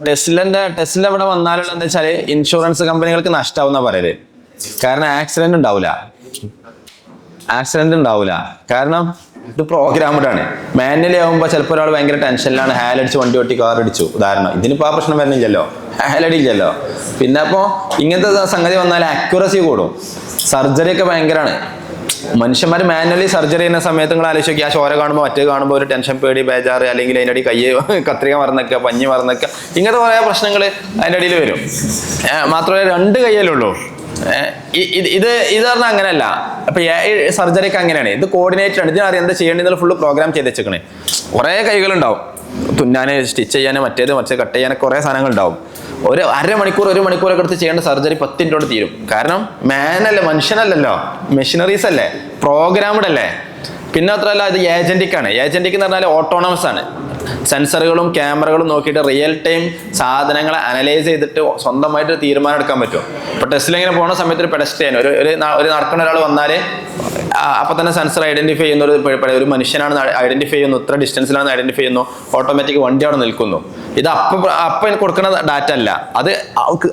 ടെസ്ല ഇവിടെ വന്നാലുള്ള എന്താ വെച്ചാൽ ഇൻഷുറൻസ് കമ്പനികൾക്ക് നഷ്ടമാവുന്ന പറയല്. കാരണം ആക്സിഡന്റ് ഉണ്ടാവില്ല. കാരണം ഇത് പ്രോഗ്രാംഡ് ആണ്. മാനുവലി ആകുമ്പോൾ ചിലപ്പോൾ ഒരാൾ ഭയങ്കര ടെൻഷനിലാണ്, ഹാലടിച്ച് വണ്ടി ഓട്ടി കാർ അടിച്ചു ഉദാഹരണം. ഇതിനിപ്പോൾ ആ പ്രശ്നം വരുന്നില്ലല്ലോ, ഹാലടിയില്ലല്ലോ. പിന്നെ അപ്പോൾ ഇങ്ങനത്തെ സംഗതി വന്നാൽ അക്യുറസി കൂടും. സർജറി ഒക്കെ ഭയങ്കരമാണ്. മനുഷ്യന്മാർ മാനുവലി സർജറി ചെയ്യുന്ന സമയത്ത് നിങ്ങൾ ആലോചിക്കുക, ആ ചോര കാണുമ്പോൾ മറ്റേ കാണുമ്പോൾ ഒരു ടെൻഷൻ, പേടി, ബേജാറ്, അല്ലെങ്കിൽ അതിൻ്റെ അടി കയ്യ് കത്രിക മറന്നേക്കുക, പഞ്ഞി മറന്നേക്കുക, ഇങ്ങനത്തെ കുറേ പ്രശ്നങ്ങൾ അതിൻ്റെ അടിയിൽ വരും. മാത്രമല്ല 2 കയ്യല്ലുള്ളൂ. ഇത് പറഞ്ഞാൽ അങ്ങനെയല്ല. അപ്പൊ സർജറി ഒക്കെ അങ്ങനെയാണ്, ഇത് കോർഡിനേറ്റഡ് ആണ്. ഇതിനറിയാം എന്താ ചെയ്യേണ്ടത്, ഫുള്ള് പ്രോഗ്രാം ചെയ്ത് വെച്ചേക്കണേ. കുറേ കൈകളുണ്ടാവും, തുന്നാന്, സ്റ്റിച്ച് ചെയ്യാനും മറ്റേ കട്ട് ചെയ്യാനൊക്കെ കുറേ സാധനങ്ങൾ ഉണ്ടാവും. ഒരു മണിക്കൂറൊക്കെ എടുത്ത് ചെയ്യേണ്ട സർജറി 10 മിനിറ്റോട് തീരും. കാരണം മനുഷ്യനല്ലല്ലോ, മെഷീനറീസ് അല്ലേ, പ്രോഗ്രാംഡ് അല്ലേ. പിന്നെ മാത്രമല്ല ഇത് ഏജന്റിക് ആണ്. ഏജന്റിക് എന്ന് പറഞ്ഞാൽ ഓട്ടോണമസ് ആണ്. സെൻസറുകളും ക്യാമറകളും നോക്കിയിട്ട് റിയൽ ടൈം സാധനങ്ങളെ അനലൈസ് ചെയ്തിട്ട് സ്വന്തമായിട്ട് തീരുമാനം എടുക്കാൻ പറ്റും. ഇപ്പൊ ടെസ്റ്റിൽ ഇങ്ങനെ പോകുന്ന സമയത്ത് ഒരു പെഡസ്ട്രിയൻ ഒരു നടക്കുന്ന ഒരാൾ വന്നാൽ അപ്പൊ തന്നെ സെൻസർ ഐഡന്റിഫൈ ചെയ്യുന്ന ഒരു മനുഷ്യനാണ് ഐഡന്റിഫൈ ചെയ്യുന്നു, ഇത്ര ഡിസ്റ്റൻസിലാണ് ഐഡന്റിഫൈ ചെയ്യുന്നു, ഓട്ടോമാറ്റിക് വണ്ടി അവിടെ നിൽക്കുന്നു. ഇത് അപ്പം കൊടുക്കുന്ന ഡാറ്റ അല്ല,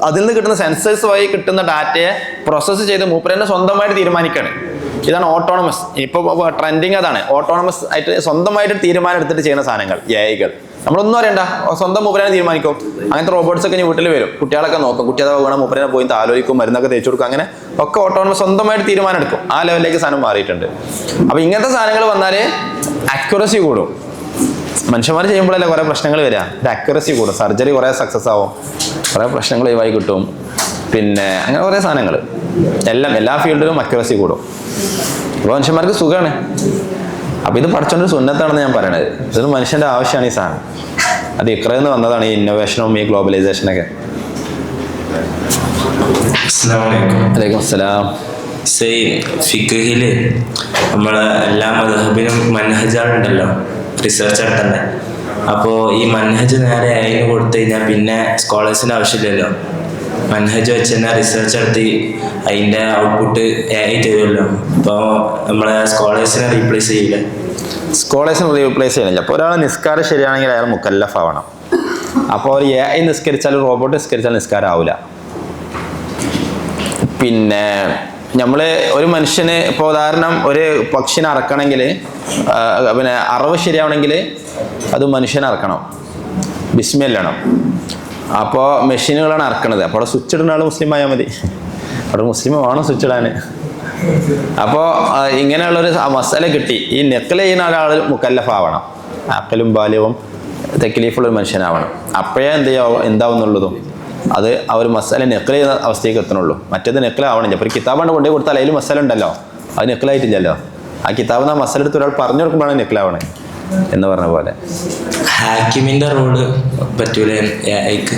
അതിൽ നിന്ന് കിട്ടുന്ന സെൻസേഴ്സ് വഴി കിട്ടുന്ന ഡാറ്റയെ പ്രോസസ്സ് ചെയ്ത് മൂപ്പരെന്നെ സ്വന്തമായിട്ട് തീരുമാനിക്കുകയാണ്. ഇതാണ് ഓട്ടോണമസ്. ഇപ്പൊ ട്രെൻഡിങ് അതാണ്, ഓട്ടോണമസ് ആയിട്ട് സ്വന്തമായിട്ട് തീരുമാനം എടുത്തിട്ട് ചെയ്യുന്ന സാധനങ്ങൾ, AI. നമ്മളൊന്നും അറിയണ്ട, സ്വന്തം മൂപ്പരനെ തീരുമാനിക്കും. അങ്ങനത്തെ റോബോട്ട്സ് ഒക്കെ ഇനി വീട്ടിൽ വരും, കുട്ടികളൊക്കെ നോക്കും, കുട്ടികളെ വീണ മൂപ്പരനെ പോയി ആലോചിക്കും, മരുന്നൊക്കെ തേച്ചു കൊടുക്കും, അങ്ങനെ ഒക്കെ ഓട്ടോണമസ് സ്വന്തമായിട്ട് തീരുമാനം എടുക്കും. ആ ലെവലിലേക്ക് സാധനം മാറിയിട്ടുണ്ട്. അപ്പൊ ഇങ്ങനത്തെ സാധനങ്ങൾ വന്നാൽ അക്യുറസി കൂടും. മനുഷ്യന്മാർ ചെയ്യുമ്പോഴല്ലേ കുറെ പ്രശ്നങ്ങൾ വരിക. ഒരു അക്യുറസി കൂടും, സർജറി കുറെ സക്സസ് ആവും, കുറെ പ്രശ്നങ്ങൾ ഒഴിവായി കിട്ടും. പിന്നെ അങ്ങനെ കുറെ സാധനങ്ങൾ എല്ലാ ഫീൽഡിലും അക്യുറസി കൂടും. അപ്പോൾ മനുഷ്യന്മാർക്ക് സുഖമാണ്. അപ്പൊ ഇത് പഠിച്ചോണ്ട് സുന്നത്താണെന്ന് ഞാൻ പറയണത്. ഇതൊരു മനുഷ്യന്റെ ആവശ്യമാണ് ഈ സാധനം. അത് ഇക്രന്ന് വന്നതാണ് ഈ ഇന്നോവേഷനും ഈ ഗ്ലോബലൈസേഷനൊക്കെ. വലൈക്കും അസ്സലാം. ഫിഖില് നമ്മളെ എല്ലാ മദ്ഹബിനും മൻഹജുണ്ടല്ലോ, റിസർച്ച് നടത്തണ്ടേ. അപ്പോൾ ഈ മൻഹജ് നേരെ അതിന് കൊടുത്തു കഴിഞ്ഞാൽ പിന്നെ സ്കോളേഴ്സിന് ആവശ്യമില്ലല്ലോ. മൻഹജ് വെച്ച് തന്നെ റിസർച്ച് നടത്തി അതിൻ്റെ ഔട്ട്പുട്ട് AI തരുമല്ലോ. അപ്പോൾ നമ്മളെ സ്കോളേഴ്സിനെ റീപ്ലേസ് ചെയ്യില്ല. സ്കോളേഴ്സിനെ റീപ്ലേസ് ചെയ്യണില്ല. അപ്പോൾ ഒരാൾ നിസ്കാരം ശരിയാണെങ്കിൽ അയാൾ മുക്കല്ലഫ് ആവണം. അപ്പോൾ ഒരു AI നിസ്കരിച്ചാലും റോബോട്ട് നിസ്കരിച്ചാലും നിസ്കാരം ആവില്ല. പിന്നെ നമ്മൾ ഒരു മനുഷ്യന് ഇപ്പോൾ ഉദാഹരണം ഒരു പക്ഷിനെ അറക്കണമെങ്കിൽ പിന്നെ അറവ് ശരിയാവണമെങ്കിൽ അത് മനുഷ്യനെ അറക്കണം, ബിസ്മില്ലണം. അപ്പോൾ മെഷീനുകളാണ് അറക്കണത്. അപ്പോൾ അവിടെ സ്വിച്ച് ഇടുന്ന ആൾ മുസ്ലിം ആയാൽ മതി. അവിടെ മുസ്ലിം വേണം സ്വിച്ച് ഇടാൻ. അപ്പോൾ ഇങ്ങനെയുള്ളൊരു മസാല കിട്ടി. ഈ നെക്കൽ ചെയ്യുന്ന ഒരാൾ മുക്കല്ലഫ് ആവണം, അക്കലും ബാല്യവും തെക്കലീഫുള്ളൊരു മനുഷ്യനാവണം. അപ്പോഴേ എന്താവുന്നുള്ളതും അത് ആ ഒരു മസാല നെക്കൽ ചെയ്യുന്ന അവസ്ഥയ്ക്ക് എത്തണുള്ളൂ. മറ്റേത് നെക്കലാവണില്ല. അപ്പോൾ ഒരു കിതാബാണ് കൊണ്ടുപോയി കൊടുത്താൽ അതിൽ മസാല ഉണ്ടല്ലോ, അത് നെക്കലായിട്ടില്ലല്ലോ. ആ കിതാബ് ആ മസാല എടുത്ത് ഒരാൾ പറഞ്ഞു കൊടുക്കുമ്പോഴാണ് നെക്കലാവണേ എന്ന് പറഞ്ഞ പോലെ. ഹാക്കിമിന്റെ റോള് പറ്റൂല AIക്ക്?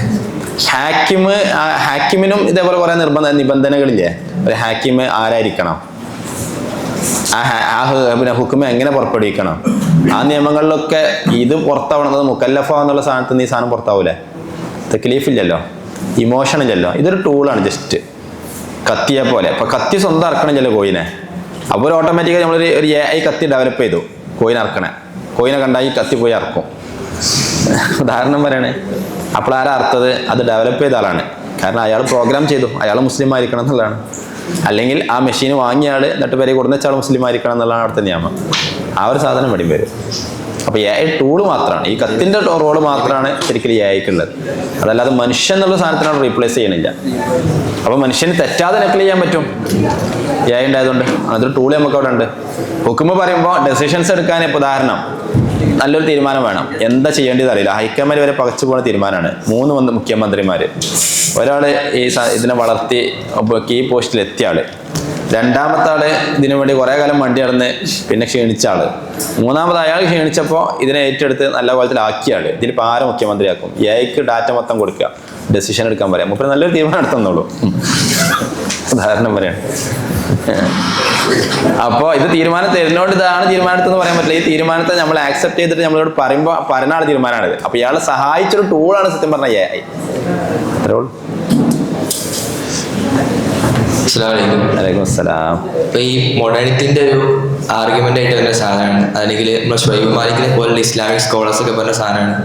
ഹാക്കിമിനും ഇതേപോലെ കുറെ നിബന്ധനകളില്ലേ. ഒരു ഹാക്കിമ് ആരായിരിക്കണം, പിന്നെ ഹുക്കുമ എങ്ങനെ പുറപ്പെടുവിക്കണം, ആ നിയമങ്ങളിലൊക്കെ ഇത് പുറത്താവണത് മുക്കല്ലഫ എന്നുള്ള സാധനത്തിൽ നിന്ന് ഈ സാധനം പുറത്താവൂലേ. തെക്ലീഫില്ലല്ലോ, ഇമോഷൻ ഇല്ലല്ലോ. ഇതൊരു ടൂളാണ്, ജസ്റ്റ് കത്തിയെ പോലെ. അപ്പൊ കത്തി സ്വന്തം അറക്കണില്ലല്ലോ കോയിനെ. അപ്പോൾ ഒരു ഓട്ടോമാറ്റിക്കായി നമ്മളൊരു AI കത്തി ഡെവലപ്പ് ചെയ്തു, കോയിനെ അറക്കണേ. കോയിനെ കണ്ടാൽ കത്തി പോയി അറക്കും. ഉദാഹരണം പറയണേ. അപ്പോൾ ആരാ അർത്ഥത്? അത് ഡെവലപ്പ് ചെയ്ത ആളാണ്. കാരണം അയാൾ പ്രോഗ്രാം ചെയ്തു, അയാൾ മുസ്ലിം ആയിരിക്കണം എന്നുള്ളതാണ്. അല്ലെങ്കിൽ ആ മെഷീൻ വാങ്ങിയ ആൾ എന്നിട്ട് പേരെ കൊടുന്നച്ചാൾ മുസ്ലിം ആയിരിക്കണം എന്നുള്ളതാണ് അവിടുത്തെ നിയമം. ആ ഒരു സാധനം വരും വരും. അപ്പോൾ AI ടൂള് മാത്രമാണ്, ഈ കത്തിൻ്റെ റോള് മാത്രമാണ് ശരിക്കും AIക്കുള്ളത്. അതല്ലാതെ മനുഷ്യൻ എന്നുള്ള സാധനത്തിനാണ് റീപ്ലേസ് ചെയ്യണില്ല. അപ്പോൾ മനുഷ്യന് തെറ്റാതെ നക്കൽ ചെയ്യാൻ പറ്റും AI ഉണ്ടായതുകൊണ്ട്. അതൊരു ടൂള് നമുക്ക് അവിടെ ഉണ്ട്. ഹുക്കുമ പറയുമ്പോൾ ഡെസിഷൻസ് എടുക്കാൻ ഇപ്പോൾ ഉദാഹരണം നല്ലൊരു തീരുമാനം വേണം. എന്താ ചെയ്യേണ്ടത് അറിയില്ല. ഹൈക്കമാൻഡ് വരെ പകച്ചു പോകുന്ന തീരുമാനമാണ്. 3 മുഖ്യമന്ത്രിമാർ. ഒരാൾ ഇതിനെ വളർത്തി കീ പോസ്റ്റിൽ എത്തിയ ആള്, രണ്ടാമത്തെ ആള് ഇതിനു വേണ്ടി കുറെ കാലം വണ്ടി നടന്ന് പിന്നെ ക്ഷീണിച്ച ആള്, മൂന്നാമത് അയാൾ ക്ഷീണിച്ചപ്പോൾ ഇതിനെ ഏറ്റെടുത്ത് നല്ല കോലത്തിലാക്കിയ ആള്. ഇതിലിപ്പോൾ ആരെ മുഖ്യമന്ത്രിയാക്കും? AIക്ക് ഡാറ്റ മൊത്തം കൊടുക്കുക, ഡെസിഷൻ എടുക്കാൻ പറയാം. മുപ്പര് നല്ലൊരു തീരുമാനം എടുത്തുന്നുള്ളൂ. ഉദാഹരണം പറയാം. അപ്പോൾ ഇത് തീരുമാനം തരുന്നോണ്ട് ഇതാണ് തീരുമാനം എടുത്തെന്ന് പറയാൻ പറ്റില്ല. ഈ തീരുമാനത്തെ നമ്മൾ ആക്സെപ്റ്റ് ചെയ്തിട്ട് നമ്മളോട് പറയുമ്പോൾ പറയുന്ന ആൾ തീരുമാനമാണിത്. അപ്പൊ ഇയാളെ സഹായിച്ചൊരു ടൂളാണ് സത്യം പറഞ്ഞ AI. അത്രേ ഉള്ളൂ. വലൈക്കും അസ്സലാം. ഇപ്പൊ ഈ മൊഡേണിറ്റിന്റെ ഒരു ആർഗ്യുമെന്റ് ആയിട്ട് വരുന്ന സാധനമാണ്, അല്ലെങ്കിൽ നമ്മുടെ ഷുഐബ് മാലിക്കിനെ പോലുള്ള ഇസ്ലാമിക് സ്കോളേഴ്സ് ഒക്കെ പറഞ്ഞ സാധനമാണ്.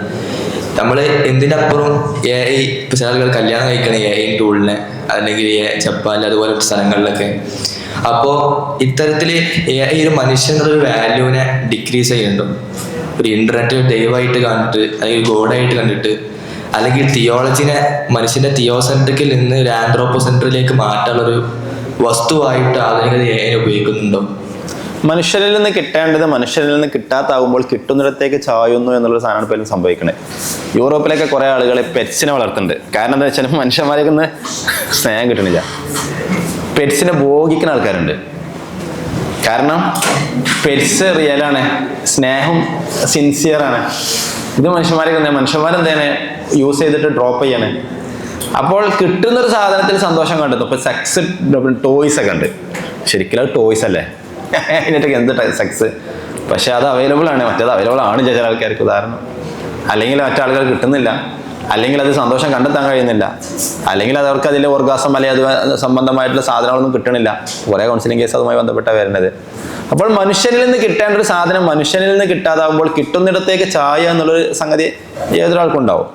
നമ്മൾ എന്തിനപ്പുറം AI ഇപ്പൊ ചില ആളുകൾ കല്യാണം കഴിക്കണ AI ടൂളിനെ, അല്ലെങ്കിൽ ജപ്പാൻ അതുപോലെ സ്ഥലങ്ങളിലൊക്കെ. അപ്പോൾ ഇത്തരത്തില് AI ഒരു മനുഷ്യനൊരു വാല്യൂവിനെ ഡിക്രീസ് ചെയ്യുന്നുണ്ടോ? ഒരു ഇന്റർനെറ്റ് ദൈവമായിട്ട് കണ്ടിട്ട്, അല്ലെങ്കിൽ ഗോഡായിട്ട് കണ്ടിട്ട്, അല്ലെങ്കിൽ തിയോളജിനെ മനുഷ്യന്റെ തിയോസെൻട്രിക്കിൽ നിന്ന് ഒരു ആന്ത്രോപ്പോസെൻട്രിലേക്ക് മാറ്റാനുള്ളൊരു വസ്തുവായിട്ട് ആധുനികത AI ഉപയോഗിക്കുന്നുണ്ടോ? മനുഷ്യരിൽ നിന്ന് കിട്ടേണ്ടത് മനുഷ്യരിൽ നിന്ന് കിട്ടാത്താകുമ്പോൾ കിട്ടുന്നിടത്തേക്ക് ചായുന്നു എന്നുള്ളൊരു സാധനമാണ് ഇപ്പോൾ സംഭവിക്കുന്നത്. യൂറോപ്പിലൊക്കെ കുറേ ആളുകൾ പെറ്റ്സിനെ വളർത്തുന്നുണ്ട്. കാരണം എന്താ വെച്ചാൽ മനുഷ്യന്മാരേക്ക് ഒന്ന് സ്നേഹം കിട്ടണില്ല. പെറ്റ്സിനെ ഭോഗിക്കുന്ന ആൾക്കാരുണ്ട്. കാരണം പെറ്റ്സ് റിയലാണ്, സ്നേഹം സിൻസിയറാണ്. ഇത് മനുഷ്യന്മാരെന്താണ് യൂസ് ചെയ്തിട്ട് ഡ്രോപ്പ് ചെയ്യാണ്. അപ്പോൾ കിട്ടുന്നൊരു സാധനത്തിൽ സന്തോഷം കണ്ടെത്തും. ഇപ്പൊ സെക്സ് ടോയ്സ് ഒക്കെ ഉണ്ട്. ശരിക്കും അത് ടോയ്സ് അല്ലേ, അതിനൊക്കെ എന്ത് സെക്സ്? പക്ഷെ അത് അവൈലബിൾ ആണ്. മറ്റേത് അവൈലബിൾ ആണ് ചില ആൾക്കാർക്ക്. ഉദാഹരണം, അല്ലെങ്കിൽ മറ്റാളുകൾ കിട്ടുന്നില്ല, അല്ലെങ്കിൽ അത് സന്തോഷം കണ്ടെത്താൻ കഴിയുന്നില്ല, അല്ലെങ്കിൽ അത് അവർക്ക് അതിലെ ഓർഗാസം അല്ലെങ്കിൽ അത് സംബന്ധമായിട്ടുള്ള സാധനങ്ങളൊന്നും കിട്ടണില്ല. കുറേ കൗൺസിലിംഗ് കേസ് അതുമായി ബന്ധപ്പെട്ടാണ് വരുന്നത്. അപ്പോൾ മനുഷ്യനിൽ നിന്ന് കിട്ടേണ്ട ഒരു സാധനം മനുഷ്യനിൽ നിന്ന് കിട്ടാതാവുമ്പോൾ കിട്ടുന്നിടത്തേക്ക് ചായ എന്നുള്ളൊരു സംഗതി ഏതൊരാൾക്കും ഉണ്ടാവും.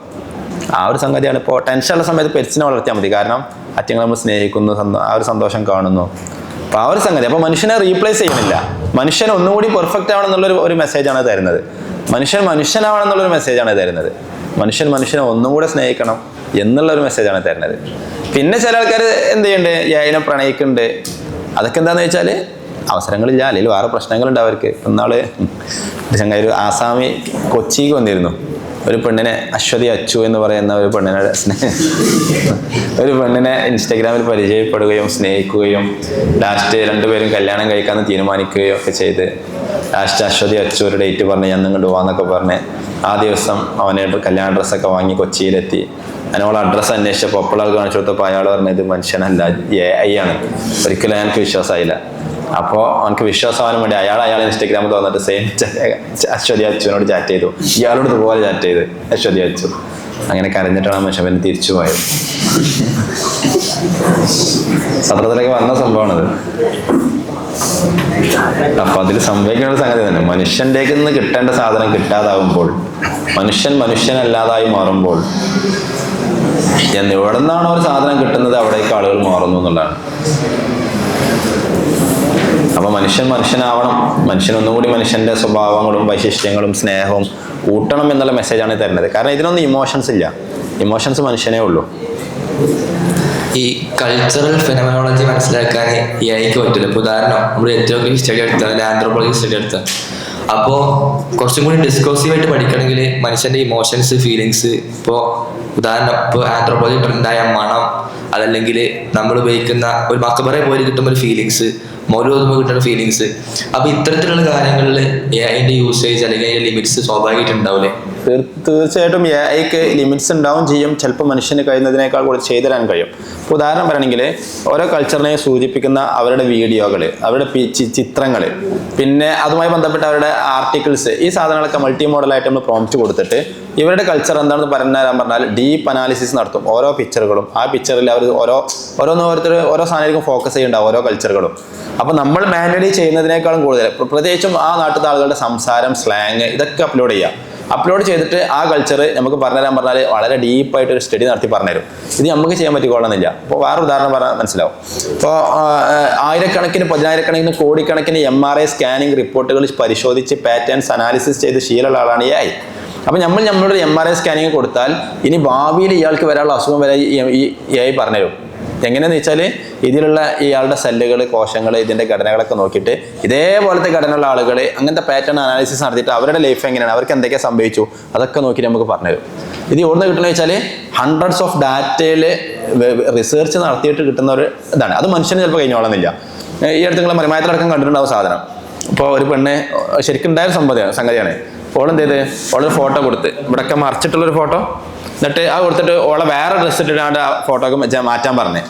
ആ ഒരു സംഗതിയാണ്. ഇപ്പോൾ ടെൻഷനുള്ള സമയത്ത് പെറ്റ്സിനെ വളർത്തിയാൽ മതി. കാരണം അറ്റങ്ങൾ നമ്മൾ സ്നേഹിക്കുന്നു, ആ ഒരു സന്തോഷം കാണുന്നു. അപ്പോൾ ആ ഒരു സംഗതി. അപ്പോൾ മനുഷ്യനെ റീപ്ലേസ് ചെയ്യണില്ല, മനുഷ്യനെ ഒന്നുകൂടി പെർഫെക്റ്റ് ആവണം എന്നുള്ളൊരു മെസ്സേജാണ് തരുന്നത്. മനുഷ്യൻ മനുഷ്യനാവണം എന്നുള്ളൊരു മെസ്സേജാണ് തരുന്നത്. മനുഷ്യനെ ഒന്നും കൂടെ സ്നേഹിക്കണം എന്നുള്ളൊരു മെസ്സേജാണ് തരുന്നത്. പിന്നെ ചില ആൾക്കാർ എന്ത് ചെയ്യുന്നുണ്ട്, അതിനെ പ്രണയിക്കുന്നുണ്ട്. അതൊക്കെ എന്താണെന്ന് വെച്ചാൽ അവസരങ്ങളില്ല, അല്ലെങ്കിൽ വേറെ പ്രശ്നങ്ങളുണ്ട് അവർക്ക്. ഇന്നാള് ചങ്ങായി ഒരു ആസാമി കൊച്ചിക്ക് വന്നിരുന്നു. ഒരു പെണ്ണിനെ അശ്വതി അച്ചു എന്ന് പറയുന്ന ഒരു പെണ്ണിനെ ഇൻസ്റ്റാഗ്രാമിൽ പരിചയപ്പെടുകയും സ്നേഹിക്കുകയും ലാസ്റ്റ് രണ്ടുപേരും കല്യാണം കഴിക്കാമെന്ന് തീരുമാനിക്കുകയും ഒക്കെ ചെയ്ത് ലാസ്റ്റ് അശ്വതി അച്ചു ഒരു ഡേറ്റ് പറഞ്ഞ് ഞാൻ നിങ്ങോട്ട് പോകാന്നൊക്കെ പറഞ്ഞ് ആ ദിവസം അവനെ കല്യാണ ഡ്രസ്സൊക്കെ വാങ്ങി കൊച്ചിയിലെത്തി. അതിനോട് അഡ്രസ്സ് അന്വേഷിച്ചപ്പോൾ ഒപ്പളാൾ കാണിച്ചു കൊടുത്തപ്പോൾ അയാൾ പറഞ്ഞത് മനുഷ്യനല്ല, AI ആണ്. ഒരിക്കലും എനിക്ക് വിശ്വാസമായില്ല. അപ്പോൾ അവനക്ക് വിശ്വാസമാകാൻ വേണ്ടി അയാൾ ഇൻസ്റ്റാഗ്രാമിൽ വന്നിട്ട് സെയിം അശ്വതി അച്ചുവിനോട് ചാറ്റ് ചെയ്തു. ഇയാളോട് ഇതുപോലെ ചാറ്റ് ചെയ്ത് അശ്വതി അച്ചു. അങ്ങനെ കരഞ്ഞിട്ടാണ് മനുഷ്യൻ പിന്നെ തിരിച്ചു പോയത്. സത്രത്തിലേക്ക് വന്ന സംഭവമാണത്. അപ്പൊ അതിൽ സംഭവിക്കുന്ന ഒരു സംഗതി തന്നെ, മനുഷ്യൻ്റെ നിന്ന് കിട്ടേണ്ട സാധനം കിട്ടാതാവുമ്പോൾ, മനുഷ്യനല്ലാതായി മാറുമ്പോൾ, എവിടെ നിന്നാണോ ഒരു സാധനം കിട്ടുന്നത് അവിടേക്ക് ആളുകൾ മാറുന്നു എന്നുള്ളതാണ്. അപ്പൊ മനുഷ്യനാവണം, മനുഷ്യനൊന്നുകൂടി മനുഷ്യന്റെ സ്വഭാവങ്ങളും വൈശിഷ്ട്യങ്ങളും സ്നേഹവും ഊട്ടണം എന്നുള്ള മെസ്സേജാണ് തരുന്നത്. കാരണം ഇതിനൊന്നും ഇമോഷൻസ് ഇല്ല, ഇമോഷൻസ് മനുഷ്യനേ ഉള്ളൂ. ഈ കൾച്ചറൽ ഫെനോമിനോളജി മനസ്സിലാക്കാൻ AIക്ക് പറ്റില്ല. ഇപ്പോൾ ഉദാഹരണം നമ്മൾ എത്യോഗ്രഫി സ്റ്റഡി എടുത്താൽ, ആന്ത്രോപോളജി സ്റ്റഡി എടുത്താൽ, അപ്പോൾ കുറച്ചും കൂടി ഡിസ്കോസീവായിട്ട് പഠിക്കണമെങ്കിൽ മനുഷ്യൻ്റെ ഇമോഷൻസ്, ഫീലിങ്സ്, ഇപ്പോൾ ഉദാഹരണം ഇപ്പോൾ ആന്ത്രോപോളജി ട്രെൻഡായ മണം, അതല്ലെങ്കിൽ നമ്മൾ ഉപയോഗിക്കുന്ന ഒരു മക്കബറെ പോലെ കിട്ടുമ്പോൾ ഒരു ഫീലിങ്സ്, മൗലൂദ് കിട്ടുന്ന ഫീലിങ്സ്. അപ്പോൾ ഇത്തരത്തിലുള്ള കാര്യങ്ങളിൽ AIൻ്റെ യൂസേജ് അല്ലെങ്കിൽ അതിൻ്റെ ലിമിറ്റ്സ് സ്വാഭാവികമായിട്ട് ഉണ്ടാവില്ലേ? തീർച്ചയായിട്ടും AIക്ക് ലിമിറ്റ്സ് ഉണ്ടാവും ചെയ്യും. ചിലപ്പോൾ മനുഷ്യന് കഴിയുന്നതിനേക്കാൾ കൂടി ചെയ്തു തരാൻ കഴിയും. ഇപ്പോൾ ഉദാഹരണം പറയണമെങ്കിൽ ഓരോ കൾച്ചറിനെ സൂചിപ്പിക്കുന്ന അവരുടെ വീഡിയോകൾ, അവരുടെ ചിത്രങ്ങൾ, പിന്നെ അതുമായി ബന്ധപ്പെട്ട അവരുടെ ആർട്ടിക്കിൾസ്, ഈ സാധനങ്ങളൊക്കെ മൾട്ടി മോഡലായിട്ട് നമ്മൾ പ്രോംപ്റ്റ് കൊടുത്തിട്ട് ഇവരുടെ കൾച്ചർ എന്താണെന്ന് പറഞ്ഞാൽ ഡീപ്പ് അനാലിസിസ് നടത്തും. ഓരോ പിക്ചറുകളും, ആ പിക്ചറിൽ അവർ ഓരോ സാധനത്തിലും ഫോക്കസ് ചെയ്യുന്നുണ്ടാവും, ഓരോ കൾച്ചറുകളും. അപ്പോൾ നമ്മൾ മാനുവലി ചെയ്യുന്നതിനേക്കാളും കൂടുതൽ, പ്രത്യേകിച്ചും ആ നാട്ടിലത്തെ ആളുകളുടെ സംസാരം, സ്ലാങ്, ഇതൊക്കെ അപ്ലോഡ് ചെയ്യാം. അപ്ലോഡ് ചെയ്തിട്ട് ആ കൾച്ചർ നമുക്ക് പറഞ്ഞുതരാൻ പറഞ്ഞാൽ വളരെ ഡീപ്പായിട്ട് ഒരു സ്റ്റഡി നടത്തി പറഞ്ഞുതരും. ഇത് നമുക്ക് ചെയ്യാൻ പറ്റിക്കൊള്ളുന്നില്ല. ഇപ്പോൾ വേറെ ഉദാഹരണം പറഞ്ഞാൽ മനസ്സിലാവും. ഇപ്പോൾ ആയിരക്കണക്കിന്, പതിനായിരക്കണക്കിന്, കോടിക്കണക്കിന് MRI സ്കാനിങ് റിപ്പോർട്ടുകൾ പരിശോധിച്ച് പാറ്റേൺസ് അനാലിസിസ് ചെയ്ത് ശീലമുള്ള ആളാണ് AI. അപ്പം നമ്മളൊരു MRI സ്കാനിങ് കൊടുത്താൽ ഇനി ഭാവിയിൽ ഇയാൾക്ക് വരാനുള്ള അസുഖം വരെ ഈ AI പറഞ്ഞുതരും. എങ്ങനെയാന്ന് വെച്ചാൽ ഇതിലുള്ള ഇയാളുടെ സെല്ലുകൾ, കോശങ്ങൾ, ഇതിൻ്റെ ഘടനകളൊക്കെ നോക്കിയിട്ട് ഇതേപോലത്തെ ഘടനയുള്ള ആളുകൾ അങ്ങനത്തെ പാറ്റേൺ അനാലിസിസ് നടത്തിയിട്ട് അവരുടെ ലൈഫ് എങ്ങനെയാണ്, അവർക്ക് എന്തൊക്കെ സംഭവിച്ചു, അതൊക്കെ നോക്കിയിട്ട് നമുക്ക് പറഞ്ഞുതരും. ഇത് എവിടെ നിന്ന് കിട്ടുന്നത് വെച്ചാൽ ഹൺഡ്രഡ്സ് ഓഫ് ഡാറ്റയിൽ റിസർച്ച് നടത്തിയിട്ട് കിട്ടുന്ന ഒരു ഇതാണ്. അത് മനുഷ്യന് ചിലപ്പോൾ കഴിഞ്ഞോളുന്നില്ല. ഈ അടുത്ത് നിങ്ങൾ മറിമായത്തിലടക്കം കണ്ടിട്ടുണ്ടാവും സാധനം. ഇപ്പോൾ ഒരു പെണ്ണ് ശരിക്കും ഉണ്ടായ സംഗതിയാണ്. ഓൾ എന്ത് ചെയ്ത്, ഓളൊരു ഫോട്ടോ കൊടുത്ത്, ഇവിടെയൊക്കെ മറിച്ചിട്ടുള്ളൊരു ഫോട്ടോ, എന്നിട്ട് ആ കൊടുത്തിട്ട് ഓളെ വേറെ ഡ്രസ്സ് ഇട്ടിട്ടാണ്ട് ആ ഫോട്ടോക്ക് മാറ്റാൻ പറഞ്ഞേ.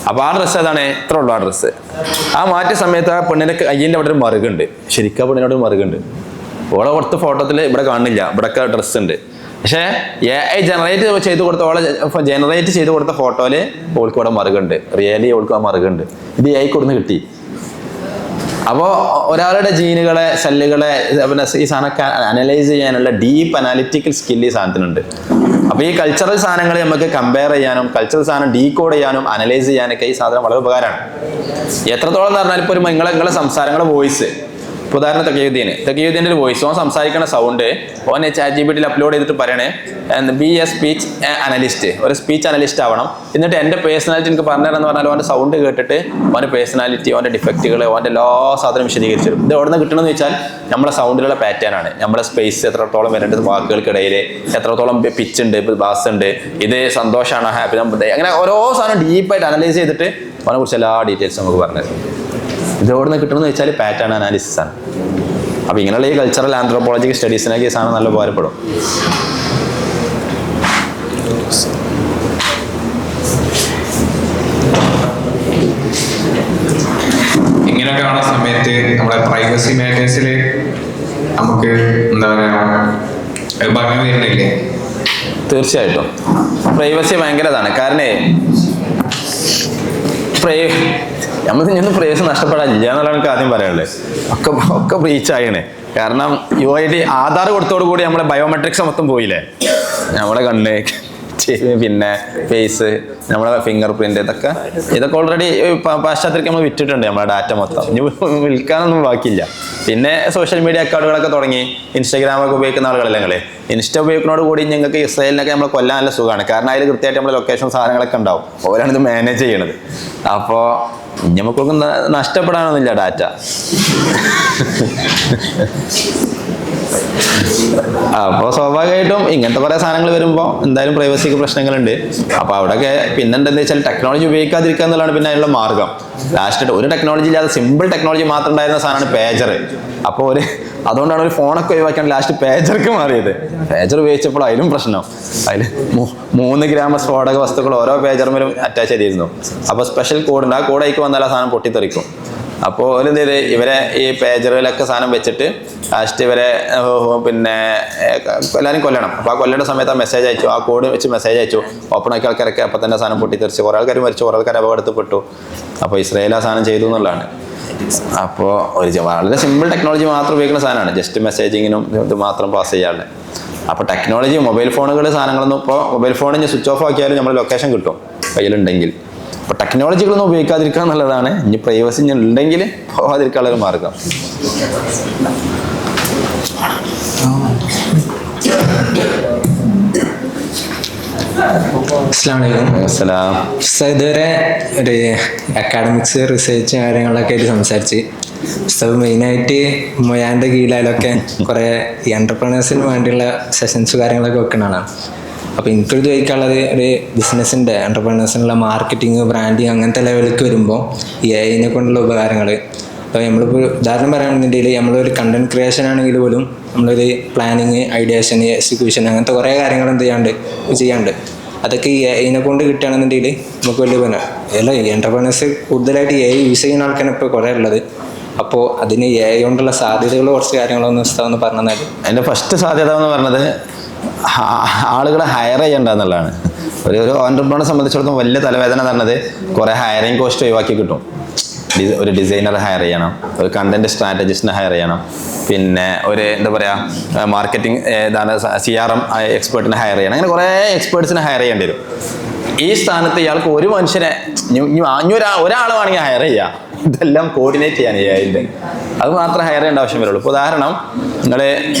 അപ്പോൾ ആ ഡ്രസ്സ് ഏതാണ്, ഇത്ര ഉള്ളൂ ആ ഡ്രസ്സ്. ആ മാറ്റിയ സമയത്ത് ആ പെണ്ണിൻ്റെ കയ്യിൻ്റെ അവിടെ ഒരു മറുകുണ്ട്, ശരിക്കും ആ പെണ്ണിനോട് ഒരു മറുകുണ്ട്. ഓളെ കൊടുത്ത ഫോട്ടോത്തിൽ ഇവിടെ കാണില്ല, ഇവിടെയൊക്കെ ഡ്രസ്സ് ഉണ്ട്. പക്ഷേ AI ജനറേറ്റ് ചെയ്ത് കൊടുത്ത ഫോട്ടോയിൽ ഓൾക്ക് ഇവിടെ മറുകുണ്ട്, റിയലി ഓൾക്ക് ആ മറുകുണ്ട്. ഇത് AI കൊടുന്ന് കിട്ടി. അപ്പോൾ ഒരാളുടെ ജീനുകളെ, സെല്ലുകളെ, പിന്നെ ഈ സാധനമൊക്കെ അനലൈസ് ചെയ്യാനുള്ള ഡീപ്പ് അനാലിറ്റിക്കൽ സ്കില്ല് ഈ സാധനത്തിനുണ്ട്. അപ്പോൾ ഈ കൾച്ചറൽ സാധനങ്ങൾ നമുക്ക് കമ്പയർ ചെയ്യാനും കൾച്ചറൽ സാധനം ഡീകോഡ് ചെയ്യാനും അനലൈസ് ചെയ്യാനൊക്കെ ഈ സാധനം വളരെ ഉപകാരമാണ്. എത്രത്തോളം എന്ന് പറഞ്ഞാൽ ഇപ്പോൾ ഒരു നിങ്ങളെ സംസാരങ്ങളുടെ വോയിസ്, ഇപ്പോൾ ഉദാഹരണം തക്കീയുദ്ദീൻ്റെ ഒരു വോയിസ്, ഓൻ സംസാരിക്കുന്ന സൗണ്ട് ഓൻ ChatGPTയിൽ അപ്ലോഡ് ചെയ്തിട്ട് പറയണേ ബി എ സ്പീച്ച് അനലിസ്റ്റ്, ഒരു സ്പീച്ച് അനലിസ്റ്റ് ആവണം. എന്നിട്ട് എൻ്റെ പേഴ്സണാലിറ്റി എനിക്ക് പറഞ്ഞുതരാന്ന് പറഞ്ഞാൽ ഓൻ്റെ സൗണ്ട് കേട്ടിട്ട് ഓൻ്റെ പേഴ്സണാലിറ്റി, ഓൻ്റെ ഡിഫക്റ്റുകൾ, ഓൻ്റെ എല്ലാ സാധനം വിശദീകരിച്ചു തരും. ഇത് എവിടെ നിന്ന് കിട്ടണമെന്ന് വെച്ചാൽ നമ്മളെ സൗണ്ടിലുള്ള പാറ്റേൺ ആണ്. നമ്മുടെ സ്പേസ് എത്രത്തോളം വരേണ്ടത്, വാക്കുകൾക്കിടയിൽ എത്രത്തോളം പിച്ച് ഉണ്ട്, ബാസ് ഉണ്ട്, ഇത് സന്തോഷമാണോ, ഹാപ്പി, അങ്ങനെ ഓരോ സാധനം ഡീപ്പായിട്ട് അനലൈസ് ചെയ്തിട്ട് അവനെ കുറിച്ച് എല്ലാ ഡീറ്റെയിൽസ് നമുക്ക് പറഞ്ഞുതരും. ഇത് എവിടെ നിന്ന് കിട്ടണമെന്ന് വെച്ചാൽ പാറ്റേൺ അനാലിസിസ് ആണ്. അപ്പോൾ ഇങ്ങനെയുള്ള ഈ കൾച്ചറൽ ആന്ത്രോപോളജിക്കൽ സ്റ്റഡീസിനൊക്കെ ഈ സാധനം നല്ല ഉപകാരപ്പെടും. ഇങ്ങനെയൊക്കെ ആവുന്ന സമയത്ത് നമ്മുടെ പ്രൈവസി മാറ്റേഴ്സിൽ നമുക്ക് എന്താ പറയുക ഭംഗി വരുന്നില്ലേ? തീർച്ചയായിട്ടും പ്രൈവസി ഭയങ്കര ഇതാണ്. കാരണം നമുക്ക് ഇങ്ങനെ പ്രൈവസി നഷ്ടപ്പെടാനില്ല എന്നുള്ളതാണ് എനിക്ക് ആദ്യം പറയാനുള്ളത്. ഒക്കെ ബ്രീച്ച് ആയിണ്. കാരണം UID ആധാർ കൊടുത്തോടുകൂടി നമ്മളെ ബയോമെട്രിക്സ് മൊത്തം പോയില്ലേ. നമ്മളെ കണ്ണ്, പിന്നെ ഫേസ്, നമ്മുടെ ഫിംഗർ പ്രിന്റ്, ഇതൊക്കെ ഓൾറെഡി പാശ്ചാത്യർക്ക് നമ്മൾ വിറ്റിട്ടുണ്ട് നമ്മളെ ഡാറ്റ മൊത്തം. ഇനി വിൽക്കാനൊന്നും ബാക്കിയില്ല. പിന്നെ സോഷ്യൽ മീഡിയ അക്കൗണ്ടുകളൊക്കെ തുടങ്ങി. ഇൻസ്റ്റാഗ്രാമൊക്കെ ഉപയോഗിക്കുന്ന ആളുകളല്ലേ നിങ്ങൾ? ഇൻസ്റ്റ ഉപയോഗിക്കുന്നതോട് കൂടി ഞങ്ങൾക്ക് ഇസ്രായേലിനൊക്കെ നമ്മൾ കൊല്ലാൻ നല്ല സുഖമാണ്. കാരണം അതിൽ കൃത്യമായിട്ട് നമ്മുടെ ലൊക്കേഷൻ സാധനങ്ങളൊക്കെ ഉണ്ടാവും. ഓരാണ് ഇത് മാനേജ് ചെയ്യണത്. അപ്പോൾ നമുക്കൊന്നും നഷ്ടപ്പെടാനൊന്നുമില്ല ഡാറ്റ. അപ്പോൾ സ്വാഭാവികമായിട്ടും ഇങ്ങനത്തെ കുറേ സാധനങ്ങൾ വരുമ്പോൾ എന്തായാലും പ്രൈവസിക്ക് പ്രശ്നങ്ങളുണ്ട്. അപ്പോൾ അവിടെയൊക്കെ പിന്നെ എന്താണെന്ന് വെച്ചാൽ ടെക്നോളജി ഉപയോഗിക്കാതിരിക്കുക എന്നുള്ളതാണ് പിന്നെ അതിനുള്ള മാർഗം. ലാസ്റ്റ് ഒരു ടെക്നോളജി ഇല്ലാതെ സിമ്പിൾ ടെക്നോളജി മാത്രം ഉണ്ടായിരുന്ന സാധനമാണ് പേജർ. അപ്പോൾ അതുകൊണ്ടാണ് ഒരു ഫോണൊക്കെ ഒഴിവാക്കാൻ ലാസ്റ്റ് പേജർക്ക് മാറിയത്. പേജർ ഉപയോഗിച്ചപ്പോൾ അതിലും പ്രശ്നം. അതിൽ 3 ഗ്രാം സ്ഫോടക വസ്തുക്കൾ ഓരോ പേജറിലും അറ്റാച്ച് ചെയ്തിരുന്നു. അപ്പോൾ സ്പെഷ്യൽ കോഡുണ്ട്. ആ കോഡ് അയക്ക് വന്നാൽ ആ സാധനം പൊട്ടിത്തെറിക്കും. അപ്പോൾ ഒരു എന്ത് ചെയ്ത് ഇവരെ ഈ പേജറിലൊക്കെ സാധനം വെച്ചിട്ട് ലാസ്റ്റ് ഇവരെ പിന്നെ എല്ലാവരും കൊല്ലണം. അപ്പോൾ ആ കൊല്ലേണ്ട സമയത്ത് ആ മെസ്സേജ് അയച്ചു, ആ കോഡ് വെച്ച് മെസ്സേജ് അയച്ചു. ഓപ്പൺ ആക്കിയ ആൾക്കാരൊക്കെ അപ്പോൾ തന്നെ സാധനം പൊട്ടിത്തെറിച്ച് കുറേ ആൾക്കാർ മരിച്ചു, കുറേ ആൾക്കാർ അപകടത്തിൽപ്പെട്ടു. അപ്പോൾ ഇസ്രായേൽ ആ സാധനം ചെയ്തു എന്നുള്ളതാണ്. അപ്പോൾ വളരെ സിമ്പിൾ ടെക്നോളജി മാത്രം ഉപയോഗിക്കുന്ന സാധനമാണ്. ജസ്റ്റ് മെസ്സേജിങ്ങിനും ഇത് മാത്രം പാസ് ചെയ്യാറുണ്ട്. അപ്പോൾ ടെക്നോളജി മൊബൈൽ ഫോണുകൾ സാധനങ്ങളൊന്നും ഇപ്പോൾ മൊബൈൽ ഫോണിന് സ്വിച്ച് ഓഫ് ആക്കിയാലും നമ്മൾ ലൊക്കേഷൻ കിട്ടും കയ്യിലുണ്ടെങ്കിൽ. അപ്പോൾ ടെക്നോളജികളൊന്നും ഉപയോഗിക്കാതിരിക്കുക എന്നുള്ളതാണ്. ഇനി പ്രൈവസി ഉണ്ടെങ്കിൽ പോകാതിരിക്കാനുള്ള ഒരു മാർഗം. ഇതുവരെ ഒരു അക്കാഡമിക്സ് റിസർച്ച് കാര്യങ്ങളൊക്കെ ആയിട്ട് സംസാരിച്ച് മെയിനായിട്ട് മൊയാൻ്റെ കീഴിലൊക്കെ കുറേ ഈ എൻ്റർപ്രണേഴ്സിന് വേണ്ടിയുള്ള സെഷൻസ് കാര്യങ്ങളൊക്കെ വെക്കുന്നതാണ്. അപ്പോൾ എനിക്കൊരു ചോദിക്കാനുള്ളത് ഒരു ബിസിനസ്സിൻ്റെ എൻ്റർപ്രണേഴ്സിനുള്ള മാർക്കറ്റിങ്, ബ്രാൻഡിങ് അങ്ങനത്തെ ലെവലിലേക്ക് വരുമ്പോൾ ഈ AI കൊണ്ടുള്ള ഉപകാരങ്ങൾ. അപ്പോൾ നമ്മളിപ്പോൾ ഉദാഹരണം പറയുകയാണെന്നുണ്ടെങ്കിൽ നമ്മളൊരു കണ്ടന്റ് ക്രിയേഷൻ ആണെങ്കിൽ പോലും നമ്മളൊരു പ്ലാനിങ്, ഐഡിയേഷൻ, എക്സിക്യൂഷൻ അങ്ങനത്തെ കുറേ കാര്യങ്ങൾ ചെയ്യാണ്ട് അതൊക്കെ ഈ AI കൊണ്ട് കിട്ടുകയാണെന്നുണ്ടെങ്കിൽ നമുക്ക് വലിയ പിന്നെ അല്ല എൻ്റർപ്രണേഴ്സ് കൂടുതലായിട്ട് AI യൂസ് ചെയ്യുന്ന ആൾക്കാരാണ് ഇപ്പോൾ കുറേ ഉള്ളത്. അപ്പോൾ അതിന് AI കൊണ്ടുള്ള സാധ്യതകൾ കുറച്ച് കാര്യങ്ങളൊന്ന് ഉസ്താദ് പറഞ്ഞു തന്നാൽ. അതിൻ്റെ ഫസ്റ്റ് സാധ്യത എന്ന് പറഞ്ഞത് ആളുകളെ ഹയർ ചെയ്യേണ്ട എന്നുള്ളതാണ്. ഒരു ഓൺടർപ്രണറെ സംബന്ധിച്ചിടത്തോളം വലിയ തലവേദന എന്ന് പറഞ്ഞത് കുറേ ഹയറിങ് കോസ്റ്റ് ഒഴിവാക്കി കിട്ടും. ഒരു ഡിസൈനറെ ഹയർ ചെയ്യണം, ഒരു കണ്ടന്റ് സ്ട്രാറ്റജിസ്റ്റിനെ ഹയർ ചെയ്യണം, പിന്നെ ഒരു എന്താ പറയുക മാർക്കറ്റിംഗ് CRM എക്സ്പേർട്ടിനെ ഹയർ ചെയ്യണം. അങ്ങനെ കുറേ എക്സ്പേർട്സിനെ ഹയർ ചെയ്യേണ്ടി വരും. ഈ സ്ഥാനത്ത് ഇയാൾക്ക് ഒരു മനുഷ്യനെ ഒരാൾ വേണമെങ്കിൽ ഹയർ ചെയ്യാം. ഇതെല്ലാം കോർഡിനേറ്റ് ചെയ്യാൻ AI അത് മാത്രം ഹയർ ചെയ്യേണ്ട ആവശ്യം വരുള്ളൂ. ഇപ്പോൾ ഉദാഹരണം നിങ്ങൾ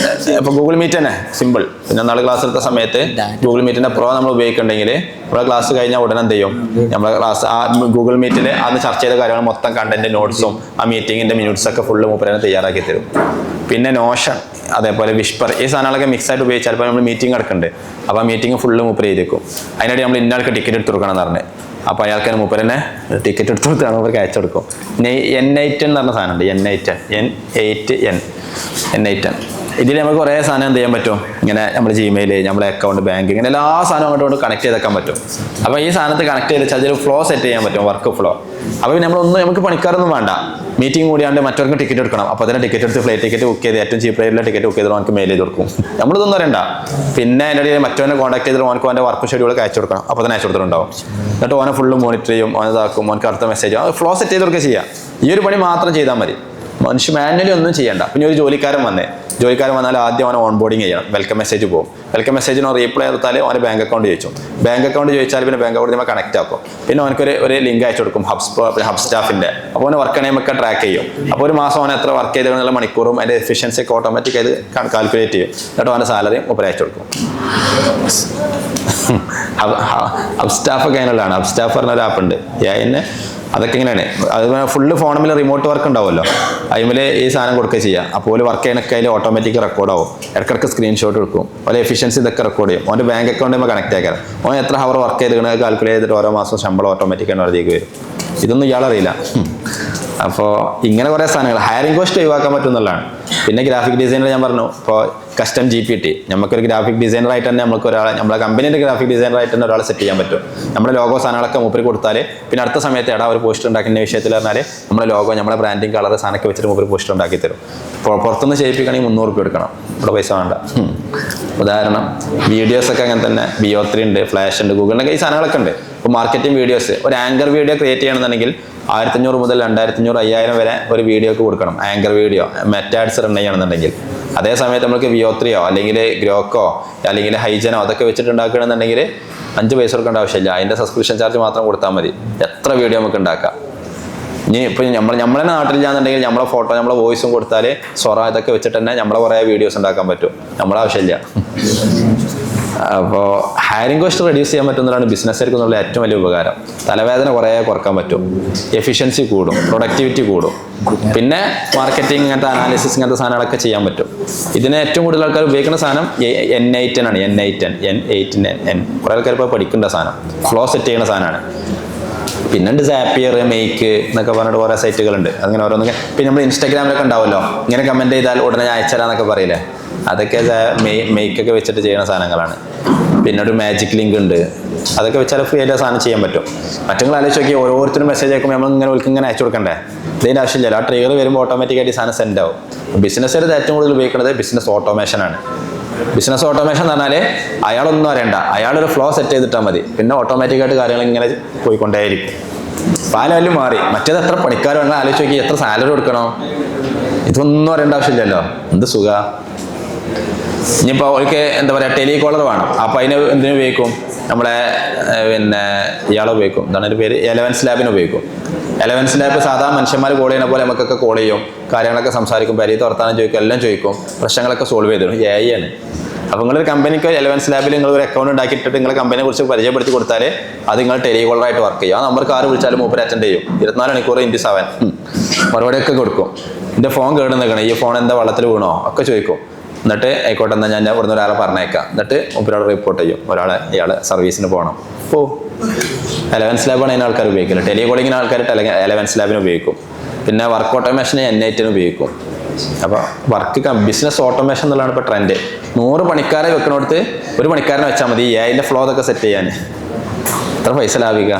ഇപ്പോൾ ഗൂഗിൾ മീറ്റ് തന്നെ സിമ്പിൾ. പിന്നെ നാളെ ക്ലാസ് എടുത്ത സമയത്ത് ഗൂഗിൾ മീറ്റിൻ്റെ പ്രോ നമ്മൾ ഉപയോഗിക്കുന്നുണ്ടെങ്കിൽ നമ്മുടെ ക്ലാസ് കഴിഞ്ഞാൽ ഉടനെ എന്ത് ചെയ്യും, നമ്മുടെ ക്ലാസ് ആ ഗൂഗിൾ മീറ്റിൽ അന്ന് ചർച്ച ചെയ്ത കാര്യങ്ങൾ മൊത്തം കണ്ടന്റ് നോട്ട്സും ആ മീറ്റിങ്ങിൻ്റെ മിനിറ്റ്സൊക്കെ ഫുള്ള് മൂപ്പരനെ തയ്യാറാക്കി തരും. പിന്നെ നോഷൻ, അതേപോലെ വിഷ്പർ, ഈ സാധനങ്ങളൊക്കെ മിക്സ് ആയിട്ട് ഉപയോഗിച്ചാൽ ചിലപ്പോൾ നമ്മൾ മീറ്റിംഗ് നടക്കുന്നുണ്ട്. അപ്പോൾ ആ മീറ്റിംഗ് ഫുള്ള് മൂപ്പര് ചെയ്തേക്കും. അതിനിടെ നമ്മൾ ഇന്നാൾക്ക് ടിക്കറ്റ് എടുത്ത് കൊടുക്കണം എന്ന് പറഞ്ഞ് അപ്പോൾ അയാൾക്ക് മൂപ്പരനെ ടിക്കറ്റ് എടുത്ത് കൊടുത്താണ് മൂപ്പർക്ക് അയച്ചു കൊടുക്കും. പിന്നെ N8 എന്ന് പറഞ്ഞ സാധനമുണ്ട്. N8 ഇതിൽ നമുക്ക് കുറേ സാധനം എന്ത് ചെയ്യാൻ പറ്റും, ഇങ്ങനെ നമ്മുടെ Gmail, നമ്മുടെ അക്കൗണ്ട്, ബാങ്ക്, ഇങ്ങനെ എല്ലാ സാധനവും അങ്ങോട്ട് കണക്ട് ചെയ്തേക്കാൻ പറ്റും. അപ്പോൾ ഈ സാധനത്ത് കണക്ട് ചെയ്ത് അതിൽ ഫ്ലോ സെറ്റ് ചെയ്യാൻ പറ്റും, വർക്ക് ഫ്ലോ. അപ്പോൾ നമുക്ക് പണിക്കാരൊന്നും വേണ്ട. മീറ്റിംഗ് കൂടിയാണ്ട് മറ്റവർക്ക് ടിക്കറ്റ് എടുക്കണം. അപ്പോൾ അതിന് ടിക്കറ്റ് എടുത്ത് ഫ്ലൈറ്റ് ടിക്കറ്റ് ബുക്ക് ചെയ്ത് ഏറ്റവും ചീപ്പ് റേറ്റിലെ ടിക്കറ്റ് ബുക്ക് ചെയ്ത് നമുക്ക് മെയിൽ ചെയ്ത് കൊടുക്കും. നമ്മളിതൊന്നും അറിയണ്ട. പിന്നെ അതിൻ്റെ ഇടയിൽ മറ്റവനെ കോൺടാക്ട് ചെയ്തിട്ട് ഓനക്ക് അവൻ്റെ വർക്ക് ഷെഡ്യൂളൊക്കെ അയച്ചു കൊടുക്കണം. അപ്പോൾ തന്നെ അയച്ചു കൊടുത്തിട്ടുണ്ടാവും. എന്നിട്ട് ഓനെ ഫുള്ള് മോണിറ്റർ ചെയ്യും, ഓനെ ഇതാക്കും, ഓനക്ക് അടുത്ത മെസ്സേജ് ഫ്ലോ സെറ്റ് ചെയ്ത് കൊടുക്കുക ചെയ്യാം. ഈ ഒരു പണി മാത്രം ചെയ്താൽ മതി. മാനുവലി ഒന്നും ചെയ്യണ്ട. പിന്നെ ഒരു ജോലിക്കാരൻ വന്നാൽ ആദ്യം അവനെ ഓൺ ബോർഡിങ് ചെയ്യണം. വെൽക്കം മെസ്സേജ് പോകും. വെൽക്കം മെസ്സേജിന് റീപ്ലൈ എടുത്താൽ അവന് ബാങ്ക് അക്കൗണ്ട് ചോദിച്ചു. ബാങ്ക് അക്കൗണ്ട് ചോദിച്ചാൽ പിന്നെ ബാങ്ക് അക്കൗണ്ട് കണക്ട് ആക്കും. പിന്നെ അവനക്കൊരു ലിങ്ക് അയച്ചു കൊടുക്കും ഹബ് സ്റ്റാഫിൻ്റെ. അപ്പോൾ അവന് വർക്ക് നെയിമൊക്കെ ട്രാക്ക് ചെയ്യും. അപ്പോൾ ഒരു മാസം അവൻ എത്ര വർക്ക് ചെയ്തെന്നുള്ള മണിക്കൂറും അതിൻ്റെ എഫിഷ്യൻസി ഒക്കെ ഓട്ടോമാറ്റിക് ആയിട്ട് കാൽക്കുലേറ്റ് ചെയ്യും. എന്നിട്ട് അവൻ്റെ സാലറി ഒപ്പം അയച്ചു കൊടുക്കും. ഹബ് സ്റ്റാഫ് ഒക്കെ അതിനുള്ളതാണ്. ഹബ് സ്റ്റാഫ് പറഞ്ഞൊരു ആപ്പ് ഉണ്ട്. അതൊക്കെ ഇങ്ങനെയാണ്. അത് ഫുള്ള് ഫോണിൽ റിമോട്ട് വർക്ക് ഉണ്ടാവുമല്ലോ, അതിൽ ഈ സാധനം കൊടുക്കുക ചെയ്യുക. അപ്പോൾ വർക്ക് ചെയ്യണൊക്കെ അതിൽ ഓട്ടോമാറ്റിക് റെക്കോർഡാവും. ഇടയ്ക്കിടയ്ക്ക് സ്ക്രീൻഷോട്ട് എടുക്കും. അതുപോലെ എഫിഷ്യൻസി ഇതൊക്കെ റെക്കോർഡ് ചെയ്യും. ഓൻ്റെ ബാങ്ക് അക്കൗണ്ടിൽ കണക്ട് ആക്കാൻ ഓൻ എത്ര ഹവർ വർക്ക് ചെയ്തിട്ട് കാൽക്കുലേറ്റ് ചെയ്തിട്ട് ഓരോ മാസം ശമ്പളം ഓട്ടോമാറ്റിക്കായിട്ട് അതിലേക്ക് വരും. ഇതൊന്നും ഇയാളറിയില്ല. അപ്പോൾ ഇങ്ങനെ കുറേ സാധനങ്ങൾ ഹയറിംഗ് കോസ്റ്റ് ഒഴിവാക്കാൻ പറ്റും എന്നുള്ളതാണ്. പിന്നെ ഗ്രാഫിക് ഡിസൈനർ ഞാൻ പറഞ്ഞു, ഇപ്പോൾ കസ്റ്റം GPT നമുക്കൊരു ഗ്രാഫിക് ഡിസൈനറായിട്ട് തന്നെ നമുക്ക് ഒരാളെ നമ്മളെ കമ്പനീൻ്റെ ഗ്രാഫിക് ഡിസൈനറായിട്ട് തന്നെ ഒരാളെ സെറ്റ് ചെയ്യാൻ പറ്റും. നമ്മുടെ ലോഗോ സാധനങ്ങളൊക്കെ മൂപ്പര് കൊടുത്താൽ പിന്നെ അടുത്ത സമയത്ത് ഒരു പോസ്റ്റർ ഉണ്ടാക്കുന്ന വിഷയത്തിൽ പറഞ്ഞാൽ നമ്മുടെ ലോഗോ, നമ്മുടെ ബ്രാൻഡിങ്, കളർ സാധനമൊക്കെ വെച്ചിട്ട് മൂപ്പര് പോസ്റ്റർ ഉണ്ടാക്കി തരും. പുറത്തുനിന്ന് ചെയ്യിപ്പിക്കണമെങ്കിൽ 300 രൂപ എടുക്കണം. ഇവിടെ പൈസ വേണ്ട. ഉദാഹരണം വീഡിയോസൊക്കെ അങ്ങനെ തന്നെ VO3 ഉണ്ട്, ഫ്ലാഷ് ഉണ്ട്, ഗൂഗിളിൻ്റെ ഈ സാധനങ്ങളൊക്കെ ഉണ്ട്. ഇപ്പോൾ മാർക്കറ്റിംഗ് വീഡിയോസ്, ഒരു ആങ്കർ വീഡിയോ ക്രിയേറ്റ് ചെയ്യണമെന്നുണ്ടെങ്കിൽ 1500 മുതൽ 2500, 5000 വരെ ഒരു വീഡിയോക്ക് കൊടുക്കണം. ആങ്കർ വീഡിയോ മെറ്റാഡ്സ് റൺ ചെയ്യണമെന്നുണ്ടെങ്കിൽ. അതേ സമയത്ത് നമുക്ക് VO3 അല്ലെങ്കിൽ ഗ്രോക്കോ അല്ലെങ്കിൽ ഹൈജനോ അതൊക്കെ വെച്ചിട്ട് ഉണ്ടാക്കുകയാണെന്നുണ്ടെങ്കിൽ 5 പൈസ കൊടുക്കേണ്ട ആവശ്യമില്ല. അതിൻ്റെ സബ്സ്ക്രിപ്ഷൻ ചാർജ് മാത്രം കൊടുത്താൽ മതി. എത്ര വീഡിയോ നമുക്ക് ഉണ്ടാക്കാം. ഇനി ഇപ്പം നമ്മളെ നാട്ടിലില്ലാന്നുണ്ടെങ്കിൽ നമ്മളെ ഫോട്ടോ നമ്മളെ വോയിസും കൊടുത്താൽ ഇതൊക്കെ വെച്ചിട്ട് തന്നെ നമ്മളെ കുറേ വീഡിയോസ് ഉണ്ടാക്കാൻ പറ്റും. നമ്മളെ ആവശ്യമില്ല. അപ്പോൾ ഹയറിംഗ് കോസ്റ്റ് റെഡ്യൂസ് ചെയ്യാൻ പറ്റുന്നതാണ് ബിസിനസ്സുകാർക്കെന്നുള്ള ഏറ്റവും വലിയ ഉപകാരം. തലവേദന കുറേ കുറക്കാൻ പറ്റും, എഫിഷ്യൻസി കൂടും, പ്രൊഡക്ടിവിറ്റി കൂടും, പിന്നെ മാർക്കറ്റിംഗ് ഇങ്ങനത്തെ അനാലിസിസ് ഇങ്ങനത്തെ സാധനങ്ങളൊക്കെ ചെയ്യാൻ പറ്റും. ഇതിന് ഏറ്റവും കൂടുതൽ ആൾക്കാർ ഉപയോഗിക്കുന്ന സാധനം N8 ആണ്. N8 കുറേ ആൾക്കാർ ഇപ്പോൾ പഠിക്കേണ്ട സാധനം, ഫ്ലോ സെറ്റ് ചെയ്യുന്ന സാധനമാണ്. പിന്നുണ്ട് സാപ്പിയർ, മെയ്ക്ക് എന്നൊക്കെ പറഞ്ഞിട്ട് കുറേ സൈറ്റുകളുണ്ട്. അങ്ങനെ ഓരോന്നൊക്കെ പിന്നെ നമ്മൾ ഇൻസ്റ്റാഗ്രാമിലൊക്കെ ഉണ്ടാവുമല്ലോ, ഇങ്ങനെ കമൻറ്റ് ചെയ്താൽ ഉടനെ അയച്ചുതരാന്നൊക്കെ പറയില്ലേ, അതൊക്കെ മെയ്ക്കൊക്കെ വെച്ചിട്ട് ചെയ്യുന്ന സാധനങ്ങളാണ്. പിന്നെ ഒരു മാജിക് ലിങ്ക് ഉണ്ട്, അതൊക്കെ വെച്ചാൽ ഫ്രീ ആയിട്ട് സാധനം ചെയ്യാൻ പറ്റും. മറ്റങ്ങൾ ആലോചിച്ച് നോക്കി ഓരോരുത്തരും മെസ്സേജ് അയക്കുമ്പോൾ നമ്മൾ ഇങ്ങനെ അയച്ചു കൊടുക്കണ്ടേ? ഇതിൻ്റെ ആവശ്യമില്ലല്ലോ. ആ ട്രിഗർ വരുമ്പോൾ ഓട്ടോമാറ്റിക്കായിട്ട് സാധനം സെൻഡ് ആവും. ബിസിനസ്സുകാർ ഏറ്റവും കൂടുതൽ ഉപയോഗിക്കുന്നത് ബിസിനസ് ഓട്ടോമേഷനാണ്. ബിസിനസ് ഓട്ടോമേഷൻ എന്ന് പറഞ്ഞാൽ അയാളൊന്നും അറിയണ്ട, അയാളൊരു ഫ്ലോ സെറ്റ് ചെയ്തിട്ടാൽ മതി, പിന്നെ ഓട്ടോമാറ്റിക്കായിട്ട് കാര്യങ്ങൾ ഇങ്ങനെ പോയിക്കൊണ്ടേയിരിക്കും. പല വാല്യൂ മാറി. മറ്റേത് എത്ര പണിക്കാർ വേണം ആലോചിച്ച് നോക്കി, എത്ര സാലറി കൊടുക്കണം, ഇതൊന്നും അറിയേണ്ട ആവശ്യമില്ലല്ലോ. എന്ത് സുഖ. ഇനിയിപ്പോൾ അവർക്ക് എന്താ പറയുക, ടെലികോളർ വേണം. അപ്പോൾ അതിന് എന്തിനു ഉപയോഗിക്കും? നമ്മളെ പിന്നെ ഇയാളെ ഉപയോഗിക്കും, എന്താണ് അതിൻ്റെ പേര്, എലവൻസ് ലാബിന് ഉപയോഗിക്കും. എലവൻസ് ലാബ് സാധാരണ മനുഷ്യന്മാർ കോൾ ചെയ്യുന്ന പോലെ നമുക്കൊക്കെ കോൾ ചെയ്യും, കാര്യങ്ങളൊക്കെ സംസാരിക്കും, പരിധി വർത്താനം ചോദിക്കും, എല്ലാം ചോദിക്കും, പ്രശ്നങ്ങളൊക്കെ സോൾവ് ചെയ്തു. AI ആണ്. അപ്പോൾ നിങ്ങളൊരു കമ്പനിക്ക് എലവൻസ് ലാബിൽ നിങ്ങൾ ഒരു അക്കൗണ്ട് ഉണ്ടാക്കിയിട്ടിട്ട് നിങ്ങളെ കമ്പനിയെ കുറിച്ച് പരിചയപ്പെടുത്തി കൊടുത്താൽ അത് നിങ്ങൾ ടെലികോളറായിട്ട് വർക്ക് ചെയ്യും. ആ നമ്പർക്ക് ആര് വിളിച്ചാലും മൂപ്പർ അറ്റൻഡ് ചെയ്യും. 24 മണിക്കൂർ into 7 മറുപടിയൊക്കെ കൊടുക്കും. എൻ്റെ ഫോൺ കേട് നിൽക്കണം, ഈ ഫോൺ എന്താ വെള്ളത്തിൽ വീണോ ഒക്കെ ചോദിക്കും. എന്നിട്ട് ആയിക്കോട്ടെ, എന്നാൽ ഞാൻ ഇവിടുന്ന് ഒരാളെ പറഞ്ഞേക്കാം, എന്നിട്ട് ഒരാൾ റിപ്പോർട്ട് ചെയ്യും, ഇയാൾ സർവീസിന് പോകണം. ഓ, എലവൻസ് ലാബാണ് അതിന് ആൾക്കാർ ഉപയോഗിക്കുന്നത്. ടെലികോളിങ്ങിന് ആൾക്കാർ എലവൻസ് ലാബിന് ഉപയോഗിക്കും. പിന്നെ വർക്ക് ഓട്ടോമേഷന് N8 ഉപയോഗിക്കും. അപ്പോൾ ബിസിനസ് ഓട്ടോമേഷൻ എന്നുള്ളതാണ് ഇപ്പോൾ ട്രെൻഡ്. 100 പണിക്കാരെ വെക്കണോടത്ത് 1 പണിക്കാരനെ വെച്ചാൽ മതി AI-ൻ്റെ ഫ്ലോ ഒക്കെ സെറ്റ് ചെയ്യാൻ. എത്ര പൈസ ലാഭിക്കുക.